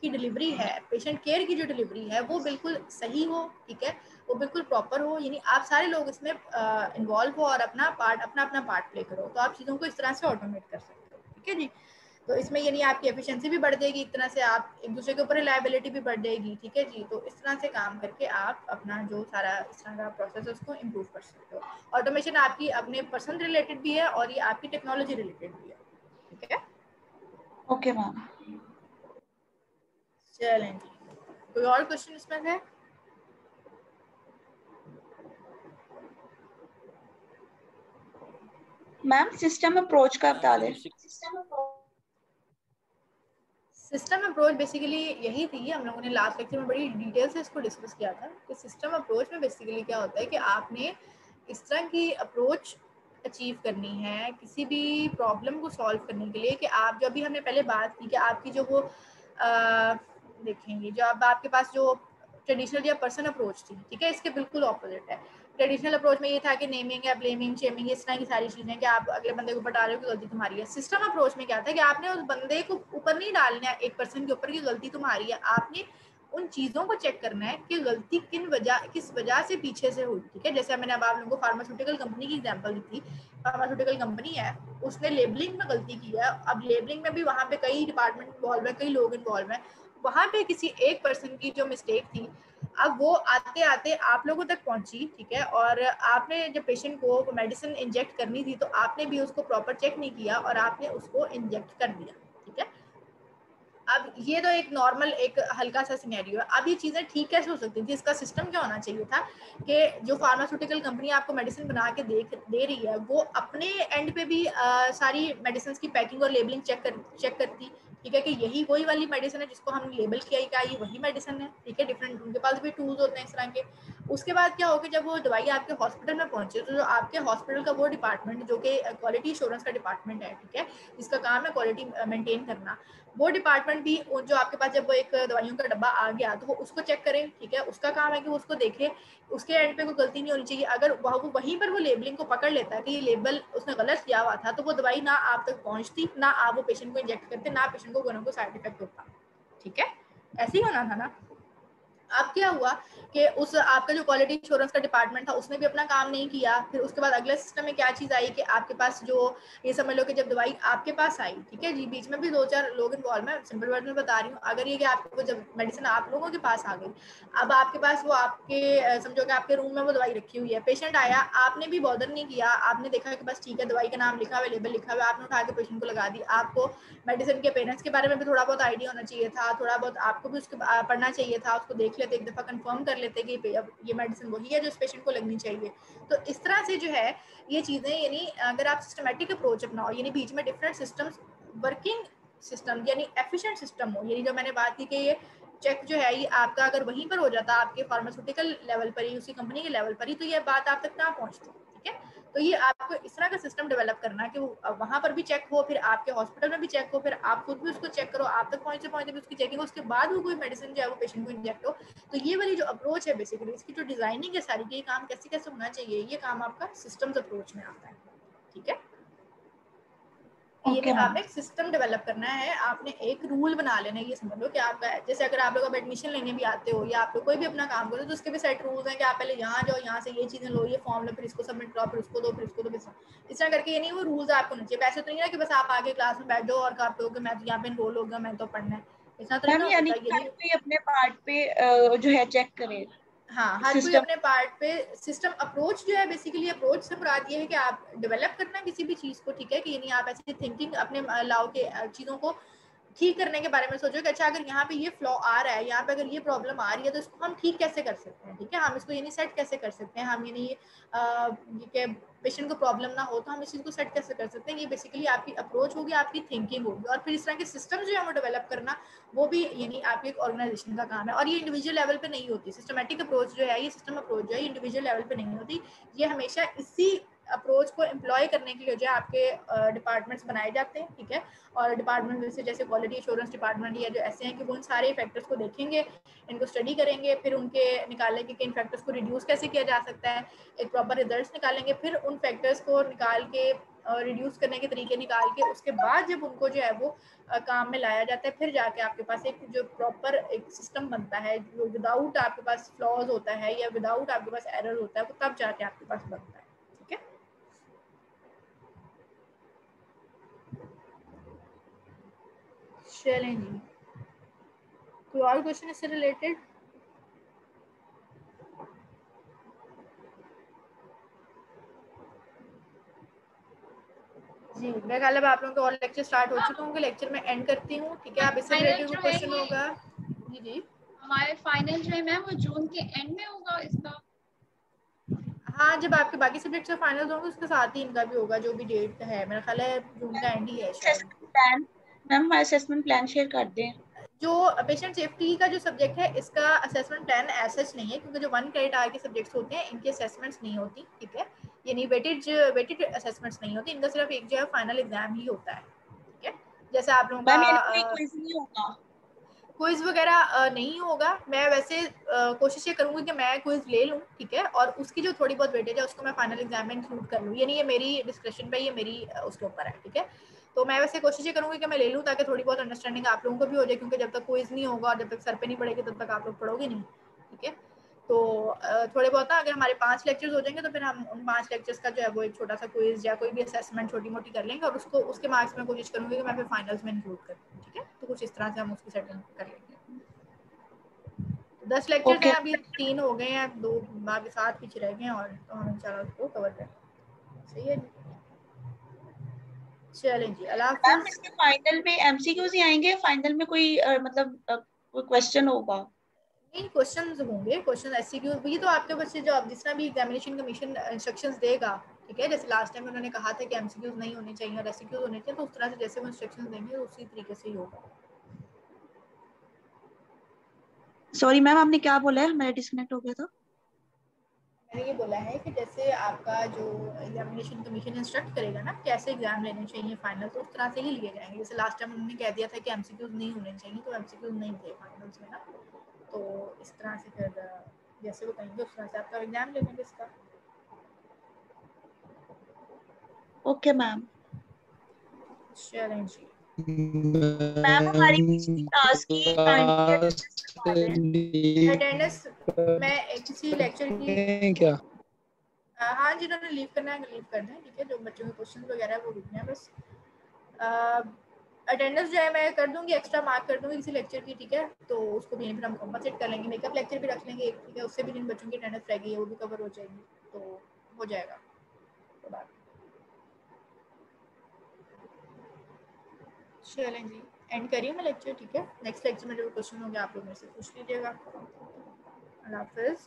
की डिलीवरी है, पेशेंट केयर की जो डिलीवरी है वो बिल्कुल सही हो, ठीक है, वो बिल्कुल प्रॉपर हो, यानी आप सारे लोग इसमें इन्वॉल्व हो और अपना पार्ट प्ले करो, तो आप चीज़ों को इस तरह से ऑटोमेट कर सकते हो, ठीक है जी। तो इसमें यानी आपकी एफिशिएंसी भी बढ़ जाएगी, एक तरह से आप एक दूसरे के ऊपर रिलायबिलिटी भी बढ़ जाएगी, ठीक है जी। तो इस तरह से काम करके आप अपना जो सारा इस तरह का प्रोसेस है उसको इम्प्रूव कर सकते हो। ऑटोमेशन आपकी अपने पर्सन रिलेटेड भी है और ये आपकी टेक्नोलॉजी रिलेटेड भी है, ठीक है। Okay ma'am. चलें जी, कोई और क्वेश्चन इसमें है? मैम सिस्टम अप्रोच का बता दें। सिस्टम अप्रोच बेसिकली यही थी, हम लोगों ने लास्ट लेक्चर में बड़ी डिटेल से इसको डिस्कस किया था कि सिस्टम अप्रोच में बेसिकली क्या होता है कि आपने इस तरह की अप्रोच अचीव करनी है किसी भी प्रॉब्लम को सॉल्व करने के लिए कि आप जो अभी हमने पहले बात की कि आपकी जो वो देखेंगे जो अब आपके पास जो ट्रेडिशनल या पर्सन अप्रोच थी, ठीक है, इसके बिल्कुल ऑपोजिट है। ट्रेडिशनल अप्रोच में ये था कि नेमिंग या ब्लेमिंग शेमिंग इस तरह की सारी चीज़ें कि आप अगले बंदे को बता रहे हो कि गलती तुम्हारी है। सिस्टम अप्रोच में क्या था कि आपने उस बंदे को ऊपर नहीं डालना है एक पर्सन के ऊपर की गलती तुम्हारी है, आपने उन चीज़ों को चेक करना है कि गलती किस वजह से पीछे से हुई, ठीक है। जैसे मैंने अब आप लोगों को फार्मास्यूटिकल कंपनी की एग्जांपल दी थी, फार्मास्यूटिकल कंपनी है, उसने लेबलिंग में गलती की है। अब लेबलिंग में भी वहाँ पे कई डिपार्टमेंट इन्वॉल्व है, कई लोग इन्वॉल्व हैं, वहाँ पे किसी एक पर्सन की जो मिस्टेक थी, अब वो आते आते आप लोगों तक पहुंची, ठीक है, और आपने जब पेशेंट को मेडिसिन इंजेक्ट करनी थी तो आपने भी उसको प्रॉपर चेक नहीं किया और आपने उसको इंजेक्ट कर दिया, ठीक है। अब ये तो एक नॉर्मल एक हल्का सा सिनेरियो है। अब ये चीज़ें ठीक कैसे हो सकती थी? इसका सिस्टम क्या होना चाहिए था कि जो फार्मास्यूटिकल कंपनी आपको मेडिसिन बना के दे रही है, वो अपने एंड पे भी सारी मेडिसिन की पैकिंग और लेबलिंग चेक करती, ठीक है, कि यही वही वाली मेडिसिन है जिसको हमने लेबल किया, क्या ये वही मेडिसिन है, ठीक है। डिफरेंट उनके पास भी टूल्स होते हैं इस तरह के। उसके बाद क्या होगा, जब वो दवाई आपके हॉस्पिटल में पहुंचे तो जो आपके हॉस्पिटल का वो डिपार्टमेंट जो कि क्वालिटी एश्योरेंस का डिपार्टमेंट है, ठीक है, जिसका काम है क्वालिटी मेंटेन करना, वो डिपार्टमेंट भी जो आपके पास जब वो एक दवाइयों का डब्बा आ गया तो वो उसको चेक करें, ठीक है। उसका काम है कि वो उसको देखे, उसके एंड पे कोई गलती नहीं होनी चाहिए। अगर वो वहीं पर वो लेबलिंग को पकड़ लेता है कि ये लेबल उसने गलत किया हुआ था, तो वो दवाई ना आप तक पहुंचती, ना आप वो पेशेंट को इंजेक्ट करते, ना पेशेंट को कोई साइड इफेक्ट होता, ठीक है। ऐसे ही होना था ना। अब क्या हुआ कि उस आपका जो क्वालिटी एश्योरेंस का डिपार्टमेंट था उसने भी अपना काम नहीं किया। फिर उसके बाद अगले सिस्टम में क्या चीज़ आई कि आपके पास जो ये समझ लो कि जब दवाई आपके पास आई, ठीक है जी, बीच में भी 2-4 लोग इन्वॉल्व हैं, सिंपल वर्ड में बता रही हूँ। अगर ये कि आपको जब मेडिसिन आप लोगों के पास आ गई, अब आपके पास वो आपके समझो कि आपके रूम में वो दवाई रखी हुई है, पेशेंट आया, आपने भी बॉदर नहीं किया, आपने देखा कि बस ठीक है दवाई का नाम लिखा हुआ है, लेबल लिखा हुआ है, आपने उठा के पेशेंट को लगा दी। आपको मेडिसिन के पेरेंट्स के बारे में भी थोड़ा बहुत आइडिया होना चाहिए था, थोड़ा बहुत आपको भी उसके पढ़ना चाहिए था, उसको देख लेते, एक दफ़ा कंफर्म कर लेते कि ये मेडिसिन वही है जो इस पेशेंट को लगनी चाहिए। तो इस तरह से जो है ये चीज़ें, यानी अगर आप सिस्टमेटिक अप्रोच अपनाओ, यानी बीच में डिफरेंट सिस्टम्स वर्किंग सिस्टम यानी एफिशिएंट सिस्टम हो, यानी जो मैंने बात की कि ये चेक जो है ये आपका अगर वहीं पर हो जाता आपके फार्मास्यूटिकल लेवल पर ही, उसी कंपनी के लेवल पर ही, तो ये बात आप तक ना पहुंचती, ठीक है। तो ये आपको इस तरह का सिस्टम डेवलप करना है कि वहाँ पर भी चेक हो, फिर आपके हॉस्पिटल में भी चेक हो, फिर आप खुद भी उसको चेक करो, आप तक पहुँचते भी उसकी चेकिंग हो, उसके बाद वो कोई मेडिसिन जो है वो पेशेंट को इंजेक्ट हो। तो ये वाली जो अप्रोच है बेसिकली, इसकी जो डिजाइनिंग है सारी, ये काम कैसे कैसे होना चाहिए, ये काम आपका सिस्टम्स अप्रोच में आता है, ठीक है। ये आपने एक सिस्टम डेवलप करना है, आपने एक रूल बना लेना है। ये समझ लो कि आपका जैसे अगर आप लोग अब एडमिशन लेने भी आते हो या आप लोग कोई भी अपना काम करो तो उसके भी सेट रूल्स हैं कि आप पहले यहाँ जाओ, यहाँ से ये चीज़ें लो, ये फॉर्म लो, फिर इसको सबमिट करो, फिर उसको दो, फिर उसको दो, इस तरह करके। ये नहीं वो रूल्स आपको होने चाहिए। वैसे तो नहीं है कि बस आप आगे क्लास में बैठ जाओ और आप लोग मैं तो यहाँ पे एनरोल होगा, मैं तो पढ़ना है, ऐसा तो नहीं होता। ये अपने पार्ट पे जो है चेक करे। हाँ, हर कोई अपने पार्ट पे सिस्टम अप्रोच जो है, बेसिकली अप्रोच से मुराद ये है कि आप डेवलप करना किसी भी चीज़ को, ठीक है, कि यानी आप ऐसी थिंकिंग अपने लाओ के चीज़ों को ठीक करने के बारे में सोचो कि अच्छा अगर यहाँ पे ये फ्लॉ आ रहा है, यहाँ पे अगर ये प्रॉब्लम आ रही है तो इसको हम ठीक कैसे कर सकते हैं, ठीक है, हम इसको यानी सेट कैसे कर सकते हैं, हम यानी ये पेशेंट को प्रॉब्लम ना हो तो हम इस चीज़ को सेट कैसे कर सकते हैं। ये बेसिकली आपकी अप्रोच होगी, आपकी थिंकिंग होगी। और फिर इस तरह के सिस्टम जो है वो डेवलप करना, वो भी यानी आपकी एक ऑर्गेनाइजेशन का काम है। और ये इंडिविजुअल लेवल पे नहीं होती। सिस्टमेटिक अप्रोच जो है, ये सिस्टम अप्रोच जो है, ये इंडिविजुअल लेवल पे नहीं होती। ये हमेशा इसी अप्रोच को एम्प्लॉय करने के लिए जो है आपके डिपार्टमेंट्स बनाए जाते हैं, ठीक है। और डिपार्टमेंट जैसे क्वालिटी एश्योरेंस डिपार्टमेंट या जो ऐसे हैं कि वो उन सारे फैक्टर्स को देखेंगे, इनको स्टडी करेंगे, फिर उनके निकालने के इन फैक्टर्स को रिड्यूस कैसे किया जा सकता है, एक प्रॉपर रिजल्ट्स निकालेंगे, फिर उन फैक्टर्स को निकाल के रिड्यूस करने के तरीके निकाल के उसके बाद जब उनको जो है वो काम में लाया जाता है, फिर जाके आपके पास एक जो प्रॉपर एक सिस्टम बनता है जो विदाउट आपके पास फ्लॉज होता है या विदाउट आपके पास एरर होता है, वो तब जाके आपके पास बनता है, ठीक है। चलें जी, कोई और क्वेश्चन इससे रिलेटेड? जी, मैं कल अब आप लोगों के और लेक्चर स्टार्ट हो चुके होंगे, लेक्चर में एंड करती हूँ, ठीक है। आप इससे रिलेटेड कोई क्वेश्चन होगा? जी जी, हमारे फाइनल जो है मैम वो जून के एंड में होगा इसका। हाँ, जब आपके बाकी सब्जेक्ट्स का फाइनल होंगे उसके साथ ही इनका भी होगा, जो भी डेट है मेरा ख्याल है जून का एंड ही है शायद। मैम हमारा असेसमेंट प्लान शेयर कर दें। जो पेशेंट सेफ्टी का जो सब्जेक्ट है इसका असेसमेंट प्लान ऐसा नहीं है, क्योंकि जो 1 क्रेडिट आवर के सब्जेक्ट्स होते हैं इनकी असेसमेंट्स नहीं होती, ठीक है, यानी वेटेड असेसमेंट्स नहीं होती, इनका सिर्फ एक जो है फाइनल एग्जाम ही होता है, ठीक है। जैसे आप लोगों का क्विज नहीं होगा, क्विज वगैरह नहीं होगा। मैं वैसे कोशिश ये करूँगी कि मैं क्विज ले लूँ, ठीक है, और उसकी जो थोड़ी बहुत वेटेज है उसको मैं फाइनल एग्जाम में इंक्लूड कर लूँ, यानी ये मेरी डिस्क्रिप्शन पे, ये मेरी उसके ऊपर है, ठीक है। तो मैं वैसे कोशिश ये करूँगी कि मैं ले लूँ ताकि थोड़ी बहुत अंडरस्टैंडिंग आप लोगों को भी हो जाए, क्योंकि जब तक क्विज नहीं होगा और जब तक सर पे नहीं पड़ेगी तब तक आप लोग पढ़ोगे नहीं, ठीक है। तो थोड़े बहुत ना अगर हमारे 5 लेक्चर्स हो जाएंगे तो फिर हम उन 5 लेक्चर्स का जो है वो एक छोटा सा क्विज या कोई भी असेसमेंट छोटी मोटी कर लेंगे और उसको उसके मार्क्स में कोशिश करूँगी कि मैं फिर फाइनल्स में इंक्लूड कर दूँ, ठीक है। तो कुछ इस तरह से हम उसकी सेटिंग कर लेंगे। 10 लेक्चर्स हैं, अभी 3 हो गए हैं, 2 बाकी 7 पीछे रह गए हैं और तो हम इंशाल्लाह उसको कवर करेंगे। सही है जी, चलें जी, अल्लाह मैम हाफिज़। इसके फाइनल में एमसीक्यूज ही आएंगे, फाइनल में कोई मतलब कोई क्वेश्चन होगा? नहीं, क्वेश्चंस होंगे, क्वेश्चन एससीक्यू ये तो आपके बच्चे जो अब जिस तरह भी एग्जामिनेशन कमीशन इंस्ट्रक्शंस देगा, ठीक है। जैसे लास्ट टाइम उन्होंने कहा था कि एमसीक्यूज नहीं होने चाहिए और एससीक्यूज होने चाहिए, तो उस तरह से जैसे वो इंस्ट्रक्शंस देंगे उसी तरीके से ही होगा। सॉरी मैम, आपने क्या बोला है? मेरा डिस्कनेक्ट हो गया था। मैंने ये बोला है कि जैसे आपका जो एग्जामिनेशन कमीशन इंस्ट्रक्ट करेगा ना कैसे एग्जाम लेने चाहिए फाइनल, तो उस तरह से ही लिए जाएंगे। जैसे लास्ट टाइम उन्होंने कह दिया था कि एमसीक्यूज नहीं होने चाहिए, तो एमसीक्यूज नहीं थे फाइनल्स में ना, तो इस तरह से फिर जैसे वो कहेंगे उस तरह से आपका एग्जाम ले लेंगे इसका। Okay ma'am. चलें जी, मैम हमारी पिछली क्लास की 90 अटेंडेंस मैं किसी लेक्चर की क्या? हाँ, जिन्होंने लीव करना है लीव करना है, ठीक है। जो बच्चों के क्वेश्चन वगैरह है वो लिखना है बस। अटेंडेंस जो है मैं कर दूंगी, एक्स्ट्रा मार्क कर दूंगी किसी लेक्चर की, ठीक है। तो उसको भी फिर हम कॉम्पनसेट कर लेंगे, मेकअप लेक्चर भी रख लेंगे एक, ठीक है। उससे भी जिन बच्चों की अटेंडेंस रह गई है वो भी कवर हो जाएगी, तो हो जाएगा। तो बात चलें जी, एंड करिए मैं लेक्चर, ठीक है। नेक्स्ट लेक्चर में जो क्वेश्चन होंगे आप लोग मेरे से पूछ लीजिएगा। अल्लाह हाफिज़।